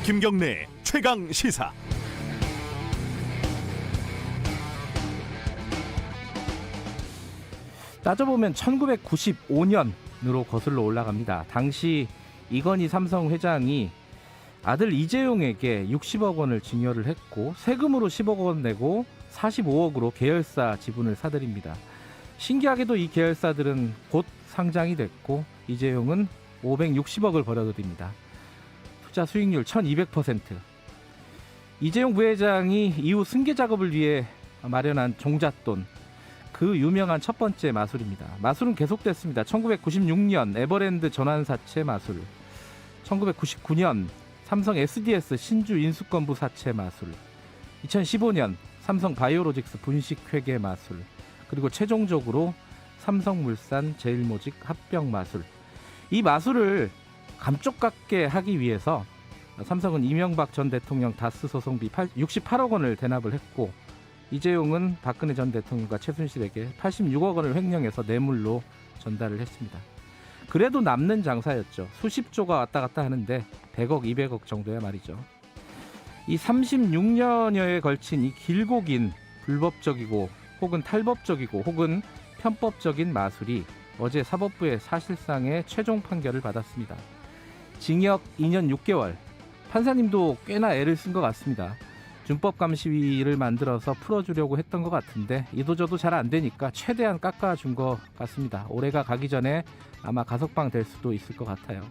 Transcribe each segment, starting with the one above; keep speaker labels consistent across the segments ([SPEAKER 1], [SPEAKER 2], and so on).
[SPEAKER 1] 김경래 최강 시사.
[SPEAKER 2] 따져보면 1995년으로 거슬러 올라갑니다. 당시 이건희 삼성 회장이 아들 이재용에게 60억 원을 증여를 했고 세금으로 10억 원 내고 45억으로 계열사 지분을 사들입니다. 신기하게도 이 계열사들은 곧 상장이 됐고 이재용은 560억을 벌어들입니다. 투자 수익률 1200%. 이재용 부회장이 이후 승계 작업을 위해 마련한 종잣돈, 그 유명한 첫 번째 마술입니다. 마술은 계속됐습니다. 1996년 에버랜드 전환사채 마술, 1999년 삼성 SDS 신주 인수권부 사채 마술, 2015년 삼성 바이오로직스 분식회계 마술, 그리고 최종적으로 삼성물산 제일모직 합병 마술. 이 마술을 감쪽같게 하기 위해서 삼성은 이명박 전 대통령 다스 소송비 68억 원을 대납을 했고, 이재용은 박근혜 전 대통령과 최순실에게 86억 원을 횡령해서 뇌물로 전달을 했습니다. 그래도 남는 장사였죠. 수십조가 왔다 갔다 하는데 100억, 200억 정도야 말이죠. 이 36년여에 걸친 이 길고 긴 불법적이고 혹은 탈법적이고 혹은 편법적인 마술이 어제 사법부의 사실상의 최종 판결을 받았습니다. 징역 2년 6개월. 판사님도 꽤나 애를 쓴 것 같습니다. 준법감시위를 만들어서 풀어주려고 했던 것 같은데 이도저도 잘 안 되니까 최대한 깎아준 것 같습니다. 올해가 가기 전에 아마 가석방 될 수도 있을 것 같아요.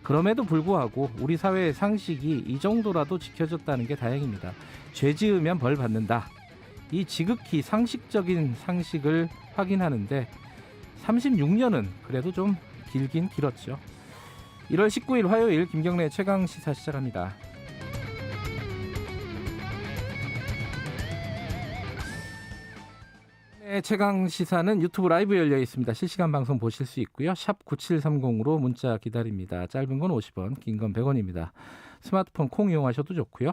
[SPEAKER 2] 그럼에도 불구하고 우리 사회의 상식이 이 정도라도 지켜졌다는 게 다행입니다. 죄 지으면 벌 받는다. 이 지극히 상식적인 상식을 확인하는데 36년은 그래도 좀 길긴 길었죠. 1월 19일 화요일 김경래 최강시사 시작합니다. 최강시사는 유튜브 라이브 열려 있습니다. 실시간 방송 보실 수 있고요. 샵 9730으로 문자 기다립니다. 짧은 건 50원, 긴 건 100원입니다. 스마트폰 콩 이용하셔도 좋고요.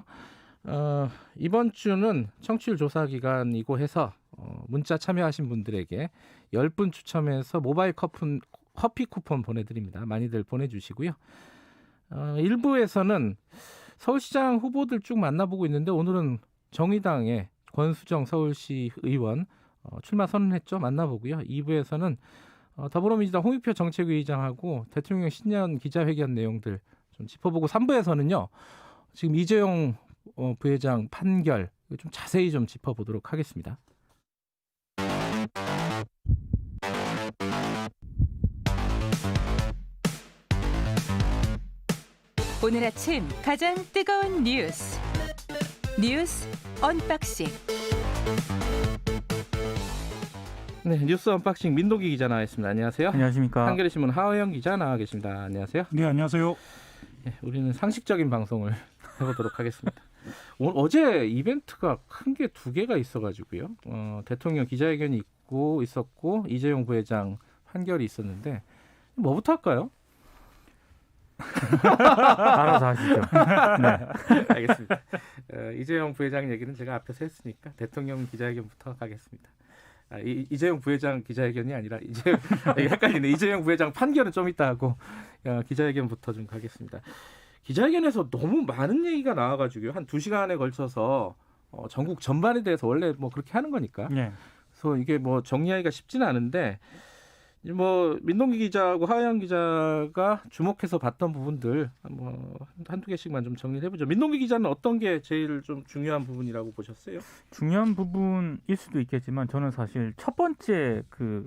[SPEAKER 2] 이번 주는 청취율 조사 기간이고 해서 문자 참여하신 분들에게 10분 추첨해서 모바일 커피 쿠폰 보내드립니다. 많이들 보내주시고요. 1부에서는 서울시장 후보들 쭉 만나보고 있는데 오늘은 정의당의 권수정 서울시 의원 출마 선언했죠. 만나보고요. 2부에서는 더불어민주당 홍익표 정책위의장하고 대통령 신년 기자회견 내용들 좀 짚어보고 3부에서는요. 지금 이재용 부회장 판결 좀 자세히 좀 짚어보도록 하겠습니다.
[SPEAKER 3] 오늘 아침 가장 뜨거운 뉴스 언박싱.
[SPEAKER 2] 네, 뉴스 언박싱 민동기 기자 나와 있습니다. 안녕하세요.
[SPEAKER 4] 안녕하십니까.
[SPEAKER 2] 한겨레신문 하호영 기자 나와 계십니다. 안녕하세요.
[SPEAKER 4] 네, 안녕하세요.
[SPEAKER 2] 네, 우리는 상식적인 방송을 해보도록 하겠습니다. 어제 이벤트가 큰 게 2개가 있어가지고요. 대통령 기자회견이 있었고 이재용 부회장 판결이 있었는데 뭐부터 할까요?
[SPEAKER 4] 알아서 하시죠. 네.
[SPEAKER 2] 알겠습니다. 이재용 부회장 얘기는 제가 앞에서 했으니까 대통령 기자회견부터 가겠습니다. 이재용 부회장 기자회견이 아니라 헷갈리네. 이재용 부회장 판결은 좀 이따 하고 기자회견부터 좀 가겠습니다. 기자회견에서 너무 많은 얘기가 나와가지고요. 한 2시간에 걸쳐서 전국 전반에 대해서 원래 뭐 그렇게 하는 거니까.
[SPEAKER 4] 네.
[SPEAKER 2] 그래서 이게 뭐 정리하기가 쉽지는 않은데 뭐 민동기 기자하고 하영 기자가 주목해서 봤던 부분들 뭐 한두 개씩만 좀 정리를 해보죠. 민동기 기자는 어떤 게 제일 좀 중요한 부분이라고 보셨어요?
[SPEAKER 4] 중요한 부분일 수도 있겠지만 저는 사실 첫 번째 그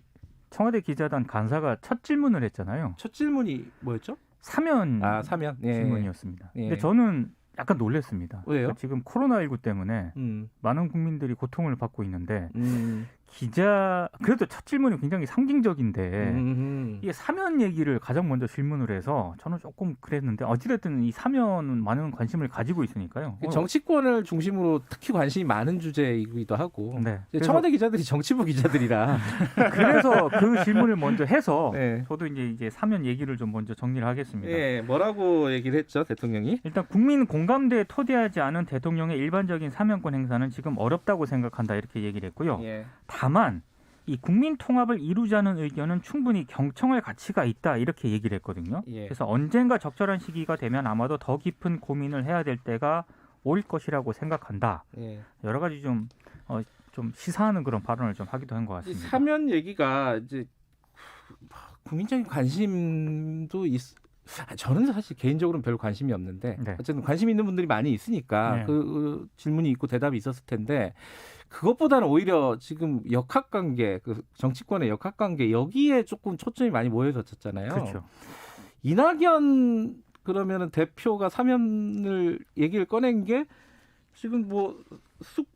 [SPEAKER 4] 청와대 기자단 간사가 첫 질문을 했잖아요.
[SPEAKER 2] 첫 질문이 뭐였죠?
[SPEAKER 4] 사면
[SPEAKER 2] 예.
[SPEAKER 4] 질문이었습니다.
[SPEAKER 2] 예.
[SPEAKER 4] 근데 저는 약간 놀랐습니다.
[SPEAKER 2] 왜요?
[SPEAKER 4] 그러니까 지금 코로나19 때문에 많은 국민들이 고통을 받고 있는데 그래도 첫 질문이 굉장히 상징적인데 이게 사면 얘기를 가장 먼저 질문을 해서 저는 조금 그랬는데 어찌됐든 이 사면은 많은 관심을 가지고 있으니까요.
[SPEAKER 2] 정치권을 중심으로 특히 관심이 많은 주제이기도 하고
[SPEAKER 4] 네.
[SPEAKER 2] 청와대 기자들이 정치부 기자들이라
[SPEAKER 4] 그래서 그 질문을 먼저 해서
[SPEAKER 2] 네.
[SPEAKER 4] 저도 이제 사면 얘기를 좀 먼저 정리를 하겠습니다.
[SPEAKER 2] 네, 뭐라고 얘기를 했죠, 대통령이?
[SPEAKER 4] 일단 국민 공감대에 토대하지 않은 대통령의 일반적인 사면권 행사는 지금 어렵다고 생각한다 이렇게 얘기를 했고요.
[SPEAKER 2] 예.
[SPEAKER 4] 다만 이 국민 통합을 이루자는 의견은 충분히 경청할 가치가 있다 이렇게 얘기를 했거든요.
[SPEAKER 2] 예.
[SPEAKER 4] 그래서 언젠가 적절한 시기가 되면 아마도 더 깊은 고민을 해야 될 때가 올 것이라고 생각한다.
[SPEAKER 2] 예.
[SPEAKER 4] 여러 가지 좀 시사하는 그런 발언을 좀 하기도 한 것 같습니다.
[SPEAKER 2] 사면 얘기가 이제 국민적인 관심도 저는 사실 개인적으로는 별로 관심이 없는데
[SPEAKER 4] 네.
[SPEAKER 2] 어쨌든 관심 있는 분들이 많이 있으니까
[SPEAKER 4] 네.
[SPEAKER 2] 그 질문이 있고 대답이 있었을 텐데 그것보다는 오히려 지금 역학관계, 그 정치권의 역학관계 여기에 조금 초점이 많이 모여졌잖아요.
[SPEAKER 4] 그렇죠.
[SPEAKER 2] 이낙연 그러면은 대표가 사면을 얘기를 꺼낸 게 지금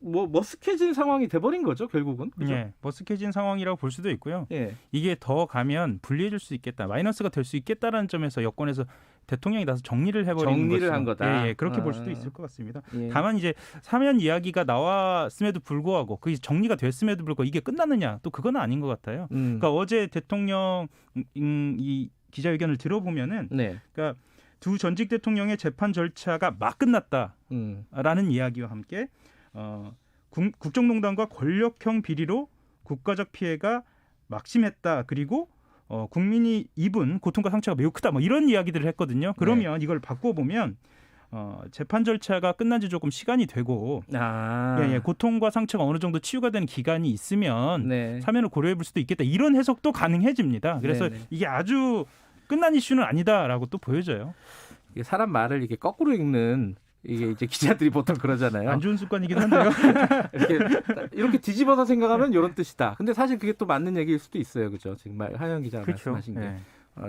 [SPEAKER 2] 머쓱해진 상황이 돼버린 거죠, 결국은. 그죠?
[SPEAKER 5] 예, 머쓱해진 상황이라고 볼 수도 있고요.
[SPEAKER 2] 예.
[SPEAKER 5] 이게 더 가면 불리해질 수 있겠다, 마이너스가 될 수 있겠다라는 점에서 여권에서 대통령이 나서 정리를 해버리는
[SPEAKER 2] 한 거다.
[SPEAKER 5] 예, 그렇게 볼 수도 있을 것 같습니다.
[SPEAKER 2] 예.
[SPEAKER 5] 다만 이제 사면 이야기가 나왔음에도 불구하고 그게 정리가 됐음에도 불구하고 이게 끝났느냐, 또 그건 아닌 것 같아요. 그러니까 어제 대통령 이 기자회견을 들어보면은,
[SPEAKER 2] 네.
[SPEAKER 5] 그러니까 두 전직 대통령의 재판 절차가 막 끝났다라는 이야기와 함께 국정농단과 권력형 비리로 국가적 피해가 막심했다. 그리고 국민이 입은 고통과 상처가 매우 크다. 뭐 이런 이야기들을 했거든요. 그러면 이걸 바꿔보면 재판 절차가 끝난 지 조금 시간이 되고 고통과 상처가 어느 정도 치유가 되는 기간이 있으면
[SPEAKER 2] 네.
[SPEAKER 5] 사면을 고려해볼 수도 있겠다. 이런 해석도 가능해집니다. 그래서
[SPEAKER 2] 네네.
[SPEAKER 5] 이게 아주 끝난 이슈는 아니다라고 또 보여져요.
[SPEAKER 2] 이게 사람 말을 이렇게 거꾸로 읽는 이게 이제 기자들이 보통 그러잖아요.
[SPEAKER 5] 안 좋은 습관이긴 한데요.
[SPEAKER 2] 이렇게 뒤집어서 생각하면 이런 뜻이다. 근데 사실 그게 또 맞는 얘기일 수도 있어요, 그죠? 지금 하영 기자가
[SPEAKER 4] 그렇죠.
[SPEAKER 2] 말씀하신 게.
[SPEAKER 4] 네.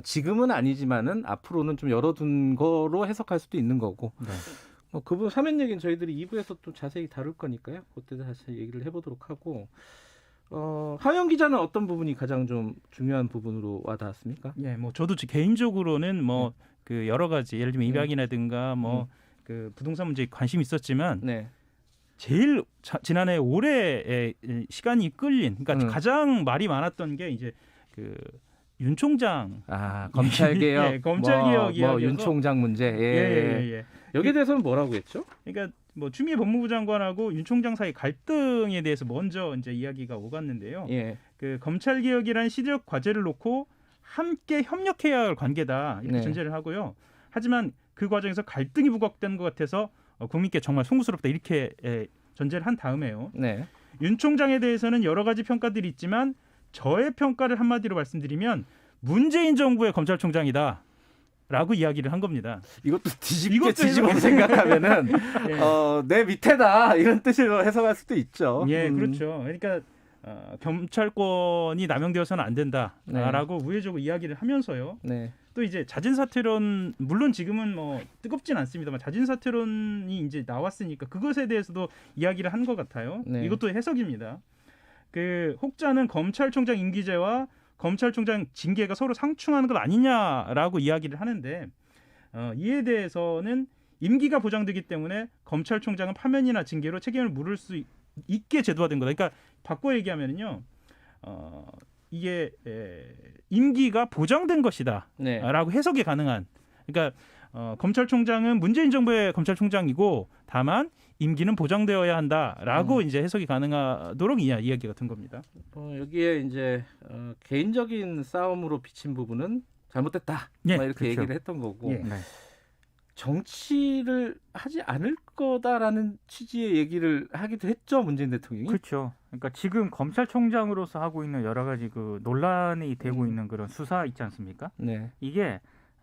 [SPEAKER 2] 지금은 아니지만은 앞으로는 좀 열어둔 거로 해석할 수도 있는 거고.
[SPEAKER 4] 네.
[SPEAKER 2] 그 부분 사면 얘기는 저희들이 2부에서 또 자세히 다룰 거니까요. 그때 다시 얘기를 해보도록 하고. 하영 기자는 어떤 부분이 가장 좀 중요한 부분으로 와닿았습니까?
[SPEAKER 5] 예, 뭐 저도 개인적으로는 뭐 그 여러 가지 예를 들면 입약이라든가 뭐 그 부동산 문제에 관심이 있었지만 제일 지난해 올해 시간이 끌린, 그러니까 가장 말이 많았던 게 이제 그 윤 총장
[SPEAKER 2] 검찰 개혁,
[SPEAKER 5] 예, 검찰 개혁 이야기여서
[SPEAKER 2] 윤 총장 문제.
[SPEAKER 5] 예.
[SPEAKER 2] 여기에 대해서는 뭐라고 했죠?
[SPEAKER 5] 그러니까 뭐 추미애 법무부 장관하고 윤 총장 사이 갈등에 대해서 먼저 이제 이야기가 오갔는데요.
[SPEAKER 2] 예.
[SPEAKER 5] 그 검찰 개혁이라는 시대적 과제를 놓고 함께 협력해야 할 관계다 이렇게 전제를 하고요. 하지만 그 과정에서 갈등이 부각된 것 같아서 국민께 정말 송구스럽다 이렇게 전제를 한 다음에요. 윤 총장에 대해서는 여러 가지 평가들이 있지만 저의 평가를 한마디로 말씀드리면 문재인 정부의 검찰총장이다. 라고 이야기를 한 겁니다.
[SPEAKER 2] 이것도 뒤집어서 생각하면은 내 밑에다 이런 뜻으로 해석할 수도 있죠.
[SPEAKER 5] 예, 그렇죠. 그러니까 경찰권이 남용되어서는 안 된다라고 우회적으로 이야기를 하면서요. 또 이제 자진 사퇴론, 물론 지금은 뭐 뜨겁진 않습니다만 자진 사퇴론이 이제 나왔으니까 그것에 대해서도 이야기를 한 것 같아요. 이것도 해석입니다. 그 혹자는 검찰총장 임기제와 검찰총장 징계가 서로 상충하는 것 아니냐라고 이야기를 하는데 이에 대해서는 임기가 보장되기 때문에 검찰총장은 파면이나 징계로 책임을 물을 수 있게 제도화된 거다. 그러니까 바꿔 얘기하면요, 이게 임기가 보장된 것이다라고 해석이 가능한. 그러니까 검찰총장은 문재인 정부의 검찰총장이고 다만 임기는 보장되어야 한다라고 이제 해석이 가능하도록 이야기가 된 겁니다.
[SPEAKER 2] 여기에 이제 개인적인 싸움으로 비친 부분은 잘못됐다. 이렇게 얘기를 했던 거고. 정치를 하지 않을 거다라는 취지의 얘기를 하기도 했죠, 문재인 대통령이.
[SPEAKER 4] 그렇죠. 그러니까 지금 검찰총장으로서 하고 있는 여러 가지 그 논란이 되고 있는 그런 수사 있지 않습니까? 이게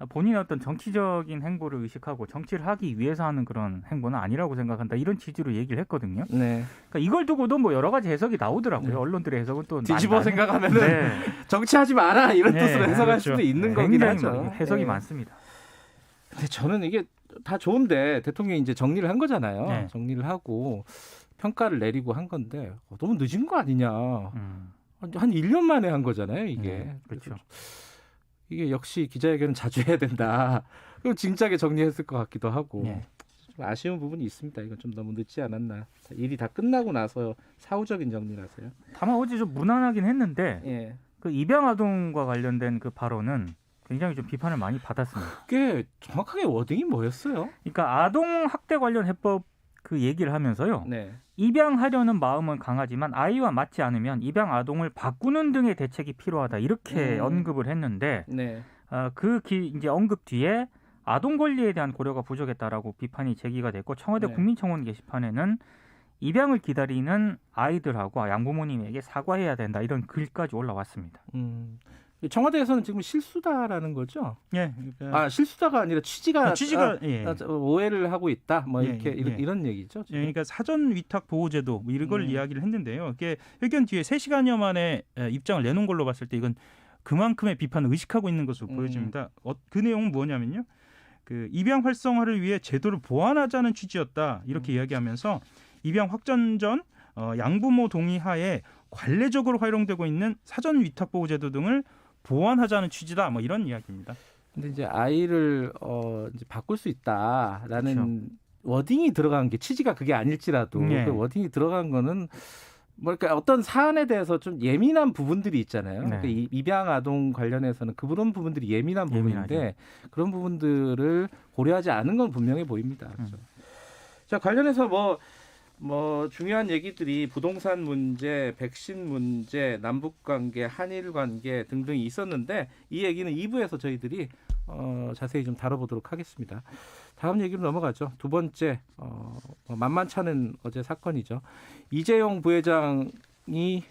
[SPEAKER 4] 본인의 어떤 정치적인 행보를 의식하고 정치를 하기 위해서 하는 그런 행보는 아니라고 생각한다. 이런 취지로 얘기를 했거든요. 그러니까 이걸 두고도 뭐 여러 가지 해석이 나오더라고요. 언론들의 해석은 또
[SPEAKER 2] 뒤집어 생각하면은 정치하지 마라 이런 뜻으로 해석할 수도 있는 거긴 하죠.
[SPEAKER 4] 해석이 많습니다.
[SPEAKER 2] 근데 저는 이게 다 좋은데 대통령이 이제 정리를 한 거잖아요. 정리를 하고 평가를 내리고 한 건데 너무 늦은 거 아니냐. 한 1년 만에 한 거잖아요, 이게.
[SPEAKER 4] 그렇죠.
[SPEAKER 2] 이게 역시 기자회견은 자주 해야 된다. 그럼 진작에 정리했을 것 같기도 하고. 좀 아쉬운 부분이 있습니다. 이건 좀 너무 늦지 않았나. 일이 다 끝나고 나서 사후적인 정리라서요.
[SPEAKER 4] 다만 어제 좀 무난하긴 했는데 그 입양아동과 관련된 그 발언은 굉장히 좀 비판을 많이 받았습니다.
[SPEAKER 2] 그게 정확하게 워딩이 뭐였어요?
[SPEAKER 4] 그러니까 아동 학대 관련 해법 그 얘기를 하면서요.
[SPEAKER 2] 네.
[SPEAKER 4] 입양하려는 마음은 강하지만 아이와 맞지 않으면 입양 아동을 바꾸는 등의 대책이 필요하다 이렇게 언급을 했는데
[SPEAKER 2] 네.
[SPEAKER 4] 이제 언급 뒤에 아동 권리에 대한 고려가 부족했다라고 비판이 제기가 됐고 청와대
[SPEAKER 2] 네.
[SPEAKER 4] 국민청원 게시판에는 입양을 기다리는 아이들하고 양부모님에게 사과해야 된다 이런 글까지 올라왔습니다.
[SPEAKER 2] 청와대에서는 지금 실수다라는 거죠?
[SPEAKER 5] 예. 그러니까
[SPEAKER 2] 실수다가 아니라 취지가
[SPEAKER 5] 예.
[SPEAKER 2] 오해를 하고 있다. 뭐
[SPEAKER 5] 예,
[SPEAKER 2] 이렇게
[SPEAKER 5] 예.
[SPEAKER 2] 이런 얘기죠.
[SPEAKER 5] 예, 그러니까 사전 위탁 보호제도 뭐 이런 걸 이야기를 했는데요. 이게 회견 뒤에 3시간여 만에 입장을 내놓은 걸로 봤을 때 이건 그만큼의 비판을 의식하고 있는 것으로 보여집니다. 그 내용은 뭐냐면요. 그 입양 활성화를 위해 제도를 보완하자는 취지였다. 이렇게 이야기하면서 입양 확전 전 양부모 동의하에 관례적으로 활용되고 있는 사전 위탁 보호제도 등을 보완하자는 취지다. 뭐 이런 이야기입니다.
[SPEAKER 2] 근데 이제 아이를 이제 바꿀 수 있다라는
[SPEAKER 4] 그렇죠.
[SPEAKER 2] 워딩이 들어간 게 취지가 그게 아닐지라도
[SPEAKER 5] 네.
[SPEAKER 2] 그 워딩이 들어간 거는 뭐랄까 어떤 사안에 대해서 좀 예민한 부분들이 있잖아요.
[SPEAKER 4] 네.
[SPEAKER 2] 그러니까 입양 아동 관련해서는 그런 부분들이 예민한 부분인데
[SPEAKER 4] 예민하죠.
[SPEAKER 2] 그런 부분들을 고려하지 않은 건 분명해 보입니다. 그렇죠? 자, 관련해서 뭐 중요한 얘기들이 부동산 문제, 백신 문제, 남북 관계, 한일 관계 등등이 있었는데 이 얘기는 2부에서 저희들이 자세히 좀 다뤄보도록 하겠습니다. 다음 얘기로 넘어가죠. 두 번째 만만찮은 어제 사건이죠. 이재용 부회장이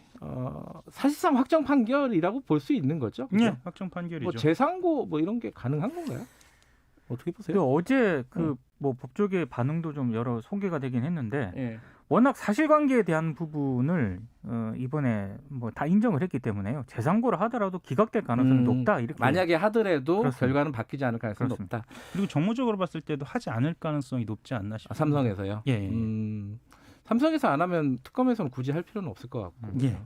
[SPEAKER 2] 사실상 확정 판결이라고 볼 수 있는 거죠. 그죠?
[SPEAKER 5] 네, 확정 판결이죠.
[SPEAKER 2] 뭐 재상고 뭐 이런 게 가능한 건가요? 어떻게 보세요?
[SPEAKER 4] 어제 뭐 법조계 반응도 좀 여러 소개가 되긴 했는데
[SPEAKER 2] 예.
[SPEAKER 4] 워낙 사실관계에 대한 부분을 이번에 뭐 다 인정을 했기 때문에요. 재상고를 하더라도 기각될 가능성이 높다 이렇게.
[SPEAKER 2] 만약에 하더라도
[SPEAKER 4] 그렇습니다.
[SPEAKER 2] 결과는 바뀌지 않을 가능성이
[SPEAKER 4] 그렇습니다.
[SPEAKER 2] 높다.
[SPEAKER 5] 그리고 정무적으로 봤을 때도 하지 않을 가능성이 높지 않나 싶습니다.
[SPEAKER 2] 삼성에서요?
[SPEAKER 5] 예.
[SPEAKER 2] 삼성에서 안 하면 특검에서는 굳이 할 필요는 없을 것 같고.
[SPEAKER 5] 예.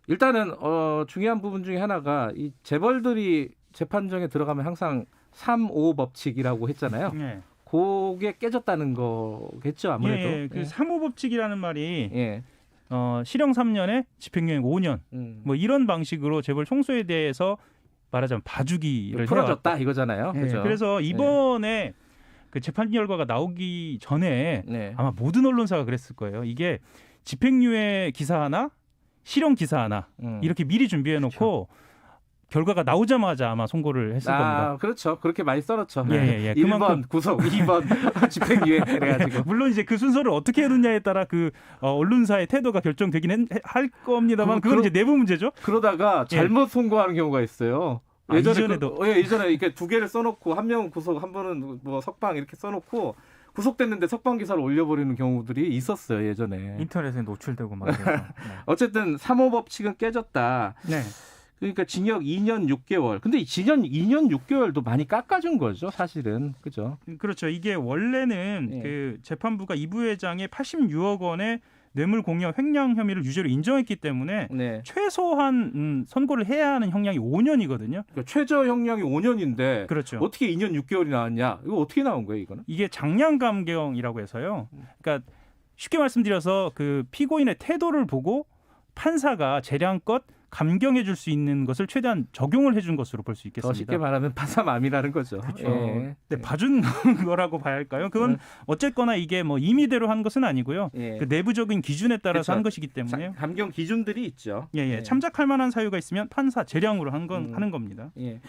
[SPEAKER 2] 일단은 중요한 부분 중에 하나가 이 재벌들이 재판정에 들어가면 항상 3-5 법칙이라고 했잖아요.
[SPEAKER 5] 예.
[SPEAKER 2] 그게 깨졌다는 거겠죠, 아무래도.
[SPEAKER 5] 예. 그 3호 법칙이라는 말이
[SPEAKER 2] 예.
[SPEAKER 5] 실형 3년에 집행유예 5년 뭐 이런 방식으로 재벌 총수에 대해서 말하자면 봐주기를
[SPEAKER 2] 풀어줬다 이거잖아요.
[SPEAKER 5] 예.
[SPEAKER 2] 그죠?
[SPEAKER 5] 그래서 이번에 그 재판 결과가 나오기 전에
[SPEAKER 2] 네.
[SPEAKER 5] 아마 모든 언론사가 그랬을 거예요. 이게 집행유예 기사 하나, 실형 기사 하나 이렇게 미리 준비해놓고 결과가 나오자마자 아마 선고를 했을 겁니다.
[SPEAKER 2] 그렇죠. 그렇게 많이 써놓죠.
[SPEAKER 5] 예.
[SPEAKER 2] 1번 구속, 2번 집행유예 그래가지고.
[SPEAKER 5] 물론 이제 그 순서를 어떻게 해놓냐에 따라 그 언론사의 태도가 결정되긴 할 겁니다만 그건 이제 내부 문제죠.
[SPEAKER 2] 그러다가 잘못 선고하는 경우가 있어요.
[SPEAKER 5] 이전에도
[SPEAKER 2] 예전에 이렇게 두 개를 써놓고 한 명은 구속, 한 번은 뭐 석방 이렇게 써놓고 구속됐는데 석방 기사를 올려버리는 경우들이 있었어요 예전에.
[SPEAKER 4] 인터넷에 노출되고 말이죠. 네.
[SPEAKER 2] 어쨌든 3호 법칙은 깨졌다.
[SPEAKER 5] 네.
[SPEAKER 2] 그러니까 징역 2년 6개월. 근데 이 징역 2년 6개월도 많이 깎아준 거죠, 사실은. 그죠?
[SPEAKER 5] 그렇죠. 이게 원래는
[SPEAKER 2] 네.
[SPEAKER 5] 그 재판부가 이 부회장의 86억 원의 뇌물 공여 횡령 혐의를 유죄로 인정했기 때문에
[SPEAKER 2] 네.
[SPEAKER 5] 최소한 선고를 해야 하는 형량이 5년이거든요.
[SPEAKER 2] 그러니까 최저 형량이 5년인데
[SPEAKER 5] 그렇죠.
[SPEAKER 2] 어떻게 2년 6개월이 나왔냐? 이거 어떻게 나온 거예요, 이거는?
[SPEAKER 5] 이게 장량감경이라고 해서요. 그러니까 쉽게 말씀드려서 그 피고인의 태도를 보고 판사가 재량껏 감경해 줄 수 있는 것을 최대한 적용을 해준 것으로 볼 수
[SPEAKER 2] 더
[SPEAKER 5] 있겠습니다.
[SPEAKER 2] 쉽게 말하면 파사맘이라는 거죠.
[SPEAKER 5] 그렇죠.
[SPEAKER 2] 예.
[SPEAKER 5] 네, 봐준 거라고 봐야 할까요? 그건 어쨌거나 이게 뭐 임의대로 한 것은 아니고요.
[SPEAKER 2] 예.
[SPEAKER 5] 그 내부적인 기준에 따라서
[SPEAKER 2] 그렇죠.
[SPEAKER 5] 한 것이기 때문에요.
[SPEAKER 2] 감경 기준들이 있죠.
[SPEAKER 5] 예. 참작할 만한 사유가 있으면 판사 재량으로 하는 겁니다.
[SPEAKER 2] 예.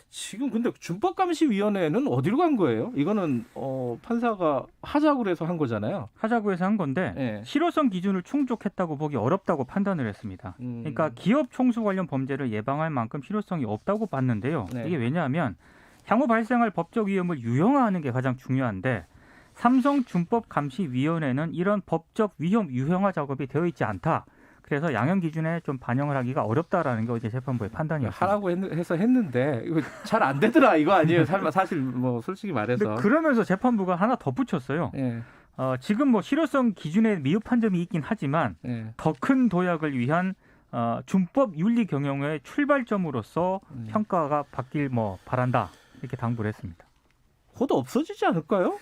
[SPEAKER 2] 지금 근데 준법감시위원회는 어디로 간 거예요? 이거는 판사가 하자고 해서 한 거잖아요.
[SPEAKER 4] 하자고 해서 한 건데
[SPEAKER 2] 예.
[SPEAKER 4] 실효성 기준을 충족했다고 보기 어렵다고 판단을 했습니다. 그러니까 기업 총수 관련 범죄를 예방할 만큼 실효성이 없다고 봤는데요.
[SPEAKER 2] 네.
[SPEAKER 4] 이게 왜냐하면 향후 발생할 법적 위험을 유형화하는 게 가장 중요한데 삼성준법감시위원회는 이런 법적 위험 유형화 작업이 되어 있지 않다. 그래서 양형 기준에 좀 반영을 하기가 어렵다라는 게 어제 재판부의 판단이었습니다.
[SPEAKER 2] 하라고 해서 했는데 이거 잘 안 되더라 이거 아니에요? 사실 뭐 솔직히 말해서.
[SPEAKER 4] 근데 그러면서 재판부가 하나 덧붙였어요.
[SPEAKER 2] 예.
[SPEAKER 4] 지금 뭐 실효성 기준에 미흡한 점이 있긴 하지만
[SPEAKER 2] 예.
[SPEAKER 4] 더 큰 도약을 위한 준법 윤리 경영의 출발점으로서 평가가 받길 바란다 이렇게 당부를 했습니다.
[SPEAKER 2] 곧 없어지지 않을까요?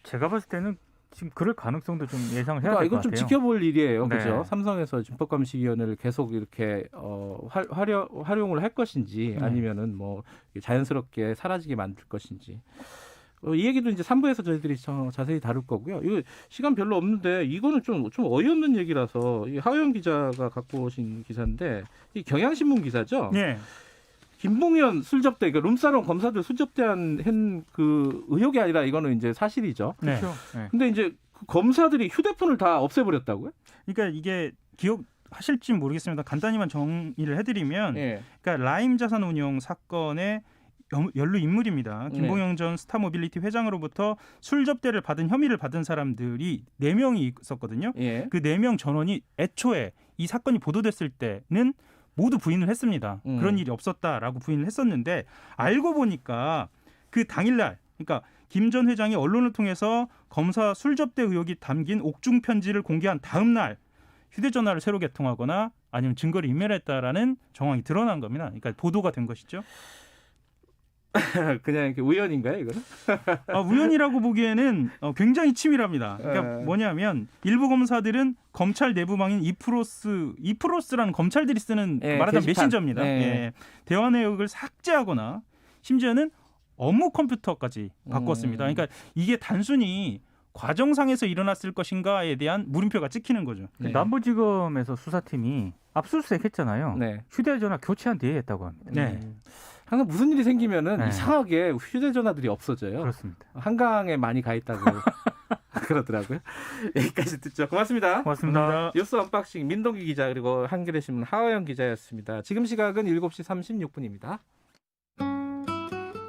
[SPEAKER 4] 제가 봤을 때는 지금 그럴 가능성도 좀 예상을 해야
[SPEAKER 2] 그러니까
[SPEAKER 4] 될 것
[SPEAKER 2] 이건 좀
[SPEAKER 4] 같아요.
[SPEAKER 2] 지켜볼 일이에요,
[SPEAKER 4] 네.
[SPEAKER 2] 그죠? 삼성에서 준법감시위원회를 계속 이렇게 활용을 할 것인지 아니면은 뭐 자연스럽게 사라지게 만들 것인지 이 얘기도 이제 3부에서 저희들이 자세히 다룰 거고요. 이거 시간 별로 없는데 이거는 좀 어이없는 얘기라서 이 하호영 기자가 갖고 오신 기사인데 이 경향신문 기사죠.
[SPEAKER 5] 네.
[SPEAKER 2] 김봉현 술접대, 그러니까 룸사롱 검사들 술접대한 그 의혹이 아니라 이거는 이제 사실이죠.
[SPEAKER 5] 네.
[SPEAKER 4] 그렇죠. 네.
[SPEAKER 2] 근데 이제 그 검사들이 휴대폰을 다 없애버렸다고요?
[SPEAKER 5] 그러니까 이게 기억하실지 모르겠습니다. 간단히만 정리를 해드리면,
[SPEAKER 2] 네.
[SPEAKER 5] 그러니까 라임 자산운용 사건의 연루 인물입니다. 김봉영 전 스타모빌리티 회장으로부터 술 접대를 받은 혐의를 받은 사람들이 4명이 있었거든요.
[SPEAKER 2] 예.
[SPEAKER 5] 그 4명 전원이 애초에 이 사건이 보도됐을 때는 모두 부인을 했습니다. 그런 일이 없었다라고 부인을 했었는데 알고 보니까 그 당일날, 그러니까 김 전 회장이 언론을 통해서 검사 술 접대 의혹이 담긴 옥중 편지를 공개한 다음 날 휴대전화를 새로 개통하거나 아니면 증거를 인멸했다라는 정황이 드러난 겁니다. 그러니까 보도가 된 것이죠.
[SPEAKER 2] 그냥 이렇게 우연인가요, 이거는?
[SPEAKER 5] 우연이라고 보기에는 굉장히 치밀합니다. 그러니까 뭐냐면 일부 검사들은 검찰 내부망인 이프로스라는 검찰들이 쓰는 말하자면
[SPEAKER 2] 게시판.
[SPEAKER 5] 메신저입니다. 예. 대화 내역을 삭제하거나 심지어는 업무 컴퓨터까지 바꿨습니다. 그러니까 이게 단순히 과정상에서 일어났을 것인가에 대한 물음표가 찍히는 거죠.
[SPEAKER 4] 네. 남부지검에서 수사팀이 압수수색 했잖아요.
[SPEAKER 2] 네.
[SPEAKER 4] 휴대전화 교체한 뒤에 했다고 합니다.
[SPEAKER 5] 네.
[SPEAKER 2] 항상 무슨 일이 생기면은
[SPEAKER 4] 네.
[SPEAKER 2] 이상하게 휴대전화들이 없어져요.
[SPEAKER 4] 그렇습니다.
[SPEAKER 2] 한강에 많이 가 있다고 그러더라고요. 여기까지 듣죠. 고맙습니다.
[SPEAKER 4] 고맙습니다.
[SPEAKER 2] 뉴스 언박싱 민동기 기자 그리고 한겨레신문 하호영 기자였습니다. 지금 시각은 7시 36분입니다.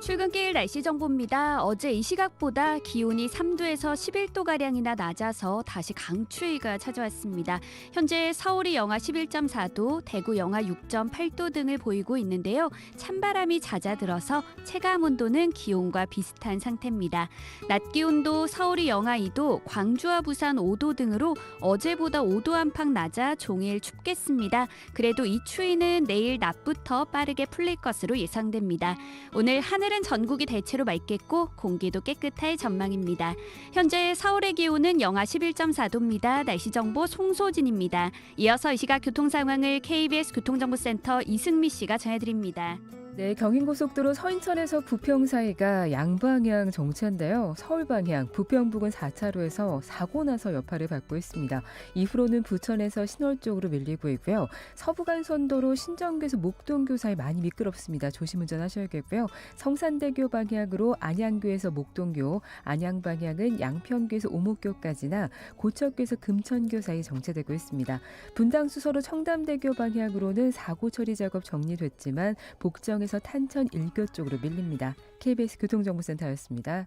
[SPEAKER 6] 출근길 날씨 정보입니다. 어제 이 시각보다 기온이 3도에서 11도가량이나 낮아서 다시 강추위가 찾아왔습니다. 현재 서울이 영하 11.4도, 대구 영하 6.8도 등을 보이고 있는데요. 찬바람이 잦아들어서 체감온도는 기온과 비슷한 상태입니다. 낮 기온도 서울이 영하 2도, 광주와 부산 5도 등으로 어제보다 5도 안팎 낮아 종일 춥겠습니다. 그래도 이 추위는 내일 낮부터 빠르게 풀릴 것으로 예상됩니다. 오늘 하늘은 전국이 대체로 맑겠고 공기도 깨끗할 전망입니다. 현재 서울의 기온은 영하 11.4도입니다. 날씨 정보 송소진입니다. 이어서 이 시각 교통 상황을 KBS 교통정보센터 이승미 씨가 전해드립니다.
[SPEAKER 7] 네, 경인고속도로 서인천에서 부평 사이가 양방향 정체인데요. 서울 방향 부평 부근 4차로에서 사고 나서 여파를 받고 있습니다. 이후로는 부천에서 신월 쪽으로 밀리고 있고요. 서부간선도로 신정교에서 목동교 사이 많이 미끄럽습니다. 조심 운전하셔야겠고요. 성산대교 방향으로 안양교에서 목동교, 안양 방향은 양평교에서 오목교까지나 고척교에서 금천교 사이 정체되고 있습니다. 분당수서로 청담대교 방향으로는 사고 처리 작업 정리됐지만 복정에서 탄천 1교 쪽으로 밀립니다. KBS 교통정보센터였습니다.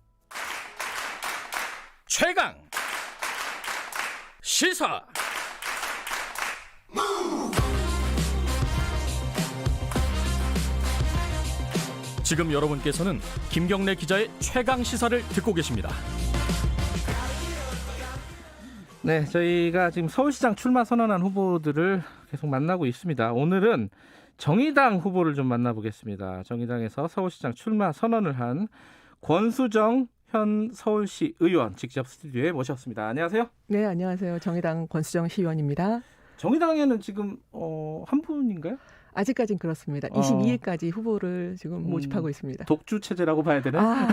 [SPEAKER 8] 최강 시사. 지금 여러분께서는 김경래 기자의 최강 시사를 듣고 계십니다.
[SPEAKER 2] 네, 저희가 지금 서울시장 출마 선언한 후보들을 계속 만나고 있습니다. 오늘은 정의당 후보를 좀 만나보겠습니다. 정의당에서 서울시장 출마 선언을 한 권수정 현 서울시 의원 직접 스튜디오에 모셨습니다. 안녕하세요.
[SPEAKER 9] 네, 안녕하세요. 정의당 권수정 시의원입니다.
[SPEAKER 2] 정의당에는 지금 한 분인가요?
[SPEAKER 9] 아직까지는 그렇습니다. 22일까지 후보를 지금 모집하고 있습니다.
[SPEAKER 2] 독주 체제라고 봐야 되나?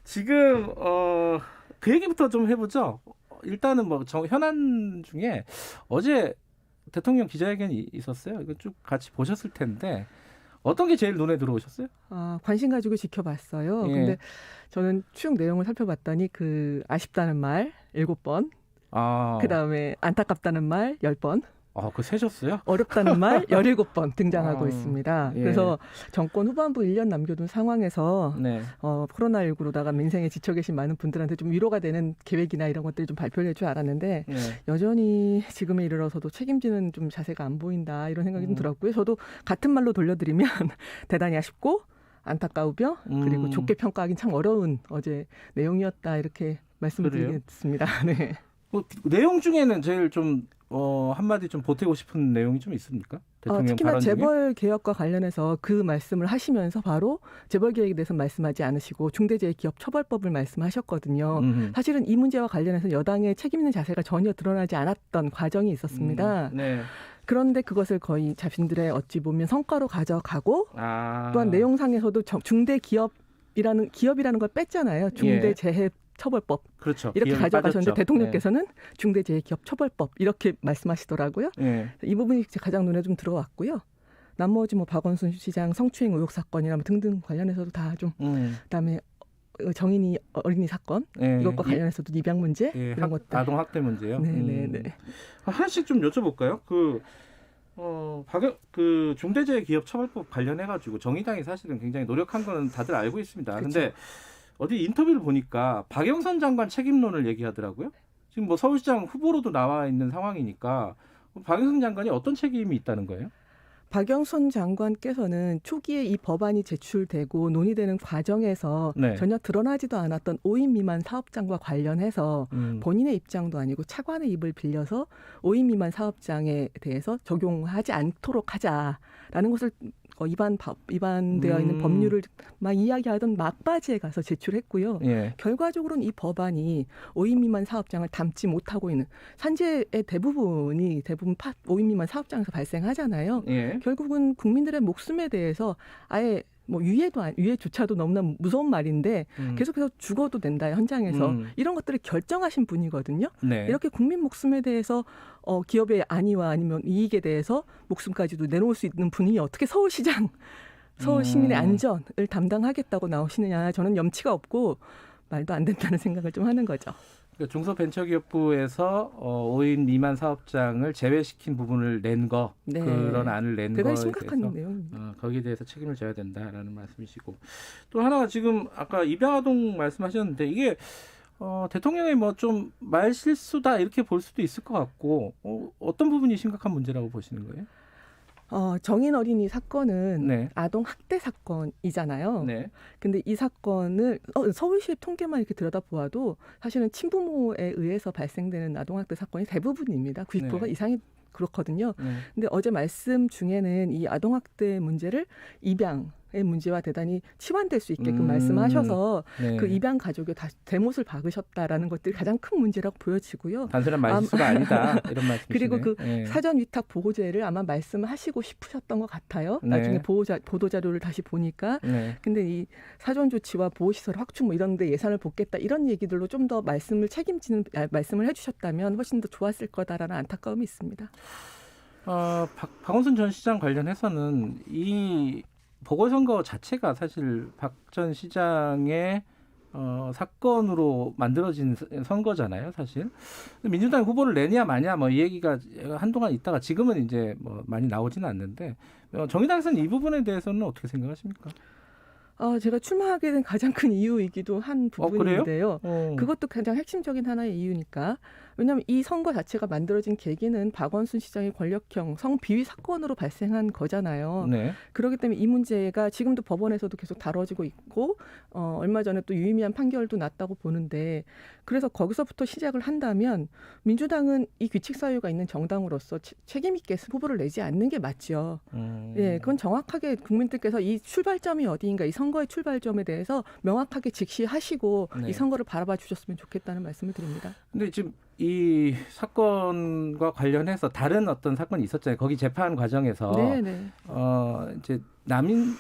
[SPEAKER 2] 지금 그 얘기부터 좀 해보죠. 일단은 뭐 현안 중에 어제 대통령 기자회견이 있었어요. 이거 쭉 같이 보셨을 텐데 어떤 게 제일 눈에 들어오셨어요?
[SPEAKER 9] 관심 가지고 지켜봤어요. 근데 저는 쭉 내용을 살펴봤더니 그 아쉽다는 말 7번, 그다음에 안타깝다는 말 10번,
[SPEAKER 2] 그거 세셨어요?
[SPEAKER 9] 어렵다는 말 17번 등장하고 있습니다.
[SPEAKER 2] 예.
[SPEAKER 9] 그래서 정권 후반부 1년 남겨둔 상황에서 코로나19로다가 민생에 지쳐 계신 많은 분들한테 좀 위로가 되는 계획이나 이런 것들이 좀 발표를 할 줄 알았는데 여전히 지금에 이르러서도 책임지는 좀 자세가 안 보인다 이런 생각이 좀 들었고요. 저도 같은 말로 돌려드리면 대단히 아쉽고 안타까우며 그리고 좋게 평가하기는 참 어려운 어제 내용이었다 이렇게 말씀을 드리겠습니다. 네.
[SPEAKER 2] 내용 중에는 제일 좀 한마디 좀 보태고 싶은 내용이 좀 있습니까? 대통령
[SPEAKER 9] 특히나
[SPEAKER 2] 발언 중에?
[SPEAKER 9] 재벌 개혁과 관련해서 그 말씀을 하시면서 바로 재벌 개혁에 대해서 말씀하지 않으시고 중대재해기업처벌법을 말씀하셨거든요. 사실은 이 문제와 관련해서 여당의 책임 있는 자세가 전혀 드러나지 않았던 과정이 있었습니다. 그런데 그것을 거의 자신들의 어찌 보면 성과로 가져가고 또한 내용상에서도 중대기업 기업이라는 걸 뺐잖아요. 중대재해처벌법.
[SPEAKER 2] 그렇죠.
[SPEAKER 9] 이렇게 가져가셨는데
[SPEAKER 2] 빠졌죠.
[SPEAKER 9] 대통령께서는 중대재해기업처벌법 이렇게 말씀하시더라고요. 이 부분이 가장 눈에 좀 들어왔고요. 나머지 뭐 박원순 시장 성추행 의혹 사건이나 뭐 등등 관련해서도 다 좀 그다음에 정인이 어린이 사건 이것과 관련해서도 입양 문제 이런 것들.
[SPEAKER 2] 아동 학대 문제요.
[SPEAKER 9] 네네네.
[SPEAKER 2] 하나씩 좀 여쭤볼까요? 그 중대재해기업처벌법 관련해가지고 정의당이 사실은 굉장히 노력한 거는 다들 알고 있습니다. 그런데 어디 인터뷰를 보니까 박영선 장관 책임론을 얘기하더라고요. 지금 뭐 서울시장 후보로도 나와 있는 상황이니까 박영선 장관이 어떤 책임이 있다는 거예요?
[SPEAKER 9] 박영선 장관께서는 초기에 이 법안이 제출되고 논의되는 과정에서 전혀 드러나지도 않았던 5인 미만 사업장과 관련해서 본인의 입장도 아니고 차관의 입을 빌려서 5인 미만 사업장에 대해서 적용하지 않도록 하자라는 것을 위반되어 있는 법률을 막 이야기하던 막바지에 가서 제출했고요. 결과적으로는 이 법안이 5인 미만 사업장을 담지 못하고 있는 산재의 대부분 5인 미만 사업장에서 발생하잖아요. 결국은 국민들의 목숨에 대해서 아예 뭐 유해조차도 너무나 무서운 말인데 계속해서 죽어도 된다 현장에서 이런 것들을 결정하신 분이거든요. 이렇게 국민 목숨에 대해서 기업의 안위와 아니면 이익에 대해서 목숨까지도 내놓을 수 있는 분이 어떻게 서울 시민의 안전을 담당하겠다고 나오시느냐. 저는 염치가 없고 말도 안 된다는 생각을 좀 하는 거죠.
[SPEAKER 2] 그러니까 중소벤처기업부에서 5인 미만 사업장을 제외시킨 부분을 낸 거, 그런 안을 낸 거에
[SPEAKER 9] 대단히 심각한 내용입니다.
[SPEAKER 2] 거기에 대해서 책임을 져야 된다라는 말씀이시고, 또 하나가 지금 아까 입양아동 말씀하셨는데 이게 대통령의 뭐 좀 말실수다 이렇게 볼 수도 있을 것 같고 어떤 부분이 심각한 문제라고 보시는 거예요?
[SPEAKER 9] 정인 어린이 사건은 아동 학대 사건이잖아요. 근데 이 사건을 서울시의 통계만 이렇게 들여다보아도 사실은 친부모에 의해서 발생되는 아동 학대 사건이 대부분입니다. 90% 이상이 그렇거든요. 근데 어제 말씀 중에는 이 아동 학대 문제를 입양의 문제와 대단히 치환될 수 있게끔 말씀하셔서 그 입양 가족이 다시 대못을 박으셨다라는 것들이 가장 큰 문제라고 보여지고요.
[SPEAKER 2] 단순한 말실수가 아니다 이런 말씀이시네.
[SPEAKER 9] 그리고 그 사전 위탁 보호제를 아마 말씀하시고 싶으셨던 것 같아요. 나중에 보도 자료를 다시 보니까. 근데 이 사전 조치와 보호시설 확충 뭐 이런 데 예산을 붓겠다 이런 얘기들로 좀 더 말씀을 해주셨다면 훨씬 더 좋았을 거다라는 안타까움이 있습니다.
[SPEAKER 2] 박원순 전 시장 관련해서는 이 보궐선거 자체가 사실 박 전 시장의 사건으로 만들어진 선거잖아요, 사실. 민주당 후보를 내냐 마냐 뭐 이 얘기가 한동안 있다가 지금은 이제 뭐 많이 나오지는 않는데 정의당에서는 이 부분에 대해서는 어떻게 생각하십니까?
[SPEAKER 9] 제가 출마하게 된 가장 큰 이유이기도 한 부분인데요. 그것도 가장 핵심적인 하나의 이유니까. 왜냐하면 이 선거 자체가 만들어진 계기는 박원순 시장의 권력형 성비위 사건으로 발생한 거잖아요. 그렇기 때문에 이 문제가 지금도 법원에서도 계속 다뤄지고 있고 얼마 전에 또 유의미한 판결도 났다고 보는데 그래서 거기서부터 시작을 한다면 민주당은 이 규칙 사유가 있는 정당으로서 책임 있게 후보를 내지 않는 게 맞죠. 그건 정확하게 국민들께서 이 출발점이 어디인가 이 선거의 출발점에 대해서 명확하게 직시하시고 이 선거를 바라봐 주셨으면 좋겠다는 말씀을 드립니다.
[SPEAKER 2] 근데 지금 이 사건과 관련해서 다른 어떤 사건이 있었잖아요. 거기 재판 과정에서 이제 남인순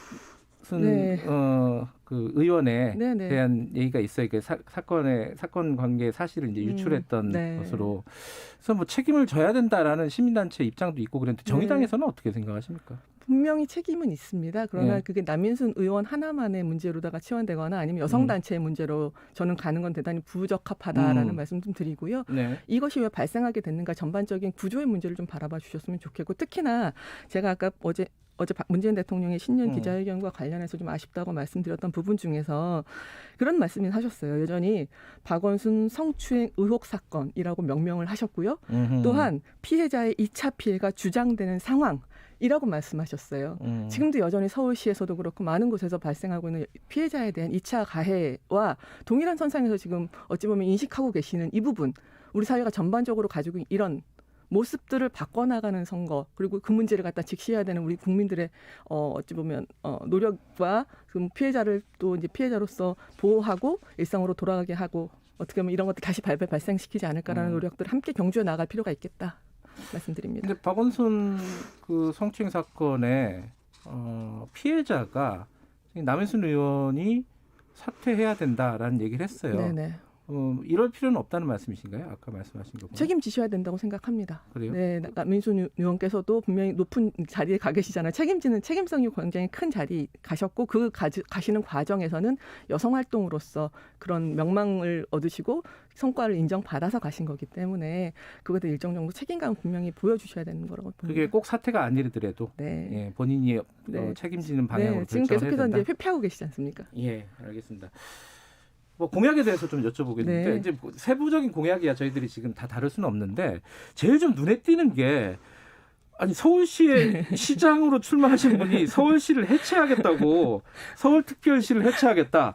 [SPEAKER 2] 그 의원에 대한 얘기가 있어요. 그 사건 관계 사실을 이제 유출했던 것으로. 그래서 뭐 책임을 져야 된다라는 시민단체 입장도 있고 그런데 정의당에서는 어떻게 생각하십니까?
[SPEAKER 9] 분명히 책임은 있습니다. 그러나 그게 남인순 의원 하나만의 문제로다가 치환되거나 아니면 여성단체의 문제로 저는 가는 건 대단히 부적합하다라는 말씀 좀 드리고요. 이것이 왜 발생하게 됐는가 전반적인 구조의 문제를 좀 바라봐 주셨으면 좋겠고 특히나 제가 아까 어제 문재인 대통령의 신년 기자회견과 관련해서 좀 아쉽다고 말씀드렸던 부분 중에서 그런 말씀을 하셨어요. 여전히 박원순 성추행 의혹 사건이라고 명명을 하셨고요. 또한 피해자의 2차 피해가 주장되는 상황이라고 말씀하셨어요. 지금도 여전히 서울시에서도 그렇고 많은 곳에서 발생하고 있는 피해자에 대한 2차 가해와 동일한 선상에서 지금 어찌 보면 인식하고 계시는 이 부분 우리 사회가 전반적으로 가지고 있는 이런 모습들을 바꿔나가는 선거 그리고 그 문제를 갖다 직시해야 되는 우리 국민들의 어찌 보면 노력과 그 피해자를 또 이제 피해자로서 보호하고 일상으로 돌아가게 하고 어떻게 보면 이런 것들 다시 발생시키지 않을까라는 노력들을 함께 경주해 나갈 필요가 있겠다 말씀드립니다.
[SPEAKER 2] 근데 박원순 그 성추행 사건의 피해자가 남인순 의원이 사퇴해야 된다라는 얘기를 했어요.
[SPEAKER 9] 네네.
[SPEAKER 2] 이럴 필요는 없다는 말씀이신가요? 아까 말씀하신 거.
[SPEAKER 9] 책임지셔야 된다고 생각합니다.
[SPEAKER 2] 그래요?
[SPEAKER 9] 네, 남민수 의원께서도 분명히 높은 자리에 가 계시잖아요. 책임성이 굉장히 큰 자리 가셨고 가시는 과정에서는 여성 활동으로서 그런 명망을 얻으시고 성과를 인정받아서 가신 거기 때문에 그거에 대해 일정 정도 책임감을 분명히 보여주셔야 되는 거라고 봅니다.
[SPEAKER 2] 그게 꼭 사퇴가 아니더라도
[SPEAKER 9] 네.
[SPEAKER 2] 예, 본인이 책임지는 방향으로
[SPEAKER 9] 네, 지금
[SPEAKER 2] 결정을 해야
[SPEAKER 9] 계속해서
[SPEAKER 2] 된다.
[SPEAKER 9] 이제 회피하고 계시지 않습니까?
[SPEAKER 2] 예, 알겠습니다. 공약에 대해서 좀 여쭤보겠는데
[SPEAKER 9] 네.
[SPEAKER 2] 이제 세부적인 공약이야 저희들이 지금 다 다룰 수는 없는데 제일 좀 눈에 띄는 게 아니 서울시의 시장으로 출마하신 분이 서울시를 해체하겠다고 서울특별시를 해체하겠다.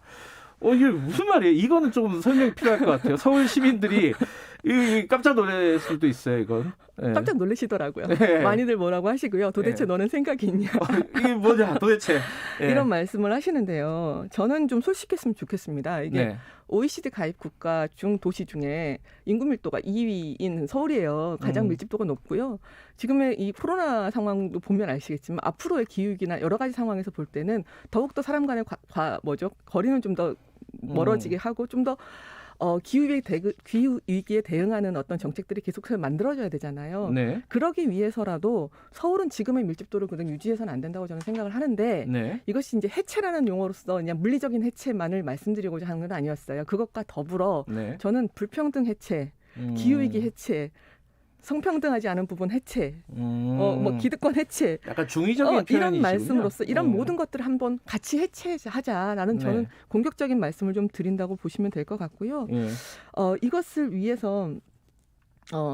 [SPEAKER 2] 이게 무슨 말이에요? 이거는 좀 설명이 필요할 것 같아요. 서울 시민들이 깜짝 놀랄 수도 있어요. 이건. 네.
[SPEAKER 9] 깜짝 놀라시더라고요.
[SPEAKER 2] 네.
[SPEAKER 9] 많이들 뭐라고 하시고요. 도대체 너는 생각이 있냐.
[SPEAKER 2] 이게 뭐냐 도대체. 네.
[SPEAKER 9] 이런 말씀을 하시는데요. 저는 좀 솔직했으면 좋겠습니다. 이게 OECD 가입 국가 중 도시 중에 인구 밀도가 2위인 서울이에요. 가장 밀집도가 높고요. 지금의 이 코로나 상황도 보면 아시겠지만 앞으로의 기후위기나 여러 가지 상황에서 볼 때는 더욱더 사람 간의 거리는 좀 더 멀어지게 하고 좀 더 기후위기에 대응하는 어떤 정책들이 계속해서 만들어져야 되잖아요.
[SPEAKER 2] 네.
[SPEAKER 9] 그러기 위해서라도 서울은 지금의 밀집도를 그냥 유지해서는 안 된다고 저는 생각을 하는데
[SPEAKER 2] 네.
[SPEAKER 9] 이것이 이제 해체라는 용어로서 그냥 물리적인 해체만을 말씀드리고자 하는 건 아니었어요. 그것과 더불어 저는 불평등 해체, 기후위기 해체, 성평등하지 않은 부분 해체, 기득권 해체,
[SPEAKER 2] 약간 중의적인
[SPEAKER 9] 이런 말씀으로서 이런 모든 것들을 한번 같이 해체하자라는 저는 공격적인 말씀을 좀 드린다고 보시면 될 것 같고요. 이것을 위해서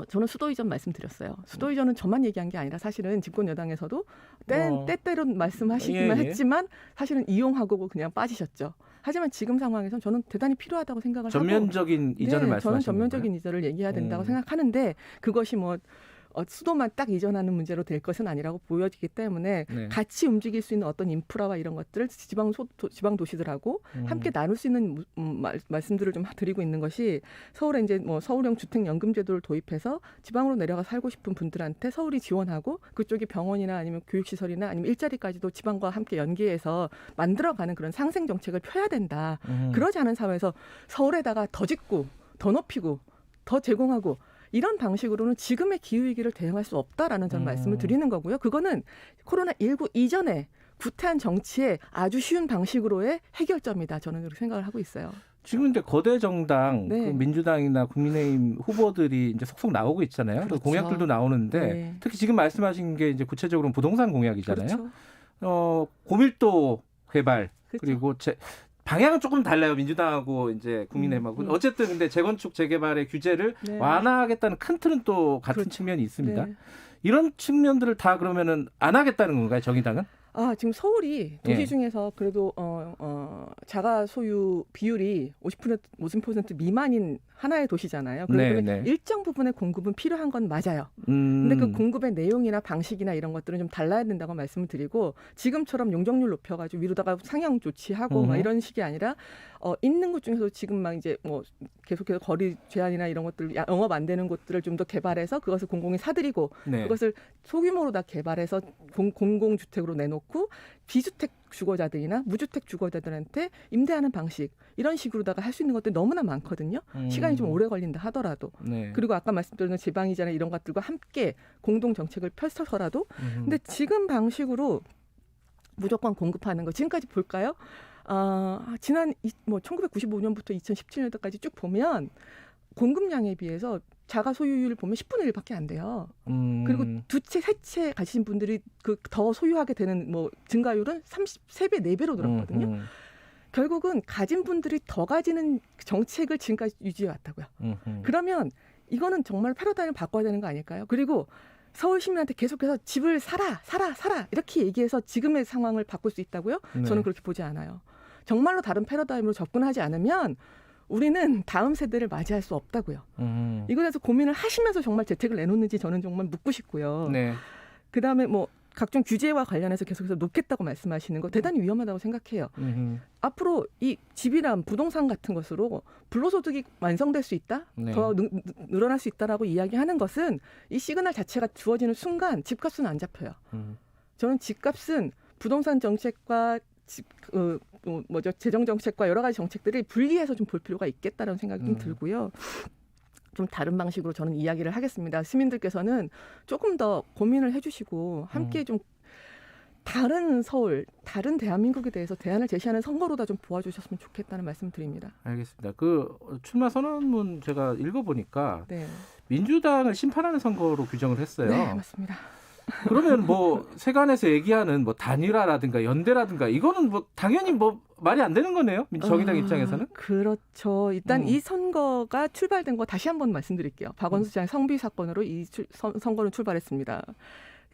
[SPEAKER 9] 저는 수도 이전 말씀드렸어요. 수도 이전은 저만 얘기한 게 아니라 사실은 집권 여당에서도 때때로 말씀하시기만 했지만 사실은 이용하고 그냥 빠지셨죠. 하지만 지금 상황에서는 저는 대단히 필요하다고 생각을
[SPEAKER 2] 전면적인
[SPEAKER 9] 하고
[SPEAKER 2] 이전을 말씀하시는
[SPEAKER 9] 저는 전면적인
[SPEAKER 2] 건가요?
[SPEAKER 9] 이전을 얘기해야 된다고 생각하는데 그것이 수도만 딱 이전하는 문제로 될 것은 아니라고 보여지기 때문에 같이 움직일 수 있는 어떤 인프라와 이런 것들을 지방 도시들하고 함께 나눌 수 있는 말씀들을 좀 드리고 있는 것이 서울에 이제 서울형 주택연금제도를 도입해서 지방으로 내려가 살고 싶은 분들한테 서울이 지원하고 그쪽이 병원이나 아니면 교육시설이나 아니면 일자리까지도 지방과 함께 연계해서 만들어가는 그런 상생 정책을 펴야 된다. 그러지 않은 사회에서 서울에다가 더 짓고 더 높이고 더 제공하고 이런 방식으로는 지금의 기후위기를 대응할 수 없다라는 전 말씀을 드리는 거고요. 그거는 코로나19 이전에 구태한 정치의 아주 쉬운 방식으로의 해결점이다. 저는 그렇게 생각을 하고 있어요.
[SPEAKER 2] 지금 근데 거대 정당, 그 민주당이나 국민의힘 후보들이 이제 속속 나오고 있잖아요. 그렇죠. 공약들도 나오는데 특히 지금 말씀하신 게 이제 구체적으로 부동산 공약이잖아요. 그렇죠. 고밀도 개발 그리고 방향은 조금 달라요. 민주당하고 이제 국민의힘하고. 어쨌든 근데 재건축 재개발의 규제를 완화하겠다는 큰 틀은 또 같은 측면이 있습니다. 이런 측면들을 다 그러면은 안 하겠다는 건가요, 정의당은?
[SPEAKER 9] 지금 서울이 도시 중에서 그래도 자가 소유 비율이 50% 미만인 하나의 도시잖아요. 그러면 일정 부분의 공급은 필요한 건 맞아요. 근데 그 공급의 내용이나 방식이나 이런 것들은 좀 달라야 된다고 말씀을 드리고 지금처럼 용적률 높여가지고 위로다가 상향 조치하고 막 이런 식이 아니라 있는 곳 중에서 지금 막 이제 계속해서 거리 제한이나 이런 것들 영업 안 되는 곳들을 좀 더 개발해서 그것을 공공이 사들이고 그것을 소규모로 다 개발해서 공공주택으로 내놓고 비주택 주거자들이나 무주택 주거자들한테 임대하는 방식 이런 식으로다가 할 수 있는 것들이 너무나 많거든요. 시간이 좀 오래 걸린다 하더라도. 그리고 아까 말씀드린 지방이자나 이런 것들과 함께 공동 정책을 펼쳐서라도 근데 지금 방식으로 무조건 공급하는 거 지금까지 볼까요? 지난 1995년부터 2017년도까지 쭉 보면 공급량에 비해서 자가 소유율을 보면 10분의 1밖에 안 돼요. 그리고 두 채, 세 채 가지신 분들이 더 소유하게 되는 증가율은 3배, 4배로 늘었거든요. 결국은 가진 분들이 더 가지는 정책을 지금까지 유지해 왔다고요. 그러면 이거는 정말 패러다임을 바꿔야 되는 거 아닐까요? 그리고 서울 시민한테 계속해서 집을 사라 이렇게 얘기해서 지금의 상황을 바꿀 수 있다고요? 저는 그렇게 보지 않아요. 정말로 다른 패러다임으로 접근하지 않으면 우리는 다음 세대를 맞이할 수 없다고요. 이거에 대해서 고민을 하시면서 정말 대책을 내놓는지 저는 정말 묻고 싶고요. 그다음에 각종 규제와 관련해서 계속해서 놓겠다고 말씀하시는 거 대단히 위험하다고 생각해요. 앞으로 이 집이란 부동산 같은 것으로 불로소득이 완성될 수 있다? 더 늘어날 수 있다라고 이야기하는 것은 이 시그널 자체가 주어지는 순간 집값은 안 잡혀요. 저는 집값은 부동산 정책과 재정 정책과 여러 가지 정책들이 분리해서 좀 볼 필요가 있겠다라는 생각이 좀 들고요. 좀 다른 방식으로 저는 이야기를 하겠습니다. 시민들께서는 조금 더 고민을 해주시고 함께 좀 다른 서울, 다른 대한민국에 대해서 대안을 제시하는 선거로다 좀 도와주셨으면 좋겠다는 말씀드립니다.
[SPEAKER 2] 알겠습니다. 그 출마 선언문 제가 읽어보니까
[SPEAKER 9] 네.
[SPEAKER 2] 민주당을 심판하는 선거로 규정을 했어요.
[SPEAKER 9] 네, 맞습니다.
[SPEAKER 2] 그러면 뭐 세간에서 얘기하는 뭐 단일화라든가 연대라든가 이거는 뭐 당연히 뭐 말이 안 되는 거네요. 정의당 입장에서는.
[SPEAKER 9] 그렇죠. 일단 이 선거가 출발된 거 다시 한번 말씀드릴게요. 박원순 시장의 성비 사건으로 이 선거는 출발했습니다.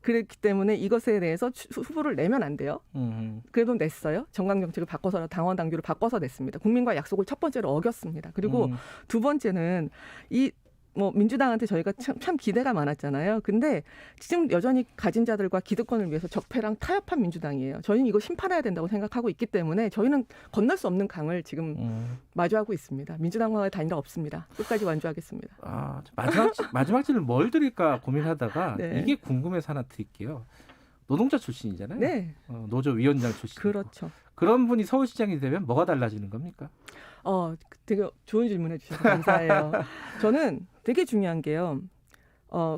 [SPEAKER 9] 그렇기 때문에 이것에 대해서 후보를 내면 안 돼요. 그래도 냈어요. 정강 정책을 바꿔서 당원 당규를 바꿔서 냈습니다. 국민과 약속을 첫 번째로 어겼습니다. 그리고 두 번째는 민주당한테 저희가 참 기대가 많았잖아요. 근데 지금 여전히 가진 자들과 기득권을 위해서 적폐랑 타협한 민주당이에요. 저희는 이거 심판해야 된다고 생각하고 있기 때문에 저희는 건널 수 없는 강을 지금 마주하고 있습니다. 민주당과의 단일화 없습니다. 끝까지 완주하겠습니다.
[SPEAKER 2] 마지막 질문 뭘 드릴까 고민하다가
[SPEAKER 9] 네.
[SPEAKER 2] 이게 궁금해서 하나 드릴게요. 노동자 출신이잖아요.
[SPEAKER 9] 네.
[SPEAKER 2] 노조위원장 출신.
[SPEAKER 9] 그렇죠.
[SPEAKER 2] 그런 분이 서울시장이 되면 뭐가 달라지는 겁니까?
[SPEAKER 9] 되게 좋은 질문해 주셔서 감사해요. 저는 되게 중요한 게요.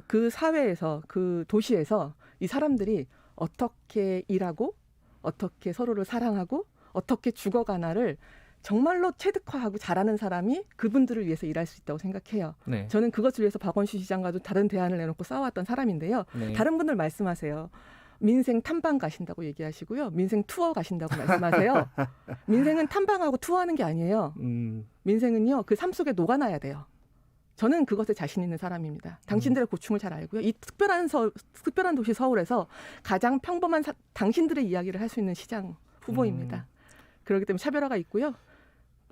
[SPEAKER 9] 그 사회에서, 그 도시에서 이 사람들이 어떻게 일하고 어떻게 서로를 사랑하고 어떻게 죽어가나를 정말로 체득화하고 잘하는 사람이 그분들을 위해서 일할 수 있다고 생각해요. 네. 저는 그것을 위해서 박원순 시장과도 다른 대안을 내놓고 싸워왔던 사람인데요. 네. 다른 분들 말씀하세요. 민생 탐방 가신다고 얘기하시고요. 민생 투어 가신다고 말씀하세요. 민생은 탐방하고 투어하는 게 아니에요. 민생은요. 그 삶 속에 녹아나야 돼요. 저는 그것에 자신 있는 사람입니다. 당신들의 고충을 잘 알고요. 이 특별한 도시 서울에서 가장 평범한 당신들의 이야기를 할 수 있는 시장 후보입니다. 그렇기 때문에 차별화가 있고요.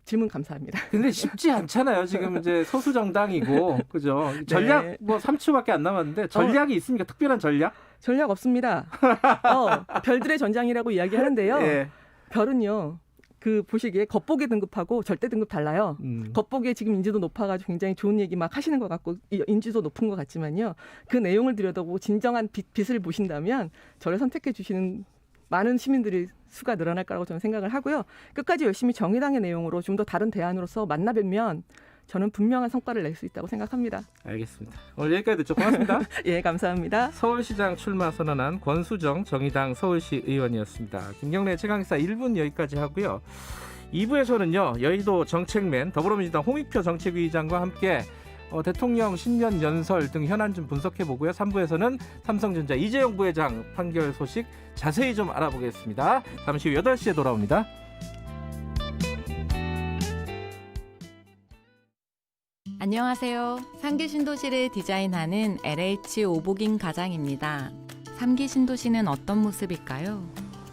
[SPEAKER 9] 질문 감사합니다.
[SPEAKER 2] 근데 쉽지 않잖아요. 지금 이제 소수 정당이고, 그죠? 전략
[SPEAKER 9] 네.
[SPEAKER 2] 3초밖에 안 남았는데 전략이 있습니까? 특별한 전략?
[SPEAKER 9] 전략 없습니다. 별들의 전장이라고 이야기하는데요. 네. 별은요. 보시기에 겉보기 등급하고 절대 등급 달라요. 겉보기에 지금 인지도 높아가지고 굉장히 좋은 얘기 막 하시는 것 같고 인지도 높은 것 같지만요. 그 내용을 들여다보고 진정한 빛을 보신다면 저를 선택해 주시는 많은 시민들이 수가 늘어날 거라고 저는 생각을 하고요. 끝까지 열심히 정의당의 내용으로 좀 더 다른 대안으로서 만나 뵈면 저는 분명한 성과를 낼 수 있다고 생각합니다.
[SPEAKER 2] 알겠습니다. 오늘 여기까지 듣죠. 고맙습니다.
[SPEAKER 9] 예, 감사합니다.
[SPEAKER 2] 서울시장 출마 선언한 권수정 정의당 서울시 의원이었습니다. 김경래 최강시사 1분 여기까지 하고요. 2부에서는요. 여의도 정책맨 더불어민주당 홍익표 정책위의장과 함께 대통령 신년 연설 등 현안 좀 분석해보고요. 3부에서는 삼성전자 이재용 부회장 판결 소식 자세히 좀 알아보겠습니다. 잠시 후 8시에 돌아옵니다.
[SPEAKER 10] 안녕하세요. 3기 신도시를 디자인하는 LH 오복인 가장입니다. 3기 신도시는 어떤 모습일까요?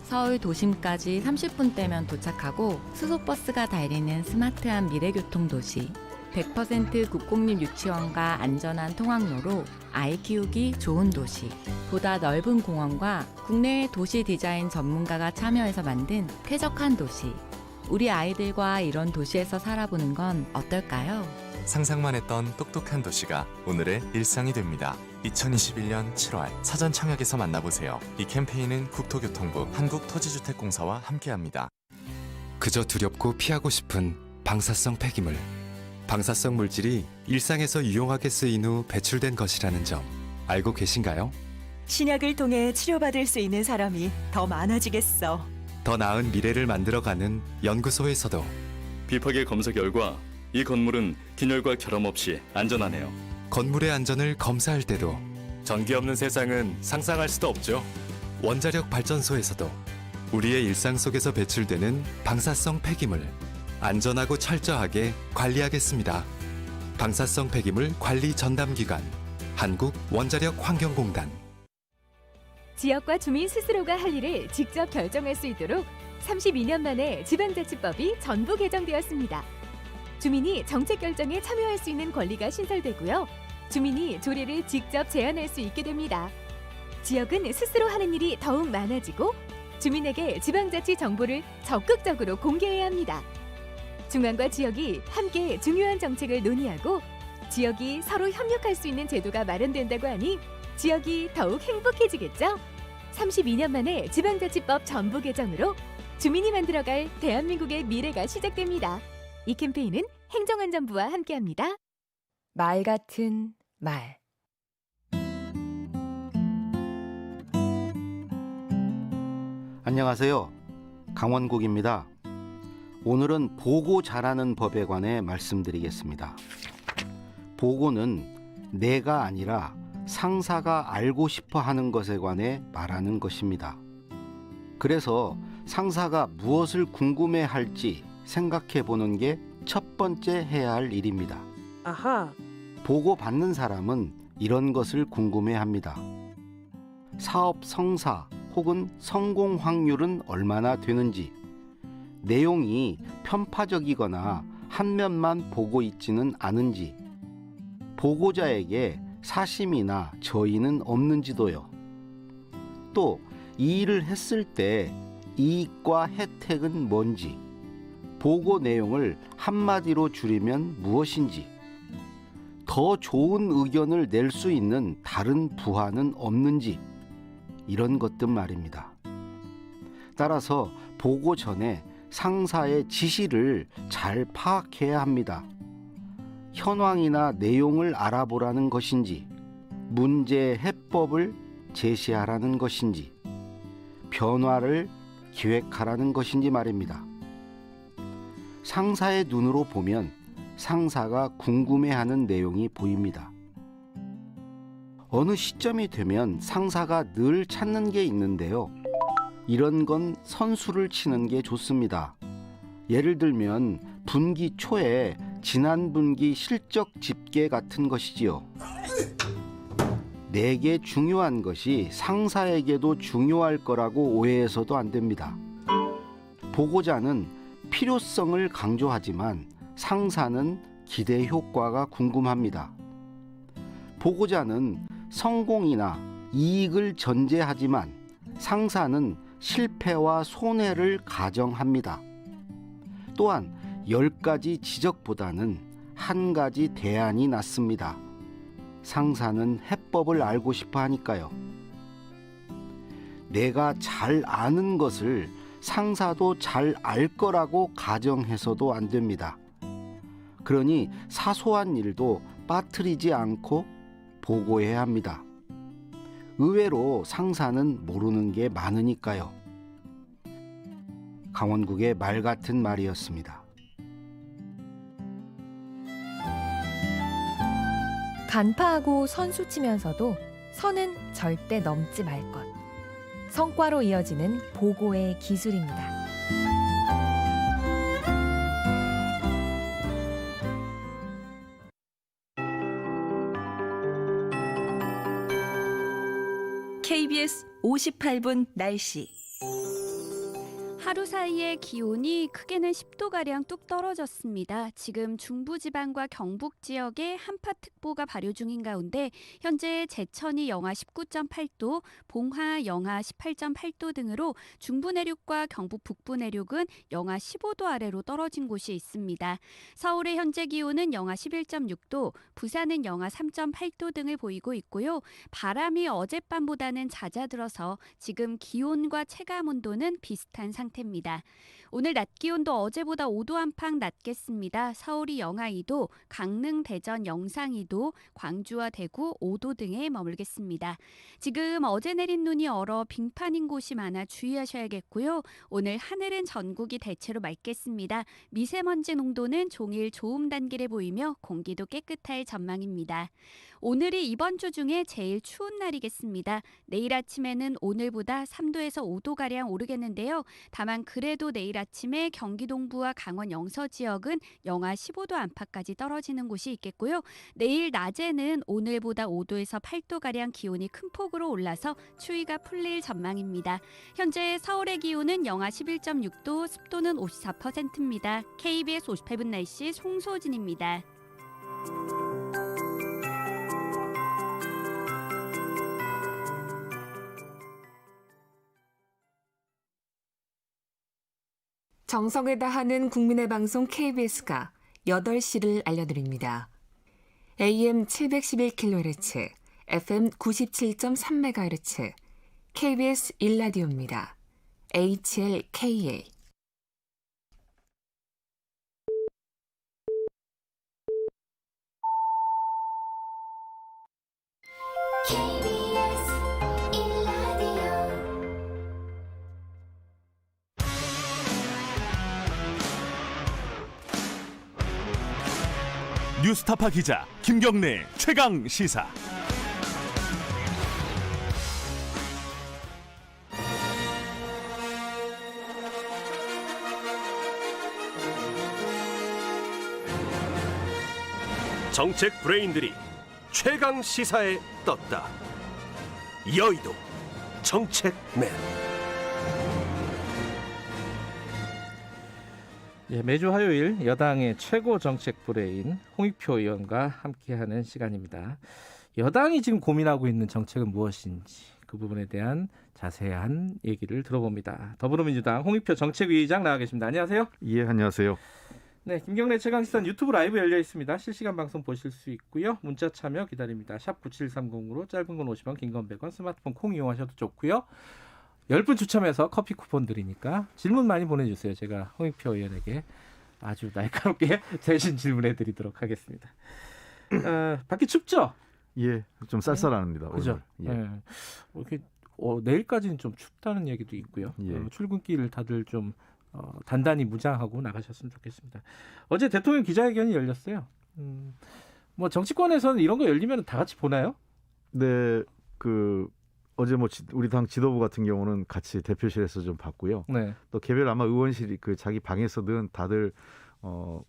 [SPEAKER 10] 서울 도심까지 30분대면 도착하고 수소버스가 달리는 스마트한 미래교통 도시. 100% 국공립 유치원과 안전한 통학로로 아이 키우기 좋은 도시. 보다 넓은 공원과 국내의 도시 디자인 전문가가 참여해서 만든 쾌적한 도시. 우리 아이들과 이런 도시에서 살아보는 건 어떨까요?
[SPEAKER 11] 상상만 했던 똑똑한 도시가 오늘의 일상이 됩니다. 2021년 7월 사전 청약에서 만나보세요. 이 캠페인은 국토교통부 한국토지주택공사와 함께합니다.
[SPEAKER 12] 그저 두렵고 피하고 싶은 방사성 폐기물. 방사성 물질이 일상에서 유용하게 쓰인 후 배출된 것이라는 점 알고 계신가요?
[SPEAKER 13] 신약을 통해 치료받을 수 있는 사람이 더 많아지겠어.
[SPEAKER 12] 더 나은 미래를 만들어가는 연구소에서도
[SPEAKER 14] 비파계 검사 결과 이 건물은 균열과 결함 없이 안전하네요.
[SPEAKER 12] 건물의 안전을 검사할 때도
[SPEAKER 14] 전기 없는 세상은 상상할 수도 없죠.
[SPEAKER 12] 원자력 발전소에서도 우리의 일상 속에서 배출되는 방사성 폐기물 안전하고 철저하게 관리하겠습니다. 방사성 폐기물 관리 전담기관 한국원자력환경공단.
[SPEAKER 15] 지역과 주민 스스로가 할 일을 직접 결정할 수 있도록 32년 만에 지방자치법이 전부 개정되었습니다. 주민이 정책 결정에 참여할 수 있는 권리가 신설되고요. 주민이 조례를 직접 제안할 수 있게 됩니다. 지역은 스스로 하는 일이 더욱 많아지고 주민에게 지방자치 정보를 적극적으로 공개해야 합니다. 중앙과 지역이 함께 중요한 정책을 논의하고 지역이 서로 협력할 수 있는 제도가 마련된다고 하니 지역이 더욱 행복해지겠죠? 32년 만에 지방자치법 전부 개정으로 주민이 만들어갈 대한민국의 미래가 시작됩니다. 이 캠페인은 행정안전부와 함께합니다.
[SPEAKER 7] 말 같은 말.
[SPEAKER 16] 안녕하세요. 강원국입니다. 오늘은 보고 잘하는 법에 관해 말씀드리겠습니다. 보고는 내가 아니라 상사가 알고 싶어 하는 것에 관해 말하는 것입니다. 그래서 상사가 무엇을 궁금해 할지 생각해 보는 게 첫 번째 해야 할 일입니다.
[SPEAKER 17] 아하.
[SPEAKER 16] 보고 받는 사람은 이런 것을 궁금해 합니다. 사업 성사 혹은 성공 확률은 얼마나 되는지, 내용이 편파적이거나 한 면만 보고 있지는 않은지, 보고자에게 사심이나 저의는 없는지도요. 또 이 일을 했을 때 이익과 혜택은 뭔지, 보고 내용을 한마디로 줄이면 무엇인지, 더 좋은 의견을 낼 수 있는 다른 부하는 없는지, 이런 것들 말입니다. 따라서 보고 전에 상사의 지시를 잘 파악해야 합니다. 현황이나 내용을 알아보라는 것인지, 문제 해법을 제시하라는 것인지, 변화를 기획하라는 것인지 말입니다. 상사의 눈으로 보면 상사가 궁금해하는 내용이 보입니다. 어느 시점이 되면 상사가 늘 찾는 게 있는데요. 이런 건 선수를 치는 게 좋습니다. 예를 들면 분기 초에 지난 분기 실적 집계 같은 것이지요. 내게 중요한 것이 상사에게도 중요할 거라고 오해해서도 안 됩니다. 보고자는 필요성을 강조하지만 상사는 기대 효과가 궁금합니다. 보고자는 성공이나 이익을 전제하지만 상사는 실패와 손해를 가정합니다. 또한 10가지 지적보다는 한 가지 대안이 낫습니다. 상사는 해법을 알고 싶어 하니까요. 내가 잘 아는 것을 상사도 잘 알 거라고 가정해서도 안 됩니다. 그러니 사소한 일도 빠뜨리지 않고 보고해야 합니다. 의외로 상사는 모르는 게 많으니까요. 강원국의 말 같은 말이었습니다.
[SPEAKER 7] 간파하고 선수 치면서도 선은 절대 넘지 말 것. 성과로 이어지는 보고의 기술입니다.
[SPEAKER 13] KBS 58분 날씨.
[SPEAKER 6] 하루 사이에 기온이 크게는 10도가량 뚝 떨어졌습니다. 지금 중부지방과 경북 지역에 한파특보가 발효 중인 가운데 현재 제천이 영하 19.8도, 봉화 영하 18.8도 등으로 중부 내륙과 경북 북부 내륙은 영하 15도 아래로 떨어진 곳이 있습니다. 서울의 현재 기온은 영하 11.6도, 부산은 영하 3.8도 등을 보이고 있고요. 바람이 어젯밤보다는 잦아들어서 지금 기온과 체감온도는 비슷한 상태입니다. 오늘 낮 기온도 어제보다 5도 안팎 낮겠습니다. 서울이 영하 2도, 강릉, 대전, 영상 2도, 광주와 대구 5도 등에 머물겠습니다. 지금 어제 내린 눈이 얼어 빙판인 곳이 많아 주의하셔야겠고요. 오늘 하늘은 전국이 대체로 맑겠습니다. 미세먼지 농도는 종일 좋음 단계를 보이며 공기도 깨끗할 전망입니다. 오늘이 이번 주 중에 제일 추운 날이겠습니다. 내일 아침에는 오늘보다 3도에서 5도가량 오르겠는데요. 다만 그래도 내일 아침에 경기 동부와 강원 영서 지역은 영하 15도 안팎까지 떨어지는 곳이 있겠고요. 내일 낮에는 오늘보다 5도에서 8도가량 기온이 큰 폭으로 올라서 추위가 풀릴 전망입니다. 현재 서울의 기온은 영하 11.6도, 습도는 54%입니다. KBS 58분 날씨 송소진입니다.
[SPEAKER 18] 정성을 다하는 국민의 방송 KBS가 8시를 알려드립니다. AM 711kHz, FM 97.3MHz, KBS 1라디오입니다. HLKA.
[SPEAKER 1] 뉴스타파 기자 김경래 최강 시사.
[SPEAKER 17] 정책 브레인들이 최강 시사에 떴다. 여의도 정책맨.
[SPEAKER 2] 예, 매주 화요일 여당의 최고 정책 브레인 홍익표 의원과 함께하는 시간입니다. 여당이 지금 고민하고 있는 정책은 무엇인지 그 부분에 대한 자세한 얘기를 들어봅니다. 더불어민주당 홍익표 정책위의장 나와 계십니다. 안녕하세요.
[SPEAKER 19] 예, 안녕하세요.
[SPEAKER 2] 네, 김경래 최강시사 유튜브 라이브 열려 있습니다. 실시간 방송 보실 수 있고요. 문자 참여 기다립니다. 샵 9730으로 짧은 건 50원, 긴 건 100원, 스마트폰 콩 이용하셔도 좋고요. 10분 추첨해서 커피 쿠폰 드리니까 질문 많이 보내주세요. 제가 홍익표 의원에게 아주 날카롭게 대신 질문해 드리도록 하겠습니다. 밖에 춥죠?
[SPEAKER 19] 예, 좀 쌀쌀합니다.
[SPEAKER 2] 그죠?
[SPEAKER 19] 오늘. 예.
[SPEAKER 2] 이렇게 내일까지는 좀 춥다는 얘기도 있고요.
[SPEAKER 19] 예.
[SPEAKER 2] 출근길 다들 좀 단단히 무장하고 나가셨으면 좋겠습니다. 어제 대통령 기자회견이 열렸어요. 뭐 정치권에서는 이런 거 열리면 다 같이 보나요?
[SPEAKER 19] 네, 어제 뭐 우리 당 지도부 같은 경우는 같이 대표실에서 좀 봤고요.
[SPEAKER 2] 네.
[SPEAKER 19] 또 개별 아마 의원실이 자기 방에서든 다들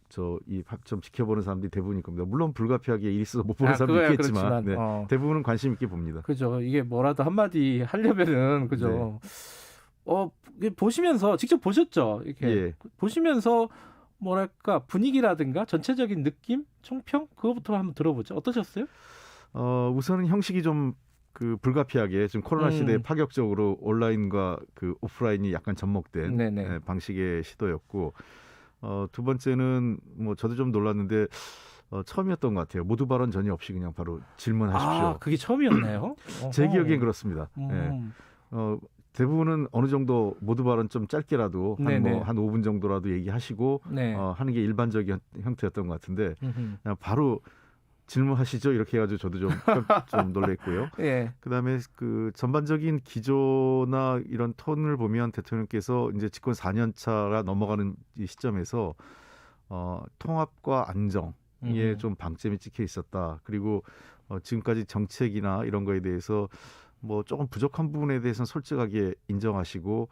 [SPEAKER 19] 좀 지켜보는 사람들이 대부분일 겁니다. 물론 불가피하게 일 있어서 못 보는 사람도 있겠지만 네, 대부분은 관심 있게 봅니다.
[SPEAKER 2] 그죠. 이게 뭐라도 한마디 하려면은 그죠. 네. 보시면서 직접 보셨죠? 이렇게
[SPEAKER 19] 예.
[SPEAKER 2] 보시면서 뭐랄까 분위기라든가 전체적인 느낌, 총평 그거부터 한번 들어보죠. 어떠셨어요?
[SPEAKER 19] 우선은 형식이 좀 불가피하게 좀 코로나 시대에 파격적으로 온라인과 오프라인이 약간 접목된 방식의 시도였고, 두 번째는 뭐 저도 좀 놀랐는데 처음이었던 것 같아요. 모두 발언 전혀 없이 그냥 바로 질문하십시오.
[SPEAKER 2] 아, 그게 처음이었나요?
[SPEAKER 19] 제 기억엔 그렇습니다. 네. 대부분은 어느 정도 모두 발언 좀 짧게라도 한 5분 정도라도 얘기하시고 하는 게 일반적인 형태였던 것 같은데 그냥 바로 질문하시죠 이렇게 해가지고 저도 좀 놀랬고요.
[SPEAKER 2] 예.
[SPEAKER 19] 그다음에 전반적인 기조나 이런 톤을 보면 대통령께서 이제 집권 4년 차가 넘어가는 이 시점에서 통합과 안정에 좀 방점이 찍혀 있었다. 그리고 지금까지 정책이나 이런 거에 대해서 뭐 조금 부족한 부분에 대해서는 솔직하게 인정하시고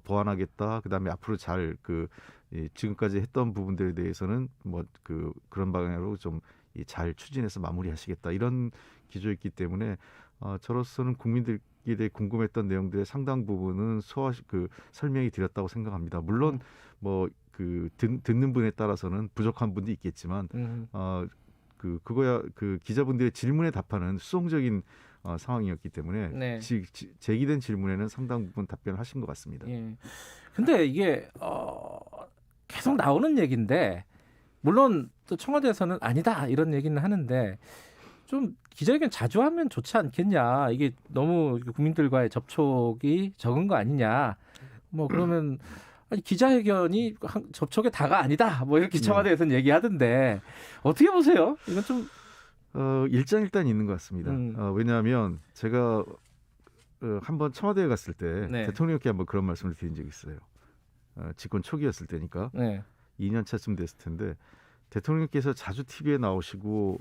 [SPEAKER 19] 보완하겠다. 그다음에 앞으로 잘 지금까지 했던 부분들에 대해서는 뭐 그런 방향으로 좀 잘 추진해서 마무리하시겠다. 이런 기조였기 때문에 저로서는 국민들에 대해 궁금했던 내용들의 상당 부분은 설명이 드렸다고 생각합니다. 물론 뭐 듣는 분에 따라서는 부족한 분도 있겠지만 그거야 기자분들의 질문에 답하는 수동적인 상황이었기 때문에 제기된 질문에는 상당 부분 답변을 하신 것 같습니다.
[SPEAKER 2] 예. 근데 이게 계속 나오는 얘기인데 물론 또 청와대에서는 아니다 이런 얘기는 하는데 좀 기자회견 자주 하면 좋지 않겠냐. 이게 너무 국민들과의 접촉이 적은 거 아니냐. 뭐 그러면 기자회견이 접촉의 다가 아니다. 뭐 이렇게 청와대에서는 얘기하던데 어떻게 보세요? 이건 좀
[SPEAKER 19] 일장일단 있는 것 같습니다. 왜냐하면 제가 한번 청와대에 갔을 때 대통령께 한번 그런 말씀을 드린 적이 있어요. 집권 초기였을 때니까 2년 차쯤 됐을 텐데 대통령께서 자주 TV에 나오시고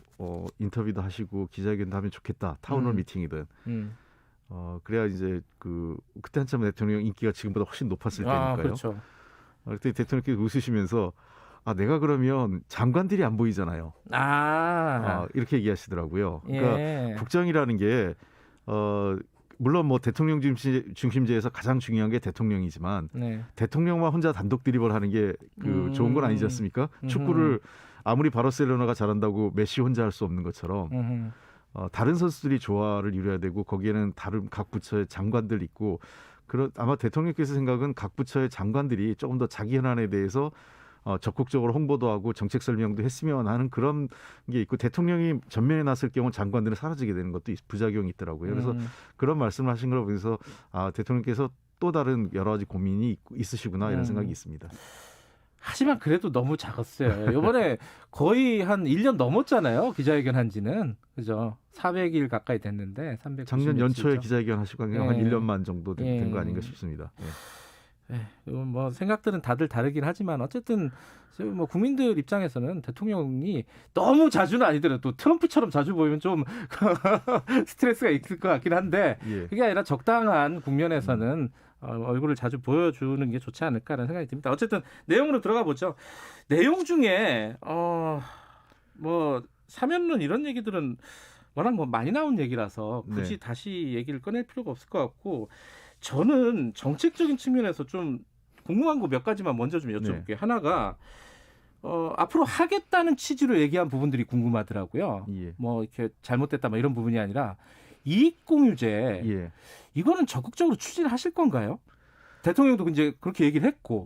[SPEAKER 19] 인터뷰도 하시고 기자회견도 하면 좋겠다. 타운홀 미팅이든. 그래야 이제 그때 한참 대통령 인기가 지금보다 훨씬 높았을 때니까요.
[SPEAKER 2] 그렇죠.
[SPEAKER 19] 그때 대통령께서 웃으시면서 내가 그러면 장관들이 안 보이잖아요. 이렇게 얘기하시더라고요. 그러니까 국정이라는 게 물론 뭐 대통령 중심제에서 가장 중요한 게 대통령이지만 대통령만 혼자 단독 드리블 하는 게 좋은 건 아니지 않습니까? 축구를 아무리 바르셀로나가 잘한다고 메시 혼자 할 수 없는 것처럼 다른 선수들이 조화를 이뤄야 되고 거기에는 다른 각 부처의 장관들 있고 아마 대통령께서 생각은 각 부처의 장관들이 조금 더 자기 현안에 대해서 적극적으로 홍보도 하고 정책 설명도 했으면 하는 그런 게 있고 대통령이 전면에 나설 경우 장관들은 사라지게 되는 것도 부작용이 있더라고요. 그래서 그런 말씀을 하신 걸 보면서 대통령께서 또 다른 여러 가지 고민이 있으시구나 이런 생각이 있습니다.
[SPEAKER 2] 하지만 그래도 너무 작았어요. 이번에 거의 한 1년 넘었잖아요. 기자회견 한 지는. 그죠? 400일 가까이 됐는데 390
[SPEAKER 19] 작년 연초에
[SPEAKER 2] 며칠이죠.
[SPEAKER 19] 기자회견 하시고 한 1년만 정도 된 거 아닌가 싶습니다.
[SPEAKER 2] 이건 뭐 생각들은 다들 다르긴 하지만 어쨌든 뭐 국민들 입장에서는 대통령이 너무 자주는 아니더라도 트럼프처럼 자주 보이면 좀 스트레스가 있을 것 같긴 한데 그게 아니라 적당한 국면에서는 얼굴을 자주 보여주는 게 좋지 않을까라는 생각이 듭니다. 어쨌든 내용으로 들어가 보죠. 내용 중에 뭐 사면론 이런 얘기들은 워낙 뭐 많이 나온 얘기라서 굳이 다시 얘기를 꺼낼 필요가 없을 것 같고 저는 정책적인 측면에서 좀 궁금한 거 몇 가지만 먼저 좀 여쭤볼게요. 하나가 앞으로 하겠다는 취지로 얘기한 부분들이 궁금하더라고요. 뭐 이렇게 잘못됐다 뭐 이런 부분이 아니라 이익공유제 이거는 적극적으로 추진을 하실 건가요? 대통령도 이제 그렇게 얘기를 했고.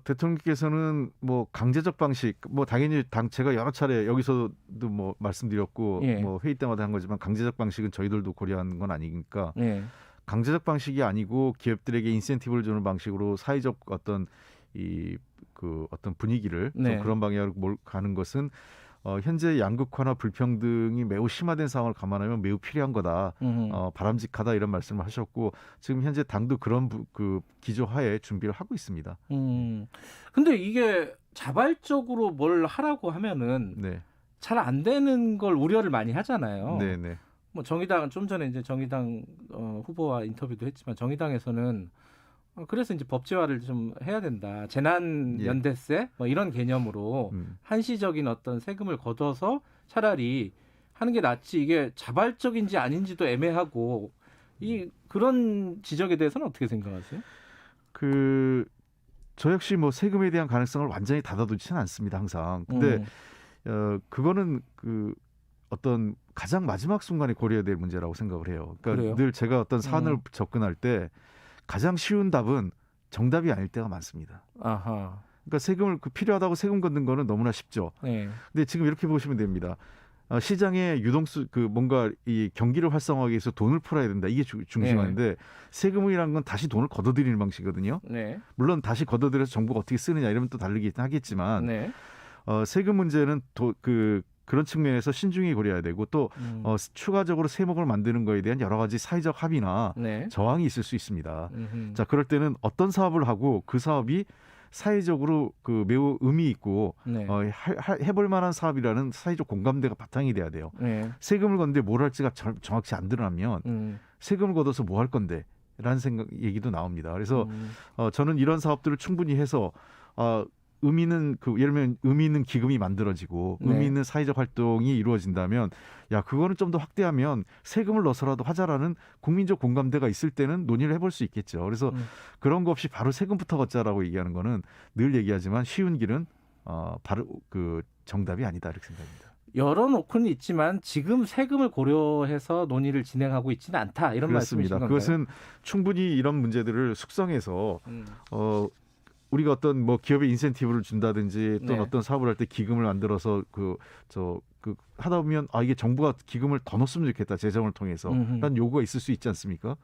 [SPEAKER 19] 대통령께서는 뭐 강제적 방식, 뭐 당연히 제가 여러 차례 여기서도 뭐 말씀드렸고 뭐 회의 때마다 한 거지만 강제적 방식은 저희들도 고려한 건 아니니까. 강제적 방식이 아니고 기업들에게 인센티브를 주는 방식으로 사회적 어떤 어떤 분위기를 좀 그런 방향으로 가는 것은 현재 양극화나 불평등이 매우 심화된 상황을 감안하면 매우 필요한 거다. 바람직하다 이런 말씀을 하셨고 지금 현재 당도 그런 기조하에 준비를 하고 있습니다.
[SPEAKER 2] 근데 이게 자발적으로 뭘 하라고 하면은 잘 안 되는 걸 우려를 많이 하잖아요. 뭐 정의당은 좀 전에 이제 정의당 후보와 인터뷰도 했지만 정의당에서는 그래서 이제 법제화를 좀 해야 된다. 재난 연대세 뭐 이런 개념으로 한시적인 어떤 세금을 걷어서 차라리 하는 게 낫지. 이게 자발적인지 아닌지도 애매하고 그런 지적에 대해서는 어떻게 생각하세요?
[SPEAKER 19] 저 역시 뭐 세금에 대한 가능성을 완전히 닫아두지는 않습니다. 항상. 근데 그거는 어떤 가장 마지막 순간에 고려해야 될 문제라고 생각을 해요. 그러니까 늘 제가 어떤 사안을 접근할 때 가장 쉬운 답은 정답이 아닐 때가 많습니다. 그러니까 세금을 필요하다고 세금 걷는 거는 너무나 쉽죠. 근데 지금 이렇게 보시면 됩니다. 시장에 유동수 뭔가 이 경기를 활성화하기 위해서 돈을 풀어야 된다. 이게 중심인데 세금이라는 건 다시 돈을 걷어들이는 방식이거든요. 물론 다시 걷어들여서 정부가 어떻게 쓰느냐 이러면 또 다르긴 하겠지만 세금 문제는 그런 측면에서 신중히 고려해야 되고 또 추가적으로 세목을 만드는 거에 대한 여러 가지 사회적 합의나 저항이 있을 수 있습니다. 자, 그럴 때는 어떤 사업을 하고 그 사업이 사회적으로 매우 의미 있고 해볼 만한 사업이라는 사회적 공감대가 바탕이 돼야 돼요. 세금을 걷는데 뭘 할지가 정확히 안 드러나면 세금을 걷어서 뭐 할 건데 라는 얘기도 나옵니다. 그래서 저는 이런 사업들을 충분히 해서 예를 들면 의미 있는 기금이 만들어지고 의미 있는 사회적 활동이 이루어진다면 그거는 좀 더 확대하면 세금을 넣어서라도 하자라는 국민적 공감대가 있을 때는 논의를 해볼 수 있겠죠. 그래서 그런 거 없이 바로 세금부터 걷자라고 얘기하는 거는 늘 얘기하지만 쉬운 길은 바로 정답이 아니다 이렇게 생각합니다.
[SPEAKER 2] 열어놓고는 있지만 지금 세금을 고려해서 논의를 진행하고 있지는 않다 이런 말씀이신 건가요?
[SPEAKER 19] 그것은 충분히 이런 문제들을 숙성해서 우리가 어떤 뭐 기업에 인센티브를 준다든지 또는 어떤 사업을 할 때 기금을 만들어서 하다 보면 이게 정부가 기금을 더 넣었으면 좋겠다 재정을 통해서 라는 요구가 있을 수 있지 않습니까?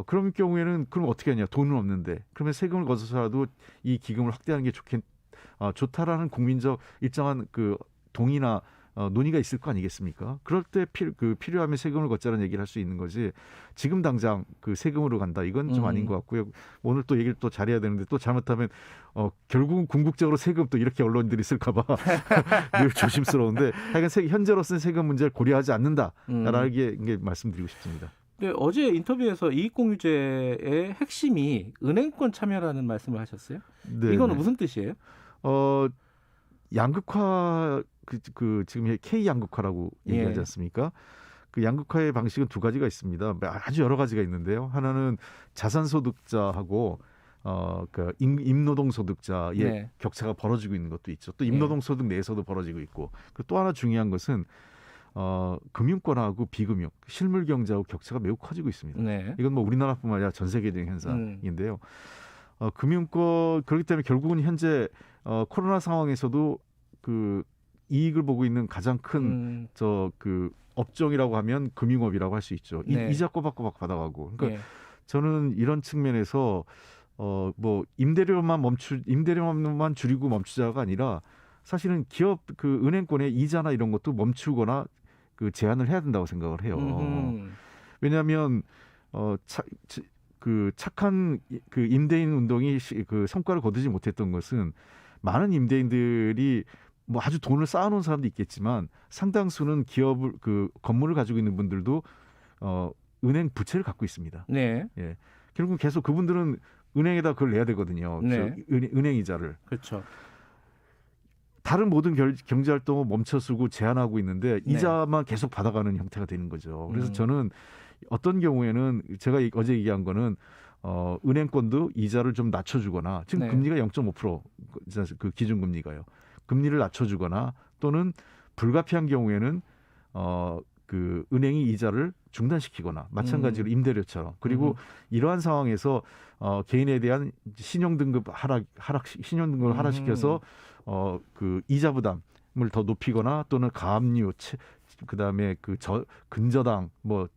[SPEAKER 19] 그런 경우에는 그럼 어떻게 하냐 돈은 없는데 그러면 세금을 걷어서라도 이 기금을 확대하는 게 좋다라는 국민적 일정한 동의나 논의가 있을 거 아니겠습니까? 그럴 때 필요하면 세금을 걷자는 얘기를 할 수 있는 거지. 지금 당장 세금으로 간다. 이건 좀 아닌 것 같고요. 오늘 또 얘기를 또 잘해야 되는데 또 잘못하면 결국은 궁극적으로 세금 또 이렇게 언론들이 쓸까 봐 늘 조심스러운데 하여간 현재로서는 세금 문제를 고려하지 않는다라는 게 말씀드리고 싶습니다.
[SPEAKER 2] 네, 어제 인터뷰에서 이익공유제의 핵심이 은행권 참여라는 말씀을 하셨어요. 이거는 무슨 뜻이에요?
[SPEAKER 19] 양극화 지금 K 양극화라고 얘기하지 않습니까? 그 양극화의 방식은 두 가지가 있습니다. 아주 여러 가지가 있는데요. 하나는 자산소득자하고 임노동소득자의 격차가 벌어지고 있는 것도 있죠. 또 임노동소득 내에서도 벌어지고 있고. 또 하나 중요한 것은 금융권하고 비금융, 실물 경제하고 격차가 매우 커지고 있습니다. 이건 뭐 우리나라뿐만 아니라 전 세계적인 현상인데요. 금융권 그렇기 때문에 결국은 현재 코로나 상황에서도 이익을 보고 있는 가장 큰 업종이라고 하면 금융업이라고 할 수 있죠. 이자 꼬박꼬박 받아가고. 그러니까 저는 이런 측면에서 뭐 임대료만 줄이고 멈추자가 아니라 사실은 기업 그 은행권의 이자나 이런 것도 멈추거나 그 제한을 해야 된다고 생각을 해요. 왜냐하면 그 착한 그 임대인 운동이 그 성과를 거두지 못했던 것은 많은 임대인들이 뭐 아주 돈을 쌓아놓은 사람도 있겠지만 상당수는 기업을 그 건물을 가지고 있는 분들도 은행 부채를 갖고 있습니다.
[SPEAKER 2] 네.
[SPEAKER 19] 예. 결국 계속 그분들은 은행에다 그걸 내야 되거든요.
[SPEAKER 2] 네.
[SPEAKER 19] 은행 이자를.
[SPEAKER 2] 그렇죠.
[SPEAKER 19] 다른 모든 경제 활동을 멈춰쓰고 제한하고 있는데 이자만 계속 받아가는 형태가 되는 거죠. 그래서 저는 어떤 경우에는 제가 어제 얘기한 거는 은행권도 이자를 좀 낮춰주거나 지금 금리가 0.5% 그 기준금리가요. 금리를 낮춰주거나 또는 불가피한 경우에는 그 은행이 이자를 중단시키거나 마찬가지로 임대료처럼 그리고 이러한 상황에서 개인에 대한 신용등급을 하락시켜서 그 이자 부담을 더 높이거나 또는 가압류 그다음에 그 근저당 뭐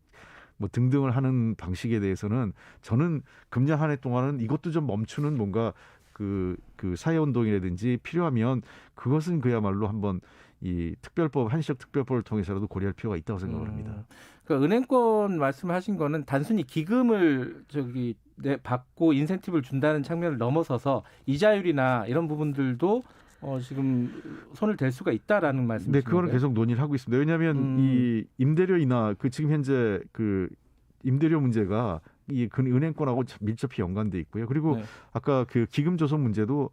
[SPEAKER 19] 등등을 하는 방식에 대해서는 저는 금년 한 해 동안은 이것도 좀 멈추는 뭔가 그 사회운동이라든지 필요하면 그것은 그야말로 한번 이 한시적 특별법을 통해서라도 고려할 필요가 있다고 생각을 합니다.
[SPEAKER 2] 그러니까 은행권 말씀하신 거는 단순히 기금을 받고 인센티브를 준다는 측면을 넘어서서 이자율이나 이런 부분들도 지금 손을 댈 수가 있다라는 말씀이신가요?
[SPEAKER 19] 네, 그거는 계속 논의를 하고 있습니다. 왜냐하면 이 임대료 인하 지금 현재 그 임대료 문제가 이 은행권하고 밀접히 연관돼 있고요. 그리고 아까 그 기금 조성 문제도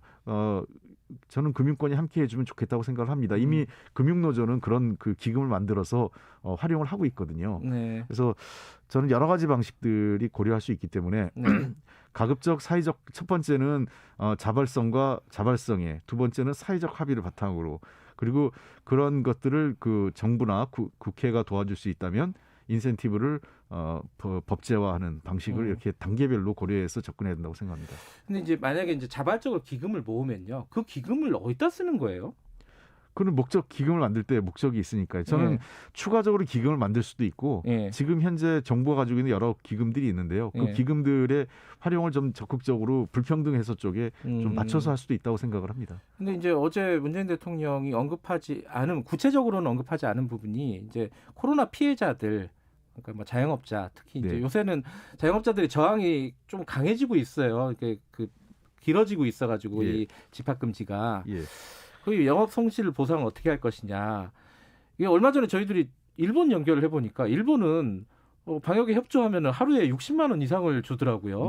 [SPEAKER 19] 저는 금융권이 함께 해주면 좋겠다고 생각을 합니다. 이미 금융노조는 그런 그 기금을 만들어서 활용을 하고 있거든요.
[SPEAKER 2] 네.
[SPEAKER 19] 그래서 저는 여러 가지 방식들이 고려할 수 있기 때문에 가급적 사회적 첫 번째는 자발성에 두 번째는 사회적 합의를 바탕으로 그리고 그런 것들을 그 정부나 국회가 도와줄 수 있다면 인센티브를 법제화하는 방식을 이렇게 단계별로 고려해서 접근해야 된다고 생각합니다.
[SPEAKER 2] 근데 이제 만약에 이제 자발적으로 기금을 모으면요, 그 기금을 어디다 쓰는 거예요?
[SPEAKER 19] 그는 기금을 만들 때 목적이 있으니까요. 저는 추가적으로 기금을 만들 수도 있고 지금 현재 정부가 가지고 있는 여러 기금들이 있는데요. 그 기금들의 활용을 좀 적극적으로 불평등 해소 쪽에 좀 맞춰서 할 수도 있다고 생각을 합니다.
[SPEAKER 2] 근데 이제 어제 문재인 대통령이 구체적으로는 언급하지 않은 부분이 이제 코로나 피해자들 그러니까 뭐 자영업자 특히 이제 요새는 자영업자들의 저항이 좀 강해지고 있어요. 이게 길어지고 있어가지고 이 집합금지가. 그 영업 손실 보상을 어떻게 할 것이냐. 이게 얼마 전에 저희들이 일본 연결을 해보니까 일본은 방역에 협조하면 하루에 60만 원 이상을 주더라고요.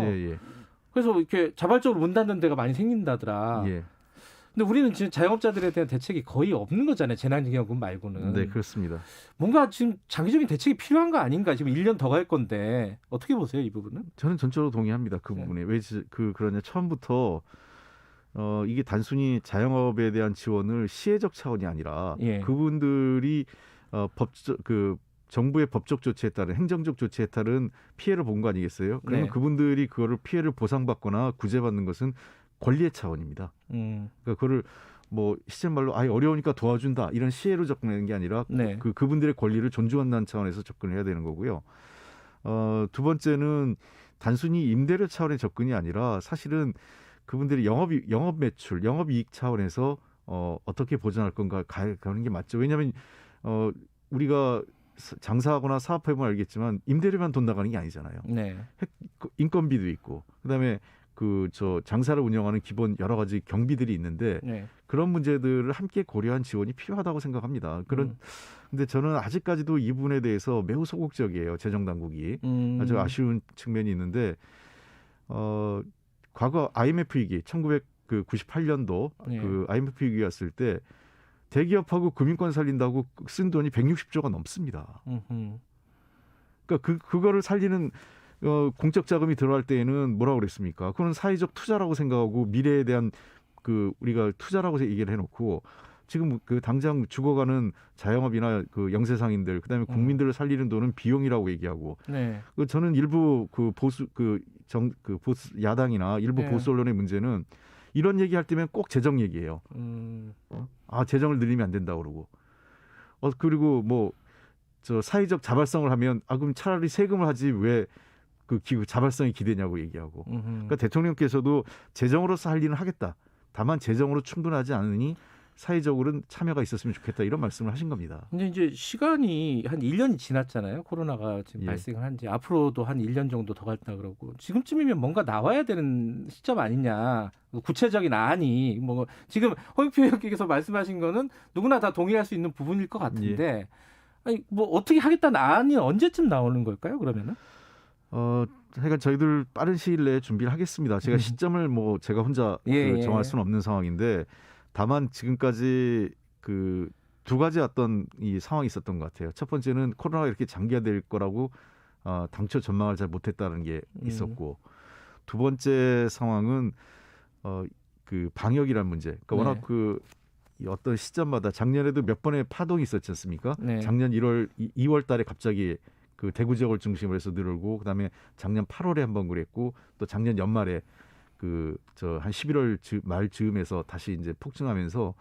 [SPEAKER 2] 그래서 이렇게 자발적으로 문 닫는 데가 많이 생긴다더라. 근데 우리는 지금 자영업자들에 대한 대책이 거의 없는 거잖아요. 재난기금금 말고는.
[SPEAKER 19] 네, 그렇습니다.
[SPEAKER 2] 뭔가 지금 장기적인 대책이 필요한 거 아닌가. 지금 1년 더 갈 건데 어떻게 보세요, 이 부분은?
[SPEAKER 19] 저는 전적으로 동의합니다. 그 부분에. 왜 그러냐. 처음부터 이게 단순히 자영업에 대한 지원을 시혜적 차원이 아니라 그분들이 정부의 법적 조치에 따른 행정적 조치에 따른 피해를 본 거 아니겠어요? 그러면 그분들이 그거를 피해를 보상받거나 구제받는 것은 권리의 차원입니다. 그러니까 그거를 뭐 시절 말로 아예 어려우니까 도와준다 이런 시혜로 접근하는 게 아니라 그분들의 권리를 존중한다는 차원에서 접근을 해야 되는 거고요. 두 번째는 단순히 임대료 차원의 접근이 아니라 사실은 그분들이 영업 매출, 영업 이익 차원에서 어떻게 보전할 건가 가는 게 맞죠. 왜냐하면 우리가 장사하거나 사업해보면 알겠지만 임대료만 돈 나가는 게 아니잖아요. 인건비도 있고 그다음에 장사를 운영하는 기본 여러 가지 경비들이 있는데 그런 문제들을 함께 고려한 지원이 필요하다고 생각합니다. 근데 저는 아직까지도 이 부분에 대해서 매우 소극적이에요. 재정 당국이 아주 아쉬운 측면이 있는데 과거 IMF 위기 1998년도 그 IMF 위기 왔을 때 대기업하고 금융권 살린다고 쓴 돈이 160조가 넘습니다. 그러니까 그거를 살리는 공적 자금이 들어갈 때에는 뭐라고 그랬습니까? 그건 사회적 투자라고 생각하고 미래에 대한 우리가 투자라고 얘기를 해놓고 지금 당장 죽어가는 자영업이나 영세상인들 그다음에 국민들을 살리는 돈은 비용이라고 얘기하고 저는 일부 보수 야당이나 일부 보수 언론의 문제는 이런 얘기할 때면 꼭 재정 얘기해요. 재정을 늘리면 안 된다 그러고 그리고 사회적 자발성을 하면 그럼 차라리 세금을 하지 왜 그 자발성의 기대냐고 얘기하고. 그러니까 대통령께서도 재정으로서 할 일은 하겠다. 다만 재정으로 충분하지 않으니 사회적으로는 참여가 있었으면 좋겠다 이런 말씀을 하신 겁니다.
[SPEAKER 2] 근데 이제 시간이 한 1년이 지났잖아요. 코로나가 지금 발생을 한지 앞으로도 한 1년 정도 더 갈다 그러고 지금쯤이면 뭔가 나와야 되는 시점 아니냐. 구체적인 안이 뭐 지금 홍익표 의원께서 말씀하신 거는 누구나 다 동의할 수 있는 부분일 것 같은데 아니, 뭐 어떻게 하겠다는 안이 언제쯤 나오는 걸까요? 그러면은?
[SPEAKER 19] 하여간 저희들 빠른 시일 내에 준비를 하겠습니다. 제가 시점을 뭐 제가 혼자 정할 수는 없는 상황인데. 다만 지금까지 그 두 가지 어떤 이 상황이 있었던 것 같아요. 첫 번째는 코로나가 이렇게 장기화될 거라고 당초 전망을 잘 못했다는 게 있었고, 두 번째 상황은 그 방역이라는 문제. 그러니까 워낙 그 어떤 시점마다 작년에도 몇 번의 파동이 있었지 않습니까? 작년 2월 달에 갑자기 그 대구 지역을 중심으로 해서 늘고, 그다음에 작년 8월에 한번 그랬고, 또 작년 연말에 한 11월 말 즈음에서 다시 이제 폭증하면서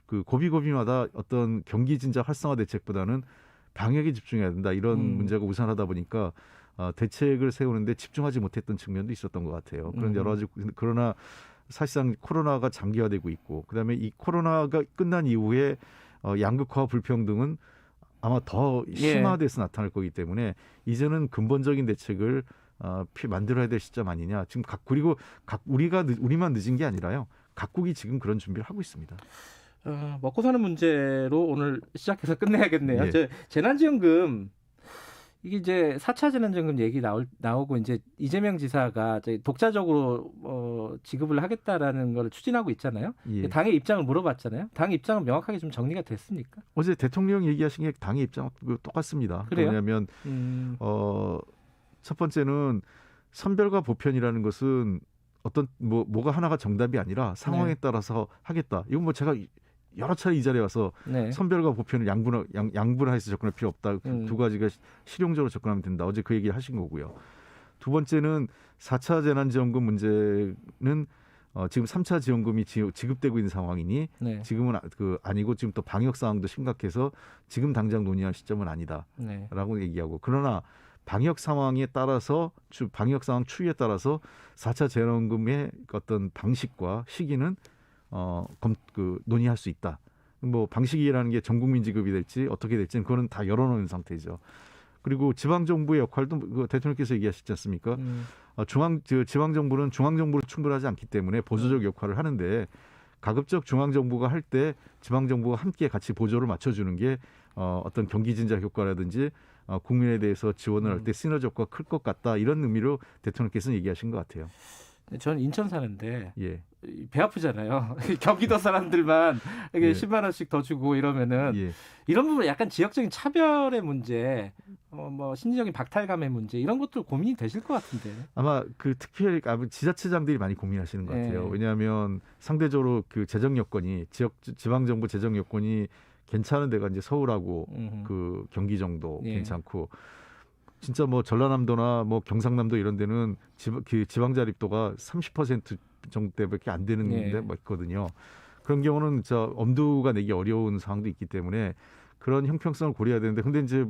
[SPEAKER 19] 그 고비마다 어떤 경기 진작 활성화 대책보다는 방역에 집중해야 된다 이런 문제가 우선하다 보니까 대책을 세우는데 집중하지 못했던 측면도 있었던 것 같아요. 그런 여러 가지. 그러나 사실상 코로나가 장기화되고 있고, 그다음에 이 코로나가 끝난 이후에 양극화 불평등은 아마 더 심화돼서 나타날 거기 때문에 이제는 근본적인 대책을 만들어야 될 시점 아니냐. 지금 그리고 우리만 늦은 게 아니라요. 각국이 지금 그런 준비를 하고 있습니다.
[SPEAKER 2] 먹고 사는 문제로 오늘 시작해서 끝내야겠네요. 재난지원금 이게 이제 4차 재난지원금 얘기 나오고 이제 이재명 지사가 독자적으로 지급을 하겠다라는 걸 추진하고 있잖아요. 당의 입장을 물어봤잖아요. 당의 입장은 명확하게 좀 정리가 됐습니까?
[SPEAKER 19] 어제 대통령 얘기하신 게 당의 입장하고 똑같습니다.
[SPEAKER 2] 그래요?
[SPEAKER 19] 왜냐하면 첫 번째는 선별과 보편이라는 것은 어떤 뭐가 하나가 정답이 아니라 상황에 따라서 하겠다. 이건 뭐 제가 여러 차례 이 자리에 와서 선별과 보편을 양분화해서 접근할 필요 없다. 두 가지가 실용적으로 접근하면 된다. 어제 그 얘기를 하신 거고요. 두 번째는 4차 재난지원금 문제는 지금 3차 지원금이 지급되고 있는 상황이니 지금은 아니고 지금 또 방역 상황도 심각해서 지금 당장 논의할 시점은 아니다라고 얘기하고, 그러나 방역 상황에 따라서 방역 상황 추이에 따라서 4차 재난금의 어떤 방식과 시기는 논의할 수 있다. 뭐 방식이라는 게 전 국민 지급이 될지 어떻게 될지는 그거는 다 열어놓은 상태죠. 그리고 지방 정부의 역할도 대통령께서 얘기하셨지 않습니까? 지방 정부는 중앙 정부로 충분하지 않기 때문에 보조적 역할을 하는데, 가급적 중앙 정부가 할 때 지방 정부가 함께 같이 보조를 맞춰주는 게 어떤 경기 진작 효과라든지 국민에 대해서 지원을 할 때 시너지 효과가 클 것 같다, 이런 의미로 대통령께서는 얘기하신 것 같아요.
[SPEAKER 2] 저는 인천 사는데 배 아프잖아요. 경기도 사람들만 이게 10만 원씩 더 주고 이러면은 이런 부분 약간 지역적인 차별의 문제, 뭐 심리적인 박탈감의 문제, 이런 것들 고민이 되실 것 같은데. 아마
[SPEAKER 19] 특히 지자체장들이 많이 고민하시는 것 같아요. 왜냐하면 상대적으로 그 재정 여건이 지방 정부 재정 여건이 괜찮은 데가 이제 서울하고 그 경기 정도 괜찮고, 진짜 뭐 전라남도나 뭐 경상남도 이런 데는 지방 자립도가 30% 정도밖에 안 되는 데 있거든요. 그런 경우는 엄두가 내기 어려운 상황도 있기 때문에 그런 형평성을 고려해야 되는데, 근데 이제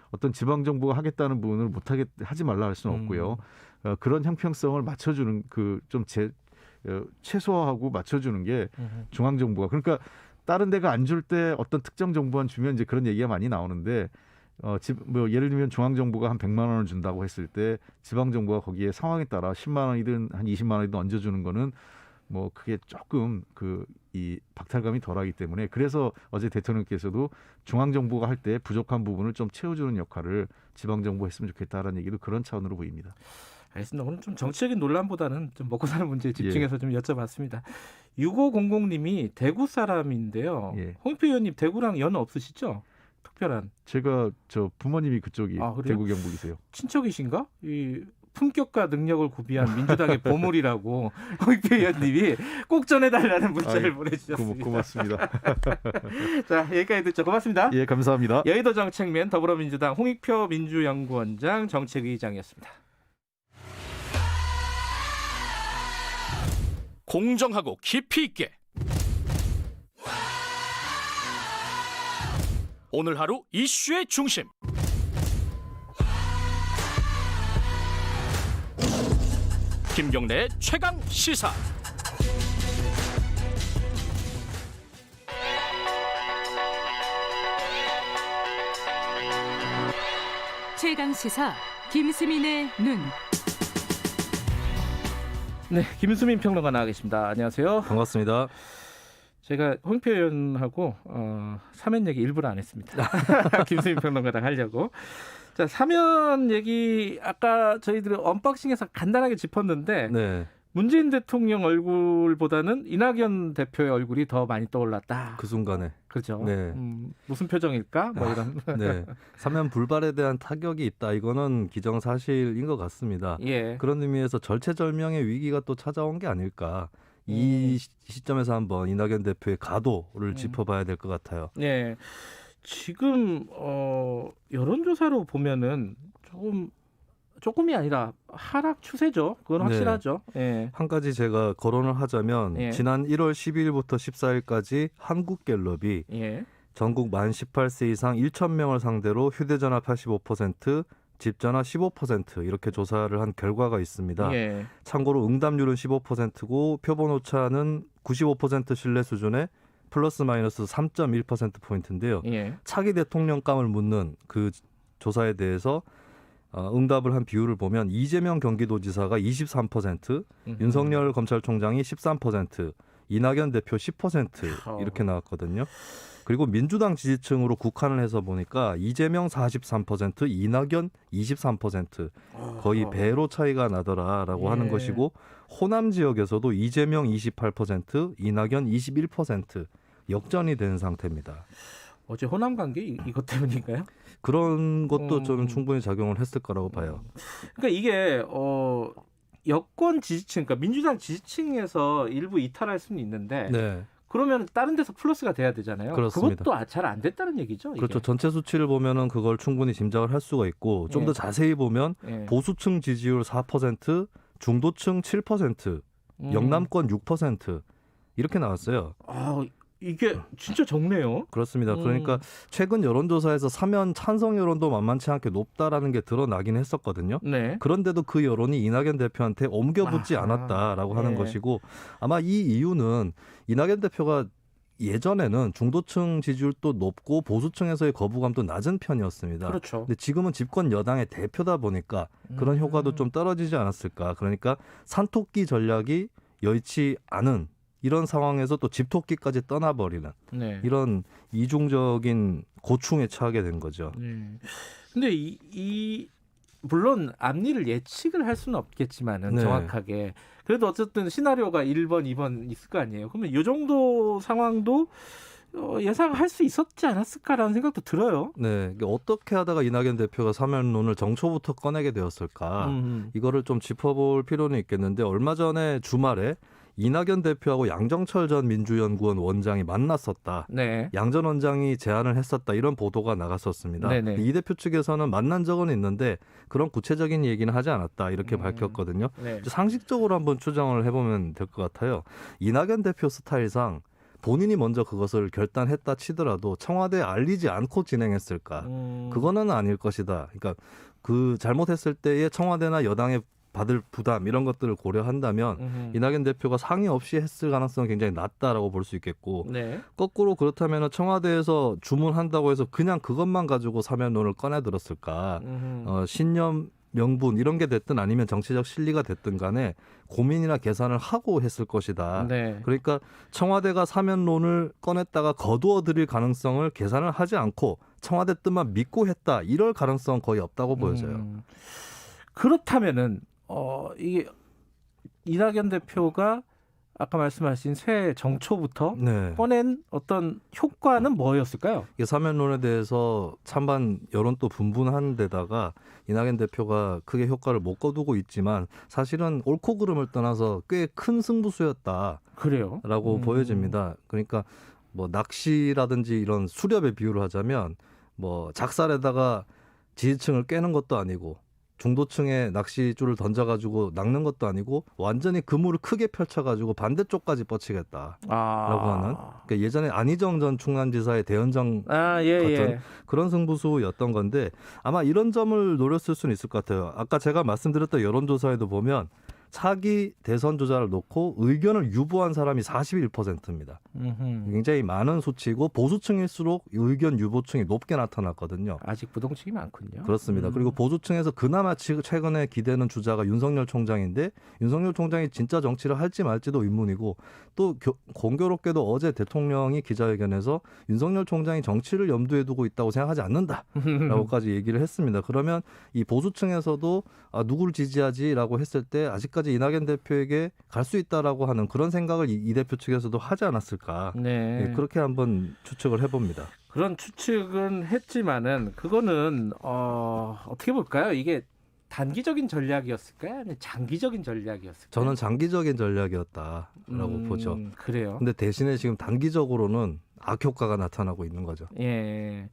[SPEAKER 19] 어떤 지방 정부가 하겠다는 부분을 하지 말라 할 수는 없고요. 그런 형평성을 맞춰주는 최소화하고 맞춰주는 게 중앙 정부가, 그러니까 다른 데가 안 줄 때 어떤 특정 정부만 주면 이제 그런 얘기가 많이 나오는데, 예를 들면 중앙 정부가 한 100만 원을 준다고 했을 때 지방 정부가 거기에 상황에 따라 10만 원이든 한 20만 원이든 얹어주는 거는 뭐 그게 조금 이 박탈감이 덜하기 때문에, 그래서 어제 대통령께서도 중앙 정부가 할 때 부족한 부분을 좀 채워주는 역할을 지방 정부가 했으면 좋겠다라는 얘기도 그런 차원으로 보입니다.
[SPEAKER 2] 알겠습니다. 오늘 좀 정치적인 논란보다는 좀 먹고 사는 문제에 집중해서 좀 여쭤봤습니다. 6500님이 대구 사람인데요. 홍익표 의원님 대구랑 연 없으시죠? 특별한.
[SPEAKER 19] 제가 부모님이 그쪽이 대구 경북이세요.
[SPEAKER 2] 친척이신가? 이 품격과 능력을 구비한 민주당의 보물이라고 홍익표 의원님이 꼭 전해달라는 문자를 보내주셨습니다.
[SPEAKER 19] 고맙습니다.
[SPEAKER 2] 자, 여기까지 듣죠. 고맙습니다.
[SPEAKER 19] 예, 감사합니다.
[SPEAKER 2] 여의도 정책맨 더불어민주당 홍익표 민주연구원장 정책위의장이었습니다.
[SPEAKER 8] 공정하고 깊이 있게 오늘 하루 이슈의 중심 김경래의 최강 시사.
[SPEAKER 3] 최강 시사 김수민의 눈.
[SPEAKER 2] 네, 김수민 평론가 나와 계십니다. 안녕하세요.
[SPEAKER 20] 반갑습니다.
[SPEAKER 2] 제가 홍표 의원하고 사면 얘기 일부러 안 했습니다. 김수민 평론가랑 하려고. 자, 사면 얘기 아까 저희들이 언박싱에서 간단하게 짚었는데
[SPEAKER 20] 네.
[SPEAKER 2] 문재인 대통령 얼굴보다는 이낙연 대표의 얼굴이 더 많이 떠올랐다.
[SPEAKER 20] 그 순간에.
[SPEAKER 2] 그렇죠.
[SPEAKER 20] 네.
[SPEAKER 2] 무슨 표정일까? 뭐 이런.
[SPEAKER 20] 네. 사면 불발에 대한 타격이 있다. 이거는 기정사실인 것 같습니다.
[SPEAKER 2] 예.
[SPEAKER 20] 그런 의미에서 절체절명의 위기가 또 찾아온 게 아닐까. 이 시점에서 한번 이낙연 대표의 가도를 짚어봐야 될 것 같아요.
[SPEAKER 2] 네. 지금 여론조사로 보면은 조금이 아니라 하락 추세죠. 그건 확실하죠.
[SPEAKER 20] 네.
[SPEAKER 2] 예.
[SPEAKER 20] 한 가지 제가 거론을 하자면
[SPEAKER 2] 예.
[SPEAKER 20] 지난 1월 12일부터 14일까지 한국갤럽이
[SPEAKER 2] 예.
[SPEAKER 20] 전국 만 18세 이상 1,000명을 상대로 휴대전화 85%, 집전화 15% 이렇게 조사를 한 결과가 있습니다.
[SPEAKER 2] 예.
[SPEAKER 20] 참고로 응답률은 15%고 표본 오차는 95% 신뢰 수준의 플러스 마이너스 3.1%포인트인데요.
[SPEAKER 2] 예.
[SPEAKER 20] 차기 대통령감을 묻는 그 조사에 대해서 응답을 한 비율을 보면 이재명 경기도지사가 23%, 윤석열 검찰총장이 13%, 이낙연 대표 10% 이렇게 나왔거든요. 그리고 민주당 지지층으로 국한을 해서 보니까 이재명 43%, 이낙연 23% 거의 배로 차이가 나더라라고 하는 것이고 호남 지역에서도 이재명 28%, 이낙연 21% 역전이 된 상태입니다.
[SPEAKER 2] 어제 호남 관계 이것 때문인가요?
[SPEAKER 20] 그런 것도 저는 충분히 작용을 했을 거라고 봐요.
[SPEAKER 2] 그러니까 이게 여권 지지층, 그러니까 민주당 지지층에서 일부 이탈할 수는 있는데
[SPEAKER 20] 네.
[SPEAKER 2] 그러면 다른 데서 플러스가 돼야 되잖아요.
[SPEAKER 20] 그렇습니다.
[SPEAKER 2] 그것도 잘 안 됐다는 얘기죠. 이게.
[SPEAKER 20] 그렇죠. 전체 수치를 보면은 그걸 충분히 짐작을 할 수가 있고 좀 더 자세히 보면 보수층 지지율 4%, 중도층 7%, 영남권 6% 이렇게 나왔어요.
[SPEAKER 2] 이게 진짜 적네요.
[SPEAKER 20] 그렇습니다. 그러니까 최근 여론조사에서 사면 찬성 여론도 만만치 않게 높다라는 게 드러나긴 했었거든요.
[SPEAKER 2] 네.
[SPEAKER 20] 그런데도 그 여론이 이낙연 대표한테 옮겨붙지 않았다라고 하는 것이고 아마 이 이유는 이낙연 대표가 예전에는 중도층 지지율도 높고 보수층에서의 거부감도 낮은 편이었습니다.
[SPEAKER 2] 그렇죠.
[SPEAKER 20] 근데 지금은 집권 여당의 대표다 보니까 그런 효과도 좀 떨어지지 않았을까. 그러니까 산토끼 전략이 여의치 않은 이런 상황에서 또 집토끼까지 떠나버리는 이런 이중적인 고충에 처하게 된 거죠.
[SPEAKER 2] 근데 물론 앞니를 예측을 할 수는 없겠지만은 정확하게 그래도 어쨌든 시나리오가 1번, 2번 있을 거 아니에요. 그러면 이 정도 상황도 예상할 수 있었지 않았을까라는 생각도 들어요.
[SPEAKER 20] 네, 어떻게 하다가 이낙연 대표가 사면론을 정초부터 꺼내게 되었을까? 이거를 좀 짚어볼 필요는 있겠는데 얼마 전에 주말에 이낙연 대표하고 양정철 전 민주연구원 원장이 만났었다.
[SPEAKER 2] 네.
[SPEAKER 20] 양 전 원장이 제안을 했었다. 이런 보도가 나갔었습니다.
[SPEAKER 2] 네네.
[SPEAKER 20] 이 대표 측에서는 만난 적은 있는데 그런 구체적인 얘기는 하지 않았다. 이렇게 밝혔거든요.
[SPEAKER 2] 네.
[SPEAKER 20] 상식적으로 한번 추정을 해보면 될 것 같아요. 이낙연 대표 스타일상 본인이 먼저 그것을 결단했다 치더라도 청와대에 알리지 않고 진행했을까? 그거는 아닐 것이다. 그러니까 그 잘못했을 때의 청와대나 여당의 받을 부담 이런 것들을 고려한다면 이낙연 대표가 상의 없이 했을 가능성은 굉장히 낮다라고 볼 수 있겠고 거꾸로 그렇다면 청와대에서 주문한다고 해서 그냥 그것만 가지고 사면론을 꺼내 들었을까? 신념 명분 이런 게 됐든 아니면 정치적 실리가 됐든 간에 고민이나 계산을 하고 했을 것이다. 그러니까 청와대가 사면론을 꺼냈다가 거두어 들일 가능성을 계산을 하지 않고 청와대 뜻만 믿고 했다. 이럴 가능성은 거의 없다고 보여져요.
[SPEAKER 2] 그렇다면은 이게 이낙연 대표가 아까 말씀하신 새해 정초부터 꺼낸 어떤 효과는 뭐였을까요?
[SPEAKER 20] 이게 사면론에 대해서 찬반 여론도 분분한 데다가 이낙연 대표가 크게 효과를 못 거두고 있지만 사실은 옳고 그름을 떠나서 꽤 큰 승부수였다.
[SPEAKER 2] 그래요?
[SPEAKER 20] 라고 보여집니다. 그러니까 뭐 낚시라든지 이런 수렵의 비유를 하자면 뭐 작살에다가 지지층을 깨는 것도 아니고 중도층에 낚시줄을 던져가지고 낚는 것도 아니고 완전히 그물을 크게 펼쳐가지고 반대쪽까지 뻗치겠다라고 하는 그러니까 예전에 안희정 전 충남지사의 대연정 같은 그런 승부수였던 건데 아마 이런 점을 노렸을 수는 있을 것 같아요. 아까 제가 말씀드렸던 여론조사에도 보면 차기 대선 주자를 놓고 의견을 유보한 사람이 41%입니다. 굉장히 많은 수치고 보수층일수록 의견 유보층이 높게 나타났거든요.
[SPEAKER 2] 아직 부동층이 많군요.
[SPEAKER 20] 그렇습니다. 그리고 보수층에서 그나마 최근에 기대는 주자가 윤석열 총장인데 윤석열 총장이 진짜 정치를 할지 말지도 의문이고 또 공교롭게도 어제 대통령이 기자회견에서 윤석열 총장이 정치를 염두에 두고 있다고 생각하지 않는다라고까지 얘기를 했습니다. 그러면 이 보수층에서도 누구를 지지하지라고 했을 때 아직까지 이낙연 대표에게 갈 수 있다라고 하는 그런 생각을 이 대표 측에서도 하지 않았을까.
[SPEAKER 2] 네.
[SPEAKER 20] 예, 그렇게 한번 추측을 해봅니다.
[SPEAKER 2] 그런 추측은 했지만은 그거는 어떻게 볼까요? 이게 단기적인 전략이었을까요? 아니면 장기적인 전략이었을까요?
[SPEAKER 20] 저는 장기적인 전략이었다라고 보죠.
[SPEAKER 2] 그래요.
[SPEAKER 20] 근데 대신에 지금 단기적으로는 악효과가 나타나고 있는 거죠.
[SPEAKER 2] 예.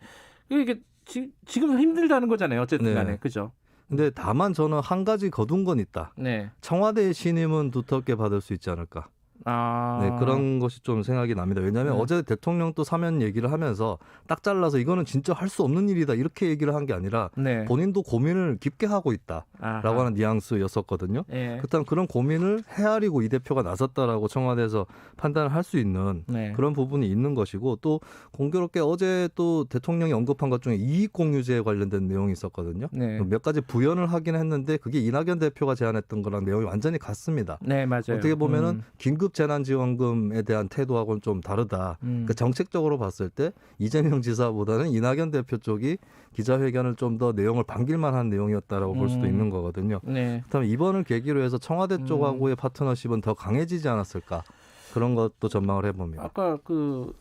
[SPEAKER 2] 이게 지금 힘들다는 거잖아요. 어쨌든 간에.
[SPEAKER 20] 네.
[SPEAKER 2] 그죠?
[SPEAKER 20] 근데 다만 저는 한 가지 거둔 건 있다.
[SPEAKER 2] 네.
[SPEAKER 20] 청와대의 신임은 두텁게 받을 수 있지 않을까. 네, 그런 것이 좀 생각이 납니다. 왜냐하면 어제 대통령 또 사면 얘기를 하면서 딱 잘라서 이거는 진짜 할 수 없는 일이다 이렇게 얘기를 한 게 아니라 본인도 고민을 깊게 하고 있다라고 하는 뉘앙스였었거든요. 그렇다면 그런 고민을 헤아리고 이 대표가 나섰다라고 청와대에서 판단을 할 수 있는 그런 부분이 있는 것이고 또 공교롭게 어제 또 대통령이 언급한 것 중에 이익공유제에 관련된 내용이 있었거든요. 몇 가지 부연을 하긴 했는데 그게 이낙연 대표가 제안했던 거랑 내용이 완전히 같습니다.
[SPEAKER 2] 네, 맞아요.
[SPEAKER 20] 어떻게 보면은 긴급 재난지원금에 대한 태도하고는 좀 다르다. 그러니까 정책적으로 봤을 때 이재명 지사보다는 이낙연 대표 쪽이 기자회견을 좀 더 내용을 반길만한 내용이었다라고 볼 수도 있는 거거든요. 그렇다면 이번을 계기로 해서 청와대 쪽하고의 파트너십은 더 강해지지 않았을까. 그런 것도 전망을 해봅니다.
[SPEAKER 2] 아까 그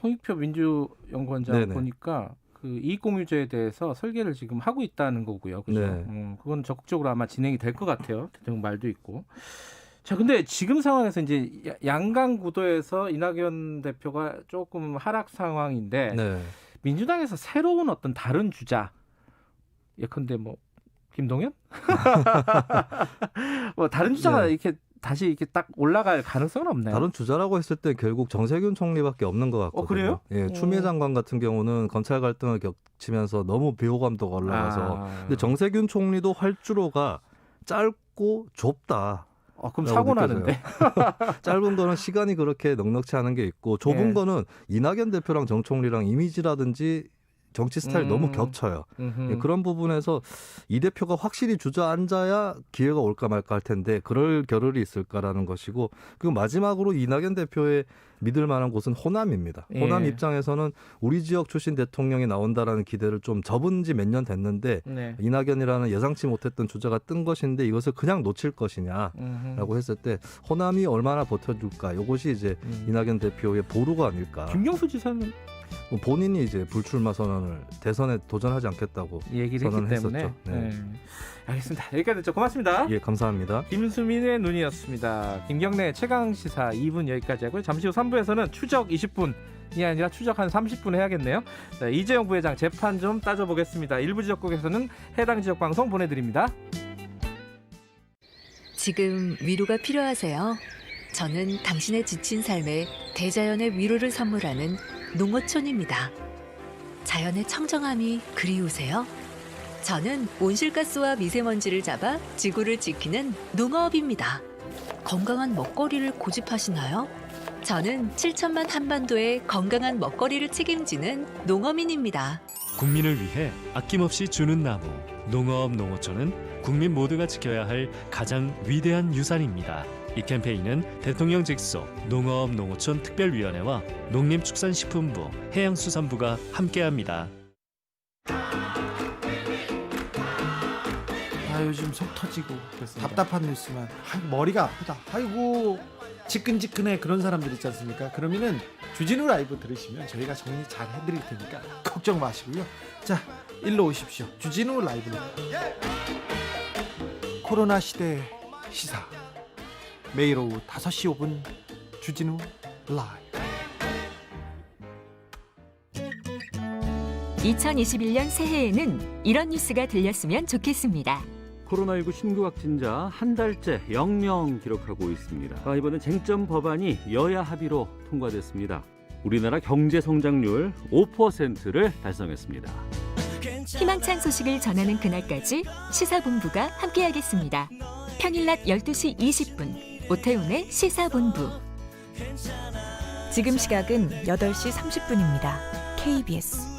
[SPEAKER 2] 홍익표 민주연구원장 보니까 그 이익공유제에 대해서 설계를 지금 하고 있다는 거고요. 그죠? 그건 적극적으로 아마 진행이 될 것 같아요. 대통령 말도 있고. 자, 근데 지금 상황에서 이제 양강 구도에서 이낙연 대표가 조금 하락 상황인데 민주당에서 새로운 어떤 다른 주자, 예컨대 뭐 김동연, 뭐 다른 주자가 이렇게 다시 이렇게 딱 올라갈 가능성은 없나요?
[SPEAKER 20] 다른 주자라고 했을 때 결국 정세균 총리밖에 없는 것 같거든요.
[SPEAKER 2] 그래요?
[SPEAKER 20] 예, 추미애 장관 같은 경우는 검찰 갈등을 겹치면서 너무 비호감도가 올라가서 근데 정세균 총리도 활주로가 짧고 좁다.
[SPEAKER 2] 그럼 사고 나는데.
[SPEAKER 20] 짧은 거는 시간이 그렇게 넉넉치 않은 게 있고 좁은 거는 이낙연 대표랑 정 총리랑 이미지라든지 정치 스타일이 너무 겹쳐요. 그런 부분에서 이 대표가 확실히 주저앉아야 기회가 올까 말까 할 텐데 그럴 겨를이 있을까라는 것이고 그리고 마지막으로 이낙연 대표의 믿을 만한 곳은 호남입니다. 호남 입장에서는 우리 지역 출신 대통령이 나온다라는 기대를 좀 접은 지 몇 년 됐는데 이낙연이라는 예상치 못했던 주자가 뜬 것인데 이것을 그냥 놓칠 것이냐라고 했을 때 호남이 얼마나 버텨줄까 이것이 이제 이낙연 대표의 보루가 아닐까.
[SPEAKER 2] 김경수 지사는
[SPEAKER 20] 본인이 이제 불출마 선언을 대선에 도전하지 않겠다고
[SPEAKER 2] 얘기를 했기 때문에. 알겠습니다. 여기까지 듣죠. 고맙습니다.
[SPEAKER 20] 예, 감사합니다.
[SPEAKER 2] 김수민의 눈이었습니다. 김경래 최강시사 2분 여기까지 하고요. 잠시 후 3부에서는 추적 20분이 아니라 추적 한 30분 해야겠네요. 자, 이재용 부회장 재판 좀 따져보겠습니다. 일부 지역국에서는 해당 지역 방송 보내드립니다.
[SPEAKER 21] 지금 위로가 필요하세요? 저는 당신의 지친 삶에 대자연의 위로를 선물하는 농어촌입니다. 자연의 청정함이 그리우세요? 저는 온실가스와 미세먼지를 잡아 지구를 지키는 농어업입니다. 건강한 먹거리를 고집하시나요? 저는 7천만 한반도의 건강한 먹거리를 책임지는 농어민입니다.
[SPEAKER 22] 국민을 위해 아낌없이 주는 나무 농어업 농어촌은 국민 모두가 지켜야 할 가장 위대한 유산입니다. 이 캠페인은 대통령 직속 농어업 농어촌 특별위원회와 농림축산식품부, 해양수산부가 함께합니다.
[SPEAKER 23] 요즘 속 터지고 답답한 뉴스만 머리가 아프다. 아이고 지끈지끈해 그런 사람들 있지 않습니까? 그러면은 주진우 라이브 들으시면 저희가 정리 잘 해드릴 테니까 걱정 마시고요. 자, 일로 오십시오. 주진우 라이브로 코로나 시대 시사 매일 오후 5시 5분 주진우 라이브.
[SPEAKER 15] 2021년 새해에는 이런 뉴스가 들렸으면 좋겠습니다.
[SPEAKER 24] 코로나19 신규 확진자 한 달째 0명 기록하고 있습니다. 이번엔 쟁점 법안이 여야 합의로 통과됐습니다. 우리나라 경제 성장률 5%를 달성했습니다.
[SPEAKER 15] 희망찬 소식을 전하는 그날까지 시사본부가 함께하겠습니다. 평일 낮 12시 20분 오태훈의 시사본부. 지금 시각은 8시 30분입니다. KBS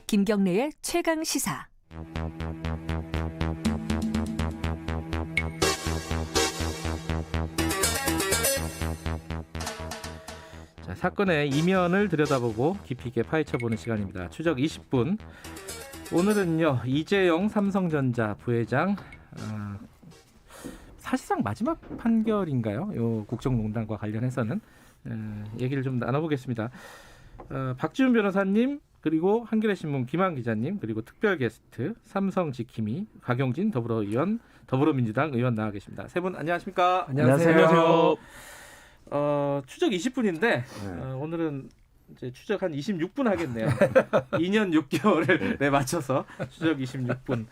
[SPEAKER 15] 김경래의 최강 시사.
[SPEAKER 2] 자, 사건의 이면을 들여다보고 깊이 있게 파헤쳐보는 시간입니다. 추적 20분. 오늘은요, 이재용 삼성전자 부회장 사실상 마지막 판결인가요? 요 국정농단과 관련해서는 얘기를 좀 나눠보겠습니다. 박지훈 변호사님, 그리고 한겨레신문 김한 기자님, 그리고 특별 게스트 삼성 지킴이 박용진 더불어민주당 의원 나와 계십니다. 세 분 안녕하십니까?
[SPEAKER 4] 안녕하세요.
[SPEAKER 2] 추적 20분인데 오늘은 이제 추적 한 26분 하겠네요. 2년 6개월을 맞춰서 추적 26분.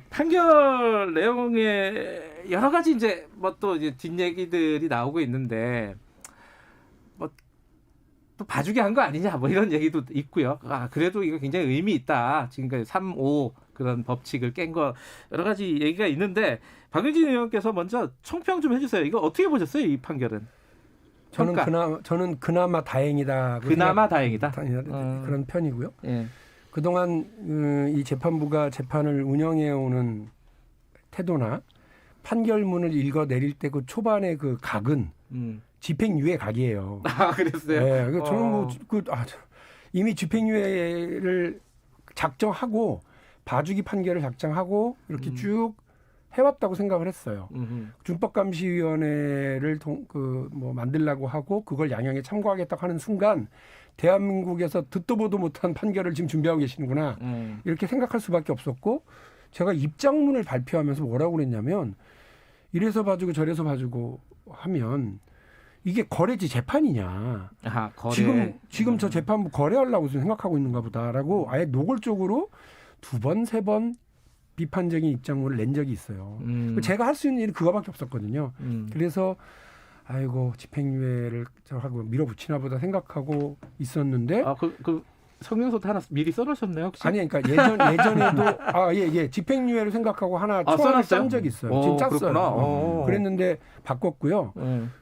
[SPEAKER 2] 판결 내용에 여러 가지 이제 뭐 또 이제 뒷얘기들이 나오고 있는데 뭐 또 봐주게 한 거 아니냐 뭐 이런 얘기도 있고요. 그래도 이거 굉장히 의미 있다. 지금까지 3.5 그런 법칙을 깬 거 여러 가지 얘기가 있는데 박용진 의원께서 먼저 총평 좀 해주세요. 이거 어떻게 보셨어요, 이 판결은?
[SPEAKER 4] 저는 그나마 다행이다.
[SPEAKER 2] 다행이다.
[SPEAKER 4] 그런 편이고요.
[SPEAKER 2] 예.
[SPEAKER 4] 그동안 이 재판부가 재판을 운영해오는 태도나 판결문을 읽어 내릴 때 그 초반의 그 각은 집행유예 각이에요.
[SPEAKER 2] 그랬어요?
[SPEAKER 4] 네, 저는 이미 집행유예를 작정하고 봐주기 판결을 작정하고 이렇게 쭉 해왔다고 생각을 했어요. 준법감시위원회를 만들려고 하고 그걸 양형에 참고하겠다고 하는 순간 대한민국에서 듣도 보도 못한 판결을 지금 준비하고 계시는구나 이렇게 생각할 수밖에 없었고, 제가 입장문을 발표하면서 뭐라고 그랬냐면, 이래서 봐주고 저래서 봐주고 하면 이게 거래지 재판이냐.
[SPEAKER 2] 거래.
[SPEAKER 4] 지금 저 재판부 거래하려고 생각하고 있는가 보다라고 아예 노골적으로 2번, 3번 비판적인 입장문을 낸 적이 있어요. 제가 할 수 있는 일은 그거밖에 없었거든요. 그래서 아이고 집행유예를 하고 밀어붙이나 보다 생각하고 있었는데
[SPEAKER 2] 성명서도 하나 미리 써놓으셨나요 혹시?
[SPEAKER 4] 아니 그러니까 예전에도 집행유예를 생각하고 하나 초안을 짠 적이 있어요. 지금 짰어요. 그랬는데 바꿨고요.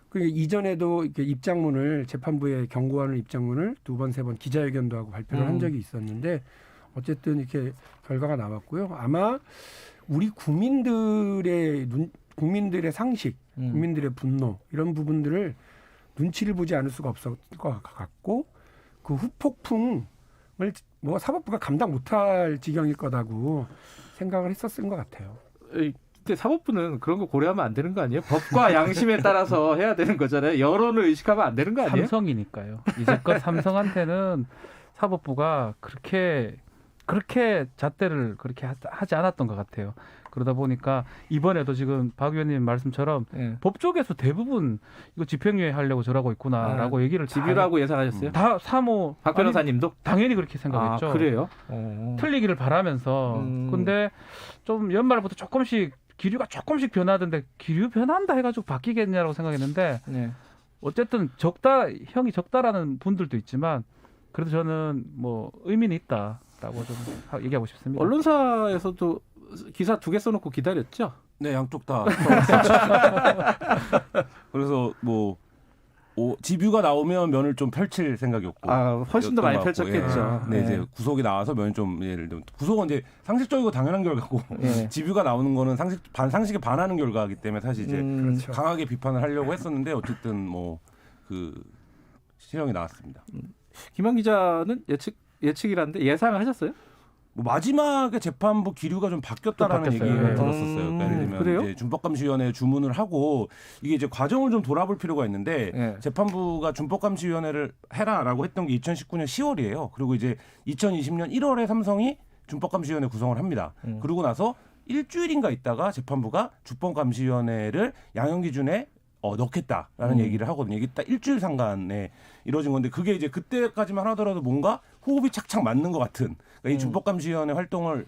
[SPEAKER 4] 그리고 이전에도 이렇게 입장문을 재판부에 경고하는 입장문을 2번, 3번 기자회견도 하고 발표를 한 적이 있었는데 어쨌든 이렇게 결과가 나왔고요. 아마 우리 국민들의 상식, 국민들의 분노 이런 부분들을 눈치를 보지 않을 수가 없을 것 같고, 그 후폭풍을 사법부가 감당 못할 지경일 거다고 생각을 했었던 것 같아요.
[SPEAKER 2] 근데 사법부는 그런 거 고려하면 안 되는 거 아니에요? 법과 양심에 따라서 해야 되는 거잖아요. 여론을 의식하면 안 되는 거 아니에요? 삼성이니까요.
[SPEAKER 5] 이제껏 삼성한테는 사법부가 그렇게 잣대를 그렇게 하지 않았던 것 같아요. 그러다 보니까 이번에도 지금 박 의원님 말씀처럼 법조계에서 대부분 이거 집행유예 하려고 저러고 있구나라고 얘기를
[SPEAKER 2] 집유라고 예상하셨어요?
[SPEAKER 5] 다 3호
[SPEAKER 2] 박 변호사님도
[SPEAKER 5] 당연히 그렇게 생각했죠.
[SPEAKER 2] 그래요?
[SPEAKER 5] 틀리기를 바라면서. 근데 좀 연말부터 기류가 조금씩 변하던데 기류 변한다 해가지고 바뀌겠냐라고 생각했는데 어쨌든 형이 적다라는 분들도 있지만 그래도 저는 뭐 의미는 있다라고 좀 얘기하고 싶습니다.
[SPEAKER 2] 언론사에서도 기사 2개 써놓고 기다렸죠?
[SPEAKER 9] 네, 양쪽 다. 그래서 집유가 나오면 면을 좀 펼칠 생각이었고.
[SPEAKER 2] 훨씬 더 많이 펼쳤겠죠.
[SPEAKER 9] 네, 이제 구속이 나와서 면이 좀 예를 들면 구속은 이제 상식적이고 당연한 결과고 집유가 나오는 거는 반상식에 반하는 결과이기 때문에 사실 이제
[SPEAKER 4] 그렇죠.
[SPEAKER 9] 강하게 비판을 하려고 했었는데 어쨌든 실형이 나왔습니다.
[SPEAKER 2] 김한 기자는 예측이라는데 예상하셨어요?
[SPEAKER 9] 마지막에 재판부 기류가 좀 바뀌었다라는 얘기를 들었었어요. 그러니까 예를 들면 이제 준법감시위원회 주문을 하고 이게 이제 과정을 좀 돌아볼 필요가 있는데 재판부가 준법감시위원회를 해라라고 했던 게 2019년 10월이에요. 그리고 이제 2020년 1월에 삼성이 준법감시위원회 구성을 합니다. 그러고 나서 일주일인가 있다가 재판부가 준법감시위원회를 양형 기준에 넣겠다라는 얘기를 하거든요. 이게 딱 일주일 상간에 이루어진 건데 그게 이제 그때까지만 하더라도 뭔가 호흡이 착착 맞는 것 같은, 그러니까 이 준법감시위원회 활동을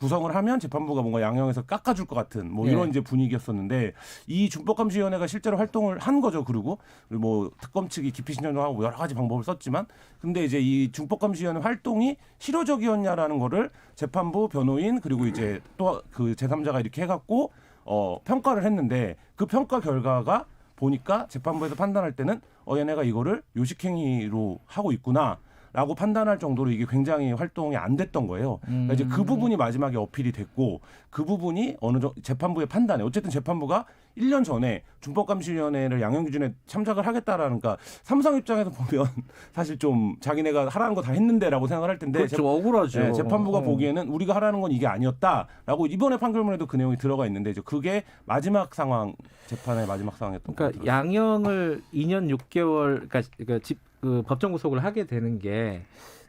[SPEAKER 9] 구성을 하면 재판부가 뭔가 양형에서 깎아줄 것 같은 뭐 이런 이제 분위기였었는데 이 준법감시위원회가 실제로 활동을 한 거죠. 그리고 뭐 특검 측이 기피 신청하고 여러 가지 방법을 썼지만 근데 이제 이 준법감시위원회 활동이 실효적이었냐라는 거를 재판부 변호인 그리고 이제 또 그 제3자가 이렇게 해갖고 평가를 했는데 그 평가 결과가 보니까 재판부에서 판단할 때는 얘네가 이거를 요식행위로 하고 있구나. 라고 판단할 정도로 이게 굉장히 활동이 안 됐던 거예요. 그러니까 이제 그 부분이 마지막에 어필이 됐고 그 부분이 어느 정도 재판부의 판단에 어쨌든 재판부가 1년 전에 준법감시위원회를 양형기준에 참작을 하겠다라는 그러니까 삼성 입장에서 보면 사실 좀 자기네가 하라는 거 다 했는데라고 생각을 할 텐데
[SPEAKER 2] 그렇죠. 억울하죠.
[SPEAKER 9] 네, 재판부가 보기에는 우리가 하라는 건 이게 아니었다라고 이번에 판결문에도 그 내용이 들어가 있는데 이제 그게 마지막 상황 재판의 마지막 상황이었던 거죠.
[SPEAKER 2] 그러니까 양형을 2년 6개월 그 법정 구속을 하게 되는 게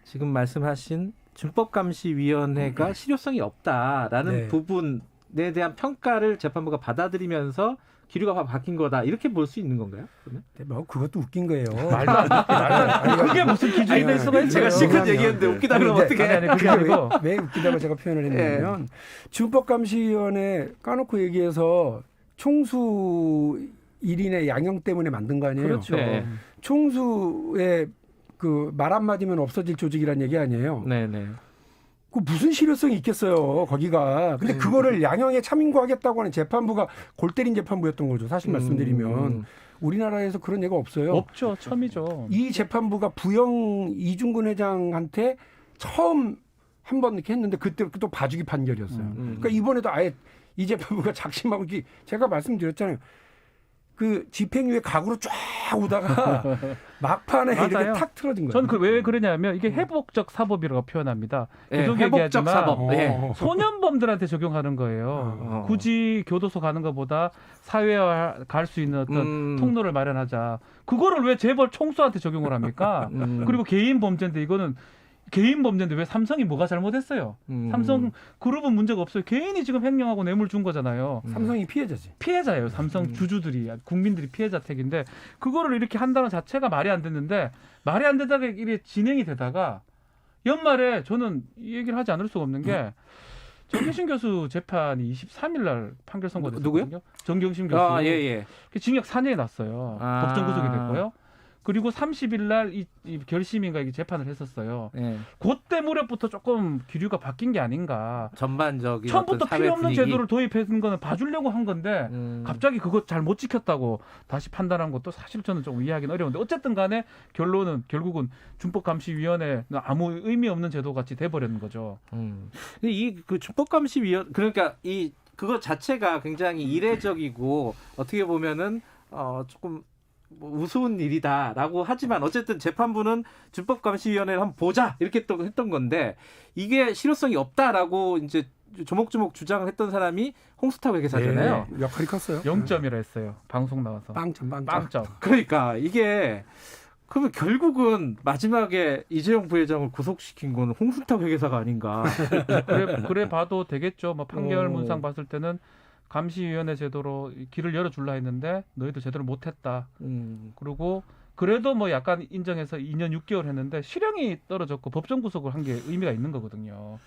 [SPEAKER 2] 지금 말씀하신 준법감시위원회가 실효성이 없다라는 부분에 대한 평가를 재판부가 받아들이면서 기류가 바뀐 거다 이렇게 볼 수 있는 건가요? 그러면?
[SPEAKER 4] 뭐 그것도 웃긴 거예요.
[SPEAKER 5] 말도 안 돼. 그게 무슨 기준이 될 수가 있어요?
[SPEAKER 2] 제가 실컷 얘기했는데 웃기다 그러면 어떻게?
[SPEAKER 5] 아니 그게 아니고
[SPEAKER 4] 왜 웃기다고 제가 표현을 했냐면 준법감시위원회 까놓고 얘기해서 총수 1인의 양형 때문에 만든 거 아니에요?
[SPEAKER 2] 그렇죠. 네.
[SPEAKER 4] 총수의 그 말 한마디면 없어질 조직이란 얘기 아니에요?
[SPEAKER 2] 네네.
[SPEAKER 4] 그 무슨 실효성이 있겠어요, 거기가. 근데 그거를 양형에 참인구하겠다고 하는 재판부가 골 때린 재판부였던 거죠. 사실 말씀드리면. 우리나라에서 그런 예가 없어요.
[SPEAKER 5] 없죠. 처음이죠.
[SPEAKER 4] 이 재판부가 부영 이중근 회장한테 처음 한 번 이렇게 했는데 그때 또 봐주기 판결이었어요. 그러니까 이번에도 아예 이 재판부가 작심하고 제가 말씀드렸잖아요. 그 집행유예 각으로 쫙 오다가 막판에 이렇게 탁 틀어진 거예요.
[SPEAKER 5] 저는 왜 그러냐면 이게 회복적 사법이라고 표현합니다. 계속
[SPEAKER 2] 회복적
[SPEAKER 5] 얘기하지만
[SPEAKER 2] 사법.
[SPEAKER 5] 소년범들한테 적용하는 거예요. 굳이 교도소 가는 것보다 사회에 갈 수 있는 어떤 통로를 마련하자. 그거를 왜 재벌 총수한테 적용을 합니까? 그리고 개인 범죄인데 이거는 개인 범죄인데 왜 삼성이 뭐가 잘못했어요? 삼성 그룹은 문제가 없어요. 개인이 지금 횡령하고 뇌물 준 거잖아요.
[SPEAKER 4] 삼성이 피해자지.
[SPEAKER 5] 피해자예요. 삼성 주주들이 국민들이 피해자 택인데 그거를 이렇게 한다는 자체가 말이 안 됐는데 말이 안 되다가 이게 진행이 되다가 연말에 저는 이 얘기를 하지 않을 수가 없는 게 정경심 교수 재판이 23일 날 판결 선고됐거든요.
[SPEAKER 2] 누구요?
[SPEAKER 5] 정경심 교수.
[SPEAKER 2] 아, 예.
[SPEAKER 5] 징역 4년이 났어요. 법정 구속이 됐고요. 그리고 30일 날 이 결심인가 이게 재판을 했었어요. 그때 무렵부터 조금 기류가 바뀐 게 아닌가.
[SPEAKER 2] 전반적인
[SPEAKER 5] 처음부터
[SPEAKER 2] 어떤
[SPEAKER 5] 필요 없는
[SPEAKER 2] 분위기?
[SPEAKER 5] 제도를 도입한 거는 봐주려고 한 건데 갑자기 그거 잘 못 지켰다고 다시 판단한 것도 사실 저는 좀 이해하기는 어려운데 어쨌든 간에 결론은 결국은 준법감시위원회는 아무 의미 없는 제도 같이 돼버리는 거죠.
[SPEAKER 2] 근데 이 그 준법감시위원 그러니까 이 그거 자체가 굉장히 이례적이고 어떻게 보면은 조금 뭐 우스운 일이다라고 하지만 어쨌든 재판부는 준법감시위원회를 한번 보자 이렇게 또 했던 건데 이게 실효성이 없다라고 이제 조목조목 주장을 했던 사람이 홍수탁 회계사잖아요.
[SPEAKER 4] 네, 역할이 컸어요.
[SPEAKER 5] 0점이라 했어요. 방송 나와서.
[SPEAKER 4] 빵점.
[SPEAKER 2] 그러니까 이게 그러면 결국은 마지막에 이재용 부회장을 구속시킨 건 홍수탁 회계사가 아닌가.
[SPEAKER 5] 그래 봐도 되겠죠. 뭐 판결 문상 봤을 때는 감시위원회 제도로 길을 열어줄라 했는데 너희도 제대로 못했다. 그리고 그래도 뭐 약간 인정해서 2년 6개월 했는데 실형이 떨어졌고 법정 구속을 한 게 의미가 있는 거거든요.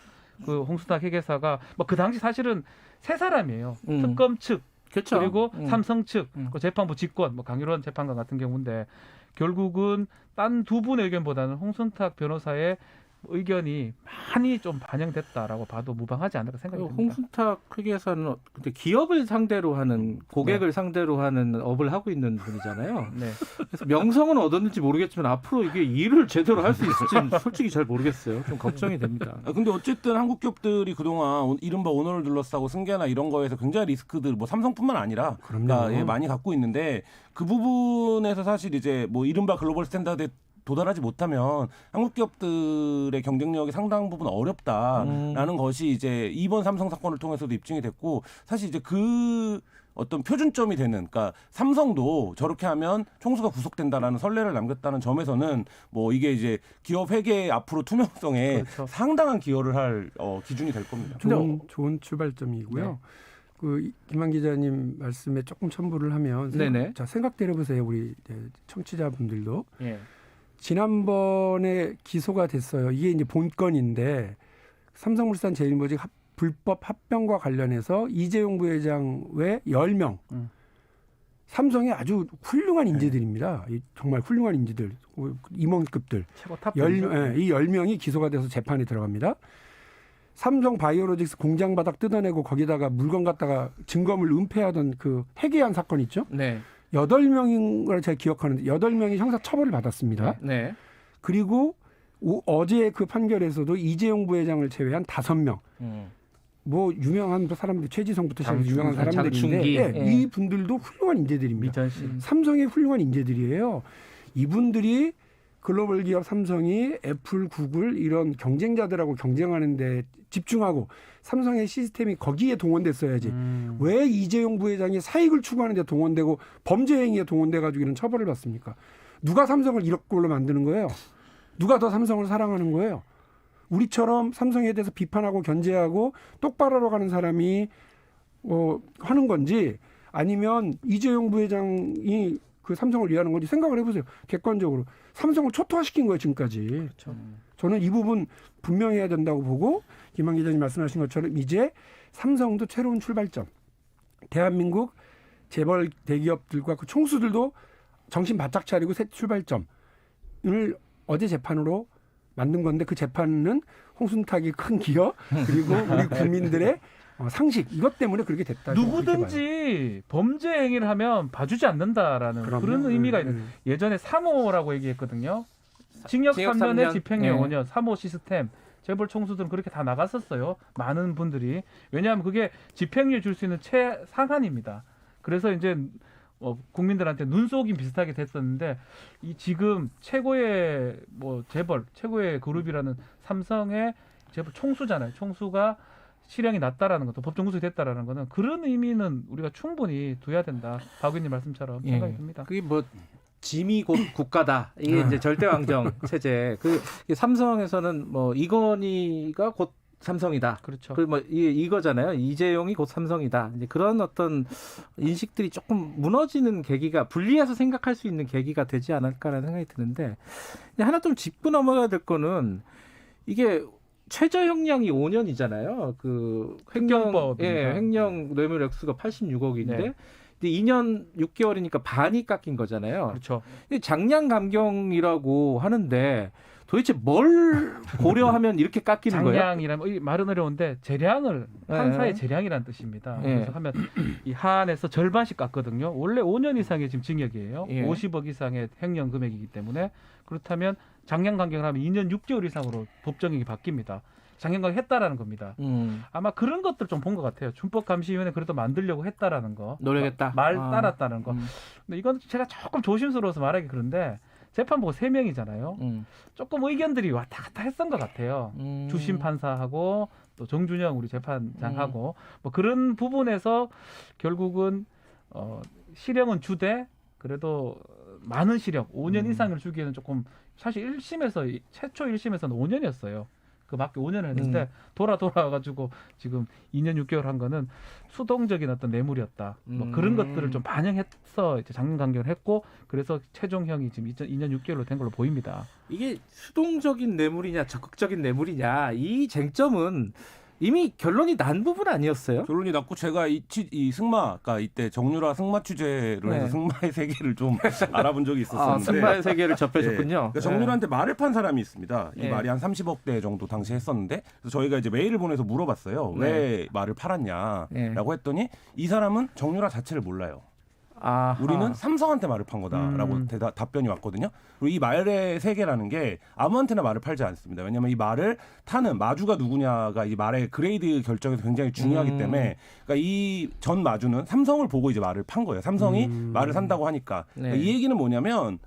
[SPEAKER 5] 그 홍수탁 회계사가 뭐 그 당시 사실은 세 사람이에요. 특검 측
[SPEAKER 2] 그렇죠.
[SPEAKER 5] 그리고 삼성 측, 그 재판부 직권, 뭐 강일원 재판관 같은 경우인데 결국은 딴 두 분의 의견보다는 홍순탁 변호사의 의견이 많이 좀 반영됐다라고 봐도 무방하지 않을까 생각이 듭니다.
[SPEAKER 2] 홍순탁 회계사는 근데 기업을 상대로 하는 고객을 상대로 하는 업을 하고 있는 분이잖아요. 그래서 명성은 얻었는지 모르겠지만 앞으로 이게 일을 제대로 할 수 있을지는 솔직히 잘 모르겠어요. 좀 걱정이 됩니다.
[SPEAKER 9] 근데 어쨌든 한국 기업들이 그동안 이른바 오너를 둘러싸고 승계나 이런 거에서 굉장히 리스크들 뭐 삼성뿐만 아니라 많이 갖고 있는데 그 부분에서 사실 이제 뭐 이른바 글로벌 스탠다드에 도달하지 못하면 한국 기업들의 경쟁력이 상당 부분 어렵다라는 것이 이제 이번 삼성 사건을 통해서도 입증이 됐고 사실 이제 그 어떤 표준점이 되는 그러니까 삼성도 저렇게 하면 총수가 구속된다라는 선례를 남겼다는 점에서는 뭐 이게 이제 기업 회계 앞으로 투명성에 상당한 기여를 할 기준이 될 겁니다.
[SPEAKER 4] 좋은 출발점이고요. 그 김한 기자님 말씀에 조금 첨부를 하면 자 생각대로 해보세요. 우리 청취자분들도. 지난번에 기소가 됐어요. 이게 이제 본건인데 삼성물산 제일모직 불법 합병과 관련해서 이재용 부회장 외 10명 삼성의 아주 훌륭한 인재들입니다. 정말 훌륭한 인재들, 임원급들.
[SPEAKER 5] 최고 탑.
[SPEAKER 4] 이 10명이 기소가 돼서 재판에 들어갑니다. 삼성 바이오로직스 공장 바닥 뜯어내고 거기다가 물건 갖다가 증거물 은폐하던 그 해계한 사건 있죠?
[SPEAKER 2] 네.
[SPEAKER 4] 8명인 걸 제가 기억하는데 8명이 형사 처벌을 받았습니다.
[SPEAKER 2] 네.
[SPEAKER 4] 그리고 어제 그 판결에서도 이재용 부회장을 제외한 5명. 뭐 유명한 사람들 최지성부터 시작해서 유명한 사람들인데 이 분들도 훌륭한 인재들입니다. 삼성의 훌륭한 인재들이에요. 이분들이 글로벌 기업 삼성이 애플, 구글 이런 경쟁자들하고 경쟁하는 데 집중하고 삼성의 시스템이 거기에 동원됐어야지. 왜 이재용 부회장이 사익을 추구하는 데 동원되고 범죄 행위에 동원돼 가지고 이런 처벌을 받습니까? 누가 삼성을 이런 걸로 만드는 거예요? 누가 더 삼성을 사랑하는 거예요? 우리처럼 삼성에 대해서 비판하고 견제하고 똑바로 하러 가는 사람이 하는 건지 아니면 이재용 부회장이 그 삼성을 위하는 건지 생각을 해보세요. 객관적으로. 삼성을 초토화시킨 거예요, 지금까지. 그렇죠. 저는 이 부분 분명히 해야 된다고 보고 김한 기자님 말씀하신 것처럼 이제 삼성도 새로운 출발점. 대한민국 재벌 대기업들과 그 총수들도 정신 바짝 차리고 새 출발점을 어제 재판으로 만든 건데 그 재판은 홍순탁이 큰 기여 그리고 우리 국민들의 상식 이것 때문에 그렇게 됐다.
[SPEAKER 5] 누구든지 범죄 행위를 하면 봐주지 않는다라는 그런 의미가 있는. 예전에 3호라고 얘기했거든요. 징역 3년에 집행유예 5년 3호 시스템. 재벌 총수들은 그렇게 다 나갔었어요. 많은 분들이. 왜냐하면 그게 집행유예 줄 수 있는 최상한입니다. 그래서 이제 국민들한테 눈속임 비슷하게 됐었는데 이 지금 최고의 재벌 최고의 그룹이라는 삼성의 재벌 총수잖아요. 총수가 실형이 났다라는 것도 법정 구속이 됐다라는 거는 그런 의미는 우리가 충분히 둬야 된다. 박 의원님 말씀처럼 생각이 듭니다.
[SPEAKER 2] 그게 짐이 곧 국가다. 이게 이제 절대왕정 체제. 그 삼성에서는 이건희가 곧 삼성이다.
[SPEAKER 5] 그렇죠.
[SPEAKER 2] 이거잖아요. 이재용이 곧 삼성이다. 이제 그런 어떤 인식들이 조금 무너지는 계기가 분리해서 생각할 수 있는 계기가 되지 않을까라는 생각이 드는데 하나 좀 짚고 넘어가야 될 거는 이게 최저 형량이 5년이잖아요. 그
[SPEAKER 5] 횡령법,
[SPEAKER 2] 횡령 뇌물 액수가 86억인데. 네. 2년 6개월이니까 반이 깎인 거잖아요.
[SPEAKER 5] 그렇죠.
[SPEAKER 2] 장량 감경이라고 하는데 도대체 뭘 고려하면 이렇게 깎이는 거예요?
[SPEAKER 5] 장량이라면 말은 어려운데 재량을 판사의 재량이라는 뜻입니다. 그래서 하면 이 하한에서 절반씩 깎거든요. 원래 5년 이상의 지금 징역이에요. 50억 이상의 횡령 금액이기 때문에 그렇다면 장량 감경을 하면 2년 6개월 이상으로 법정형이 바뀝니다. 장량감을 했다라는 겁니다. 아마 그런 것들 좀 본 것 같아요. 준법감시위원회 그래도 만들려고 했다라는 거.
[SPEAKER 2] 노력했다.
[SPEAKER 5] 말 따랐다는 거. 근데 이건 제가 조금 조심스러워서 말하기 그런데 재판부가 3명이잖아요. 조금 의견들이 왔다 갔다 했던 것 같아요. 주심 판사하고 또 정준영 우리 재판장하고 그런 부분에서 결국은 실형은 주되 그래도 많은 실형 5년 이상을 주기에는 조금 사실 1심에서 최초 1심에서는 5년이었어요. 그 맞게 5년을 했는데 돌아와가지고 지금 2년 6개월 한 거는 수동적인 어떤 뇌물이었다. 그런 것들을 좀 반영해서 이제 장량 감경을 했고 그래서 최종형이 지금 2년 6개월로 된 걸로 보입니다.
[SPEAKER 2] 이게 수동적인 뇌물이냐 적극적인 뇌물이냐 이 쟁점은 이미 결론이 난 부분 아니었어요?
[SPEAKER 9] 결론이 났고 제가 이 승마가 이때 정유라 승마 취재로 해서 승마의 세계를 좀 알아본 적이 있었었는데
[SPEAKER 2] 승마의 세계를 접해줬군요.
[SPEAKER 9] 그러니까 정유라한테 말을 판 사람이 있습니다. 이 말이 한 30억대 정도 당시 했었는데 그래서 저희가 이제 메일을 보내서 물어봤어요. 왜 말을 팔았냐라고 했더니 이 사람은 정유라 자체를 몰라요. 우리는 삼성한테 말을 판 거다라고 답변이 왔거든요. 그리고 이 말의 세계라는 게 아무한테나 말을 팔지 않습니다. 왜냐하면 이 말을 타는 마주가 누구냐가 이 말의 그레이드 결정에서 굉장히 중요하기 때문에 그러니까 이 전 마주는 삼성을 보고 이제 말을 판 거예요. 삼성이 말을 산다고 하니까. 그러니까 이 얘기는 뭐냐면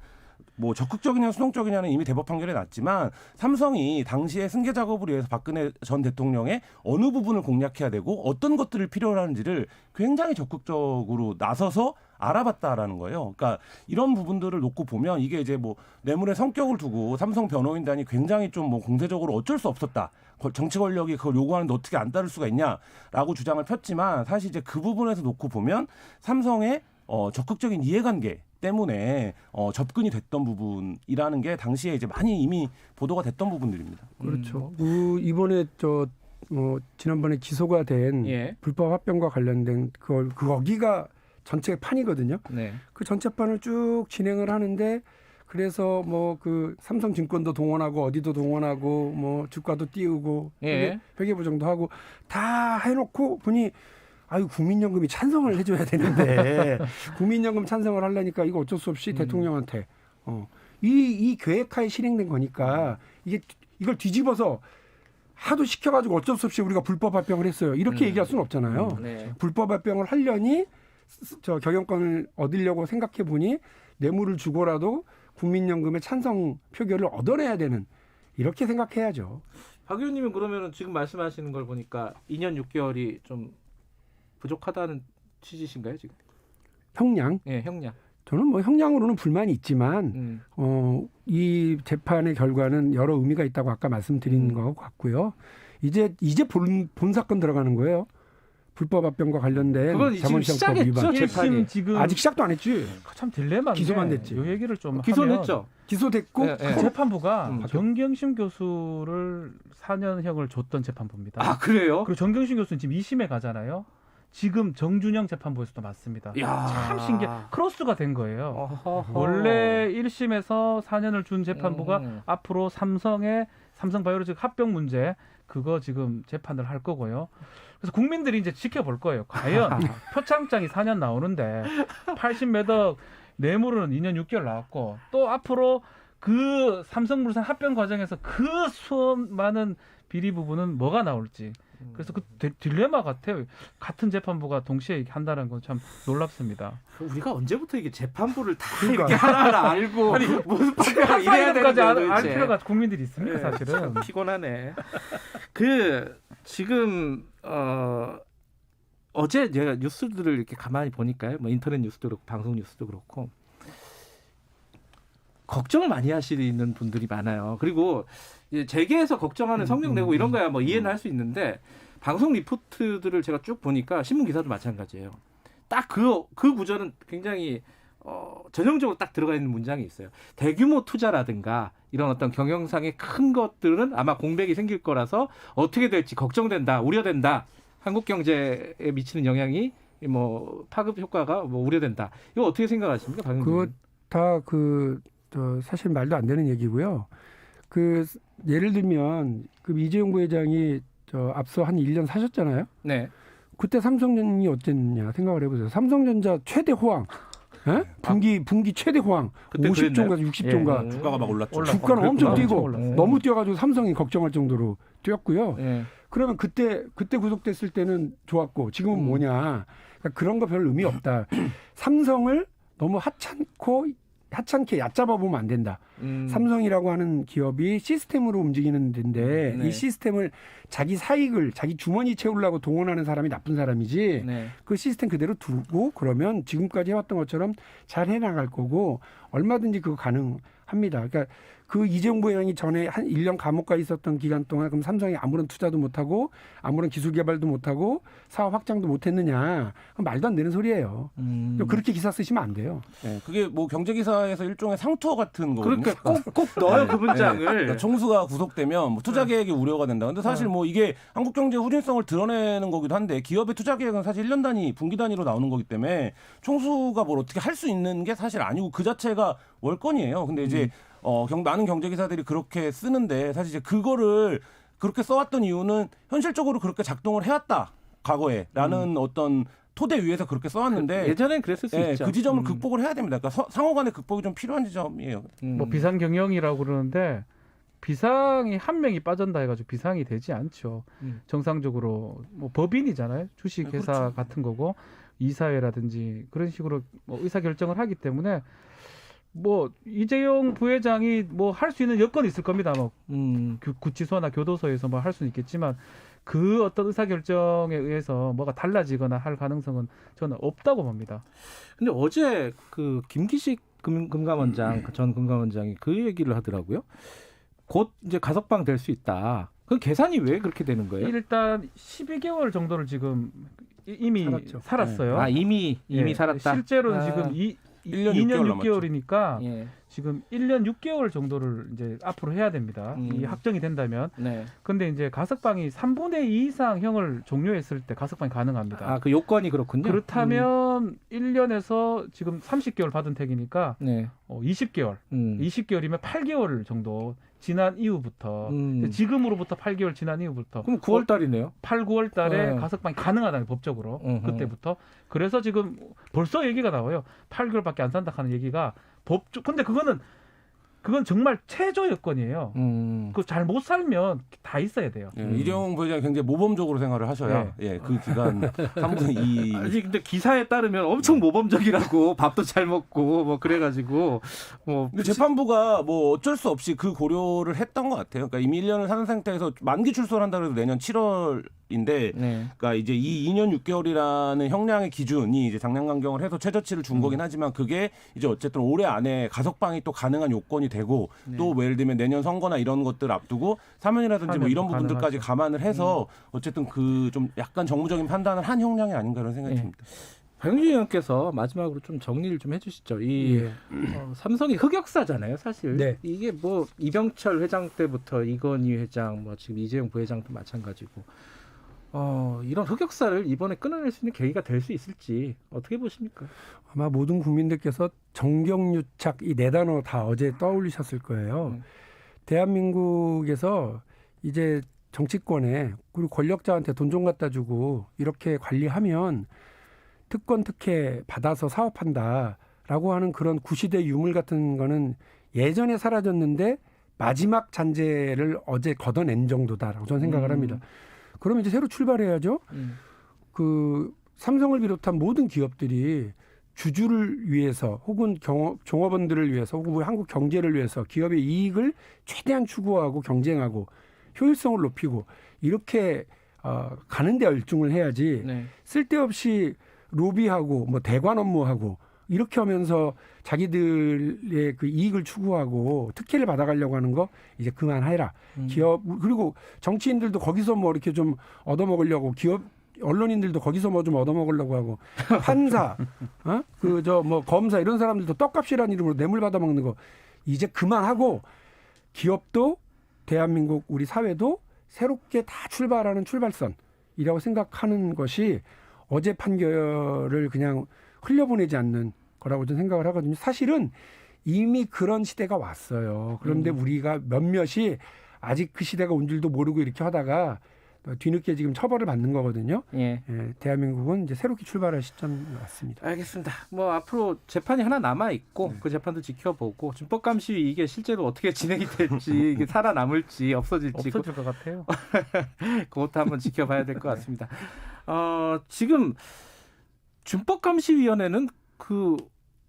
[SPEAKER 9] 적극적이냐 수동적이냐는 이미 대법 판결에 났지만 삼성이 당시에 승계 작업을 위해서 박근혜 전 대통령의 어느 부분을 공략해야 되고 어떤 것들을 필요로 하는지를 굉장히 적극적으로 나서서 알아봤다라는 거예요. 그러니까 이런 부분들을 놓고 보면 이게 이제 뇌물의 성격을 두고 삼성 변호인단이 굉장히 좀 공세적으로 어쩔 수 없었다. 정치 권력이 그걸 요구하는데 어떻게 안 따를 수가 있냐라고 주장을 폈지만 사실 이제 그 부분에서 놓고 보면 삼성의 적극적인 이해관계 때문에 접근이 됐던 부분이라는 게 당시에 이제 많이 이미 보도가 됐던 부분들입니다.
[SPEAKER 4] 그렇죠. 이번에 지난번에 기소가 된 불법 합병과 관련된 거기가 전체 판이거든요.
[SPEAKER 2] 네.
[SPEAKER 4] 그 전체 판을 쭉 진행을 하는데 그래서 뭐 그 삼성증권도 동원하고 어디도 동원하고 뭐 주가도 띄우고 회계부정도 하고 다 해놓고 보니 국민연금이 찬성을 해줘야 되는데 국민연금 찬성을 하려니까 이거 어쩔 수 없이 대통령한테 이 계획하에 실행된 거니까 이걸 뒤집어서 하도 시켜가지고 어쩔 수 없이 우리가 불법 합병을 했어요. 이렇게 얘기할 수는 없잖아요. 불법 합병을 하려니 경영권을 얻으려고 생각해 보니 뇌물을 주고라도 국민연금의 찬성 표결을 얻어내야 되는 이렇게 생각해야죠.
[SPEAKER 2] 박 의원님은 그러면은 지금 말씀하시는 걸 보니까 2년 6개월이 좀 부족하다는 취지신가요 지금?
[SPEAKER 4] 형량?
[SPEAKER 2] 네, 형량.
[SPEAKER 4] 저는 뭐 형량으로는 불만이 있지만 이 재판의 결과는 여러 의미가 있다고 아까 말씀드린 것 같고요. 이제 본 사건 들어가는 거예요. 불법 합병과 관련된 자본시장법 위반
[SPEAKER 5] 재판이 지금
[SPEAKER 4] 아직 시작도 안 했지.
[SPEAKER 5] 참 딜레마인데
[SPEAKER 4] 기소만 됐지.
[SPEAKER 5] 이 얘기를 좀
[SPEAKER 2] 기소했죠.
[SPEAKER 4] 기소됐고
[SPEAKER 5] 그 재판부가 정경심 교수를 4년형을 줬던 재판부입니다.
[SPEAKER 2] 아 그래요?
[SPEAKER 5] 그리고 정경심 교수는 지금 2심에 가잖아요. 지금 정준영 재판부에서도 맞습니다. 참 신기해. 크로스가 된 거예요. 어허허. 원래 1심에서 4년을 준 재판부가 앞으로 삼성바이오로직 합병 문제 그거 지금 재판을 할 거고요. 그래서 국민들이 이제 지켜볼 거예요. 과연 표창장이 4년 나오는데 80몇 억 뇌물은 2년 6개월 나왔고 또 앞으로 그 삼성물산 합병 과정에서 그 수많은 비리 부분은 뭐가 나올지. 그래서 그 딜레마 같아요. 같은 재판부가 동시에 한다는 건 참 놀랍습니다.
[SPEAKER 2] 우리가 언제부터 이게 재판부를 다 이렇게 하나하나 알고
[SPEAKER 5] 아니,
[SPEAKER 2] 무슨 판결을 이래야 되는 거야
[SPEAKER 5] 알 필요가 국민들이 있습니까 사실은.
[SPEAKER 2] 피곤하네. 지금 어제 제가 뉴스들을 이렇게 가만히 보니까요. 뭐 인터넷 뉴스도 그렇고 방송 뉴스도 그렇고 걱정을 많이 하시는 분들이 많아요. 그리고 이제 재계에서 걱정하는 성명 내고 이런 거야 뭐 이해는 할 수 있는데 방송 리포트들을 제가 쭉 보니까 신문 기사도 마찬가지예요. 딱 그 구절은 굉장히 전형적으로 딱 들어가 있는 문장이 있어요. 대규모 투자라든가 이런 어떤 경영상의 큰 것들은 아마 공백이 생길 거라서 어떻게 될지 걱정된다, 우려된다. 한국 경제에 미치는 영향이 뭐 파급 효과가 뭐 우려된다. 이거 어떻게 생각하십니까, 박 의원님?
[SPEAKER 4] 그거 다 사실 말도 안 되는 얘기고요. 예를 들면 이재용 부회장이 앞서 한 1년 사셨잖아요.
[SPEAKER 2] 네.
[SPEAKER 4] 그때 삼성전이 어땠냐 생각을 해보세요. 삼성전자 최대 호황, 분기 최대 호황, 50조인가 60조인가
[SPEAKER 9] 주가가 막 올랐죠.
[SPEAKER 4] 주가는 엄청 뛰고 너무 뛰어가지고 삼성이 걱정할 정도로 뛰었고요. 그러면 그때 구속됐을 때는 좋았고 지금은 뭐냐? 그러니까 그런 거 별 의미 없다. 삼성을 너무 하찮게 얕잡아 보면 안 된다. 삼성이라고 하는 기업이 시스템으로 움직이는 데인데 이 시스템을 자기 사익을 자기 주머니 채우려고 동원하는 사람이 나쁜 사람이지 그 시스템 그대로 두고 그러면 지금까지 해왔던 것처럼 잘 해나갈 거고 얼마든지 그거 가능합니다. 그러니까 그 이재용 부회장이 전에 한 1년 감옥 가 있었던 기간 동안 그럼 삼성이 아무런 투자도 못하고 아무런 기술 개발도 못하고 사업 확장도 못했느냐? 그건 말도 안 되는 소리예요. 그렇게 기사 쓰시면 안 돼요.
[SPEAKER 9] 네, 그게 뭐 경제기사에서 일종의 상투어 같은 거거든요.
[SPEAKER 2] 그러니까 꼭 넣어요 그 문장을.
[SPEAKER 9] 그러니까 총수가 구속되면 뭐 투자 계획이 우려가 된다. 근데 사실 뭐 이게 한국 경제의 후진성을 드러내는 거기도 한데 기업의 투자 계획은 사실 1년 단위, 분기 단위로 나오는 거기 때문에 총수가 뭘 어떻게 할 수 있는 게 사실 아니고 그 자체가 월권이에요. 근데 이제 많은 경제기사들이 그렇게 쓰는데 사실 이제 그거를 그렇게 써왔던 이유는 현실적으로 그렇게 작동을 해왔다. 과거에라는 어떤 토대 위에서 그렇게 써왔는데
[SPEAKER 2] 예전엔 그랬을 수 있죠.
[SPEAKER 9] 그 지점을 극복을 해야 됩니다. 그러니까 상호 간의 극복이 좀 필요한 지점이에요.
[SPEAKER 5] 뭐 비상 경영이라고 그러는데 비상이 한 명이 빠진다 해가지고 비상이 되지 않죠. 정상적으로 뭐 법인이잖아요. 주식회사
[SPEAKER 9] 그렇죠.
[SPEAKER 5] 같은 거고 이사회라든지 그런 식으로 뭐 의사 결정을 하기 때문에 뭐 이재용 부회장이 뭐 할 수 있는 여건이 있을 겁니다. 뭐 구치소나 교도소에서 뭐 할 수는 있겠지만 그 어떤 의사 결정에 의해서 뭐가 달라지거나 할 가능성은 저는 없다고 봅니다.
[SPEAKER 2] 근데 어제 그 김기식 금감원장 전 금감원장이 그 얘기를 하더라고요. 곧 이제 가석방 될 수 있다. 그 계산이 왜 그렇게 되는 거예요?
[SPEAKER 5] 일단 12개월 정도를 지금 이미 살았어요.
[SPEAKER 2] 이미 살았다.
[SPEAKER 5] 실제로는 지금 2년 6개월이니까 지금 1년 6개월 정도를 이제 앞으로 해야 됩니다. 이 확정이 된다면.
[SPEAKER 2] 네.
[SPEAKER 5] 근데 이제 가석방이 3분의 2 이상 형을 종료했을 때 가석방이 가능합니다.
[SPEAKER 2] 아, 그 요건이 그렇군요.
[SPEAKER 5] 그렇다면 1년에서 지금 30개월 받은 택이니까
[SPEAKER 2] 네.
[SPEAKER 5] 20개월. 20개월이면 8개월 정도 지난 이후부터 지금으로부터 8개월 지난 이후부터
[SPEAKER 2] 그럼 9월 달이네요.
[SPEAKER 5] 8, 9월 달에 가석방이 가능하다는 법적으로 그때부터. 그래서 지금 벌써 얘기가 나와요. 8개월밖에 안 산다 하는 얘기가 근데 그건 정말 최저 여건이에요. 그 잘 못 살면 다 있어야 돼요.
[SPEAKER 9] 이재용 부회장이 굉장히 모범적으로 생활을 하셔야 그 기간 3분의 2.
[SPEAKER 2] 아니 근데 기사에 따르면 엄청 모범적이라고 밥도 잘 먹고 뭐 그래가지고 뭐.
[SPEAKER 9] 근데 재판부가 뭐 어쩔 수 없이 그 고려를 했던 것 같아요. 그러니까 이미 1년을 사는 상태에서 만기 출소를 한다 그래도 내년 7월인데, 그러니까 이제 이 2년 6개월이라는 형량의 기준이 이제 장량감경을 해서 최저치를 준 거긴 하지만 그게 이제 어쨌든 올해 안에 가석방이 또 가능한 요건이 되고 또 뭐 예를 들면 내년 선거나 이런 것들 앞두고 사면이라든지 뭐 이런 부분들까지 감안을 해서 어쨌든 그 좀 약간 정무적인 판단을 한 형량이 아닌가 이런 생각이 듭니다.
[SPEAKER 2] 박영진 의원께서 마지막으로 좀 정리를 좀 해주시죠. 삼성이 흑역사잖아요, 사실.
[SPEAKER 4] 네.
[SPEAKER 2] 이게 뭐 이병철 회장 때부터 이건희 회장, 뭐 지금 이재용 부회장도 마찬가지고 이런 흑역사를 이번에 끊어낼 수 있는 계기가 될 수 있을지 어떻게 보십니까?
[SPEAKER 4] 아마 모든 국민들께서 정경유착 이 네 단어 다 어제 떠올리셨을 거예요. 대한민국에서 이제 정치권에 그리고 권력자한테 돈 좀 갖다 주고 이렇게 관리하면 특권 특혜 받아서 사업한다라고 하는 그런 구시대 유물 같은 거는 예전에 사라졌는데 마지막 잔재를 어제 걷어낸 정도다라고 저는 생각을 합니다. 그러면 이제 새로 출발해야죠. 그 삼성을 비롯한 모든 기업들이 주주를 위해서 혹은 종업원들을 위해서 혹은 한국 경제를 위해서 기업의 이익을 최대한 추구하고 경쟁하고 효율성을 높이고 이렇게 가는 데 열중을 해야지 쓸데없이 로비하고 뭐 대관 업무하고 이렇게 하면서 자기들의 그 이익을 추구하고 특혜를 받아가려고 하는 거 이제 그만해라. 기업 그리고 정치인들도 거기서 뭐 이렇게 좀 얻어먹으려고 기업 언론인들도 거기서 뭐 좀 얻어먹으려고 하고 판사, 그 뭐 검사 이런 사람들도 떡값이라는 이름으로 뇌물 받아먹는 거 이제 그만하고 기업도 대한민국 우리 사회도 새롭게 다 출발하는 출발선이라고 생각하는 것이 어제 판결을 그냥 흘려보내지 않는 거라고 저는 생각을 하거든요. 사실은 이미 그런 시대가 왔어요. 그런데 우리가 몇몇이 아직 그 시대가 온 줄도 모르고 이렇게 하다가 뒤늦게 지금 처벌을 받는 거거든요. 대한민국은 이제 새롭게 출발할 시점인 것 같습니다.
[SPEAKER 2] 알겠습니다. 뭐 앞으로 재판이 하나 남아 있고 그 재판도 지켜보고 준법감시 이게 실제로 어떻게 진행이 될지 이게 살아남을지 없어질
[SPEAKER 5] 것 같아요.
[SPEAKER 2] 그것도 한번 지켜봐야 될 것 같습니다. 지금 준법감시위원회는 그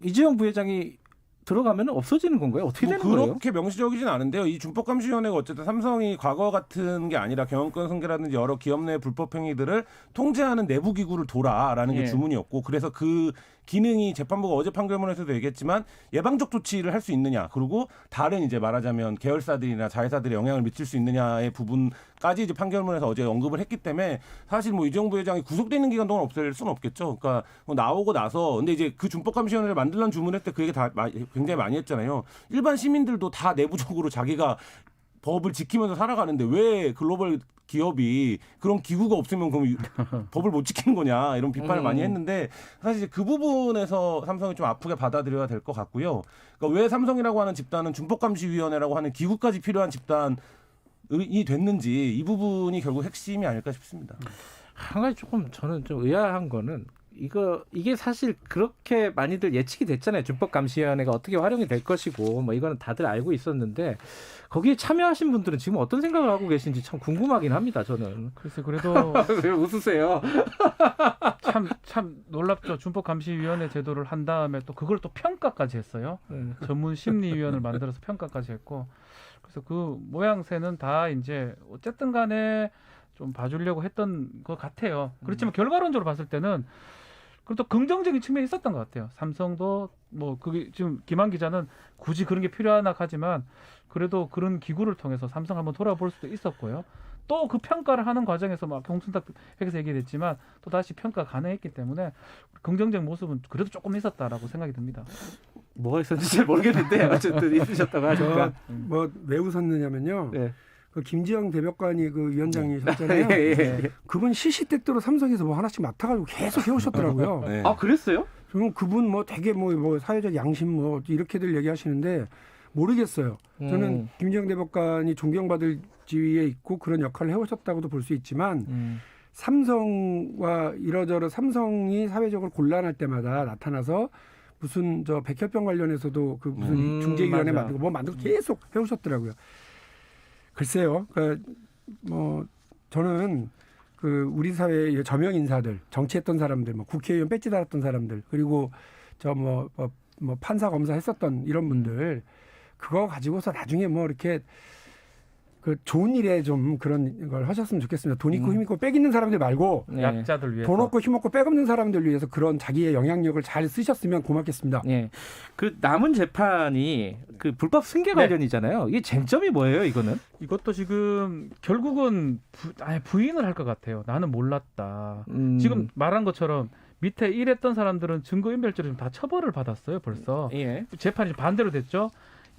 [SPEAKER 2] 이재용 부회장이 들어가면 없어지는 건가요? 어떻게 되는 거예요?
[SPEAKER 9] 그렇게 명시적이진 않은데요. 이 준법감시위원회가 어쨌든 삼성이 과거 같은 게 아니라 경영권 승계라든지 여러 기업 내 불법 행위들을 통제하는 내부 기구를 둬라라는 게 주문이었고 그래서 그 기능이 재판부가 어제 판결문에서도 얘기했지만 예방적 조치를 할 수 있느냐 그리고 다른 이제 말하자면 계열사들이나 자회사들이 영향을 미칠 수 있느냐의 부분까지 이제 판결문에서 어제 언급을 했기 때문에 사실 뭐 이재용 부회장이 구속돼 있는 기간 동안 없앨 수는 없겠죠. 그러니까 나오고 나서 근데 이제 그 준법감시위원회를 만들려는 주문할 때 그 얘기 다 굉장히 많이 했잖아요. 일반 시민들도 다 내부적으로 자기가 법을 지키면서 살아가는데 왜 글로벌 기업이 그런 기구가 없으면 그럼 법을 못 지키는 거냐 이런 비판을 많이 했는데 사실 그 부분에서 삼성이 좀 아프게 받아들여야 될 것 같고요. 그러니까 왜 삼성이라고 하는 집단은 준법감시위원회라고 하는 기구까지 필요한 집단이 됐는지 이 부분이 결국 핵심이 아닐까 싶습니다.
[SPEAKER 2] 한 가지 조금 저는 좀 의아한 거는 이게 사실 그렇게 많이들 예측이 됐잖아요. 준법감시위원회가 어떻게 활용이 될 것이고 뭐 이거는 다들 알고 있었는데 거기에 참여하신 분들은 지금 어떤 생각을 하고 계신지 참 궁금하긴 합니다. 저는.
[SPEAKER 5] 글쎄 그래도
[SPEAKER 2] 왜 웃으세요?
[SPEAKER 5] 참 놀랍죠. 준법감시위원회 제도를 한 다음에 또 그걸 또 평가까지 했어요. 전문 심리위원을 만들어서 평가까지 했고 그래서 그 모양새는 다 이제 어쨌든 간에 좀 봐주려고 했던 것 같아요. 그렇지만 결과론적으로 봤을 때는 그것도 긍정적인 측면이 있었던 것 같아요. 삼성도 뭐 그게 지금 김한 기자는 굳이 그런 게 필요하나 하지만 그래도 그런 기구를 통해서 삼성 한번 돌아볼 수도 있었고요. 또 그 평가를 하는 과정에서 막 홍순탁 회계사 얘기했지만 또 다시 평가 가능했기 때문에 긍정적인 모습은 그래도 조금 있었다라고 생각이 듭니다.
[SPEAKER 2] 뭐가 있었는지 잘 모르겠는데 어쨌든 있으셨다고 하니까.
[SPEAKER 4] 뭐 왜 웃었느냐면요. 네. 그 김지영 대법관이 그 위원장이셨잖아요. 그분 시시때때로 삼성에서 뭐 하나씩 맡아가지고 계속 해오셨더라고요.
[SPEAKER 2] 네. 아 그랬어요?
[SPEAKER 4] 그럼 그분 뭐 되게 뭐 사회적 양심 뭐 이렇게들 얘기하시는데 모르겠어요. 저는 김지영 대법관이 존경받을 지위에 있고 그런 역할을 해오셨다고도 볼 수 있지만 삼성과 이러저러 삼성이 사회적으로 곤란할 때마다 나타나서 무슨 저 백혈병 관련해서도 그 무슨 중재위원회 만들고 뭐 만들고 계속 해오셨더라고요. 글쎄요. 그러니까 뭐 저는 그 우리 사회의 저명 인사들, 정치했던 사람들, 뭐 국회의원 배지 달았던 사람들, 그리고 저 뭐 판사 검사 했었던 이런 분들 그거 가지고서 나중에 뭐 이렇게 그 좋은 일에 좀 그런 걸 하셨으면 좋겠습니다. 돈 있고 힘 있고 빽 있는 사람들 말고
[SPEAKER 5] 약자들 위해서
[SPEAKER 4] 돈 없고 힘 없고 빽 없는 사람들 위해서 그런 자기의 영향력을 잘 쓰셨으면 고맙겠습니다.
[SPEAKER 2] 예. 그 남은 재판이 그 불법 승계 관련이잖아요. 이게 쟁점이 뭐예요, 이거는?
[SPEAKER 5] 이것도 지금 결국은 부인을 할 것 같아요. 나는 몰랐다. 지금 말한 것처럼 밑에 일했던 사람들은 증거인멸죄로 다 처벌을 받았어요, 벌써. 재판이 반대로 됐죠.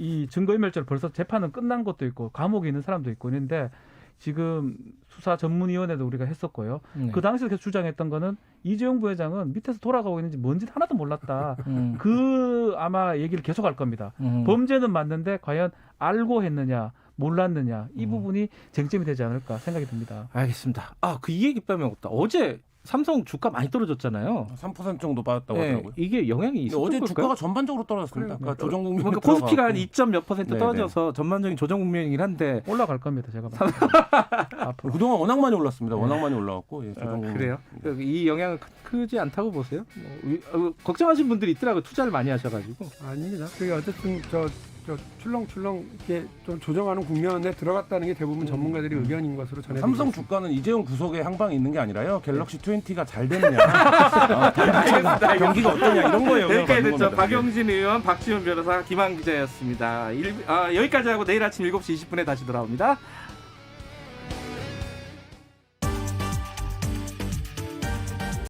[SPEAKER 5] 이 증거인멸죄로 벌써 재판은 끝난 것도 있고 감옥에 있는 사람도 있고 있는데 지금 수사전문위원회도 우리가 했었고요. 그 당시에 계속 주장했던 거는 이재용 부회장은 밑에서 돌아가고 있는지 뭔지 하나도 몰랐다. 그 아마 얘기를 계속할 겁니다. 범죄는 맞는데 과연 알고 했느냐 몰랐느냐 이 부분이 쟁점이 되지 않을까 생각이 듭니다.
[SPEAKER 2] 알겠습니다. 그 이 얘기 빼면 없다. 어제 삼성 주가 많이 떨어졌잖아요.
[SPEAKER 9] 3% 정도 빠졌다고 하더라고요.
[SPEAKER 2] 이게 영향이 있었던
[SPEAKER 9] 어제
[SPEAKER 2] 걸까요?
[SPEAKER 9] 주가가 전반적으로 떨어졌습니다. 그러니까 조정 국면
[SPEAKER 2] 그러니까 코스피가 한 2몇 % 떨어져서 전반적인 조정 국면이긴 한데
[SPEAKER 5] 올라갈 겁니다. 제가
[SPEAKER 9] 앞으로 그동안 워낙 많이 올랐습니다. 워낙 많이 올라왔고
[SPEAKER 2] 그래요? 이 영향은 크지 않다고 보세요? 걱정하신 분들이 있더라고요. 투자를 많이 하셔가지고.
[SPEAKER 4] 아닙니다. 그게 어쨌든 저 출렁출렁 이렇게 좀 조정하는 국면에 들어갔다는 게 대부분 전문가들의 의견인 것으로 전해드립니다.
[SPEAKER 9] 삼성 주가는 이재용 구속에 향방이 있는 게 아니라요. 갤럭시 20가 잘 되느냐, 경기가 어떠냐 이런 거예요.
[SPEAKER 2] 여기까지 됐죠. 박영진 의원, 박지훈 변호사, 김한 기자였습니다. 여기까지 하고 내일 아침 7시 20분에 다시 돌아옵니다.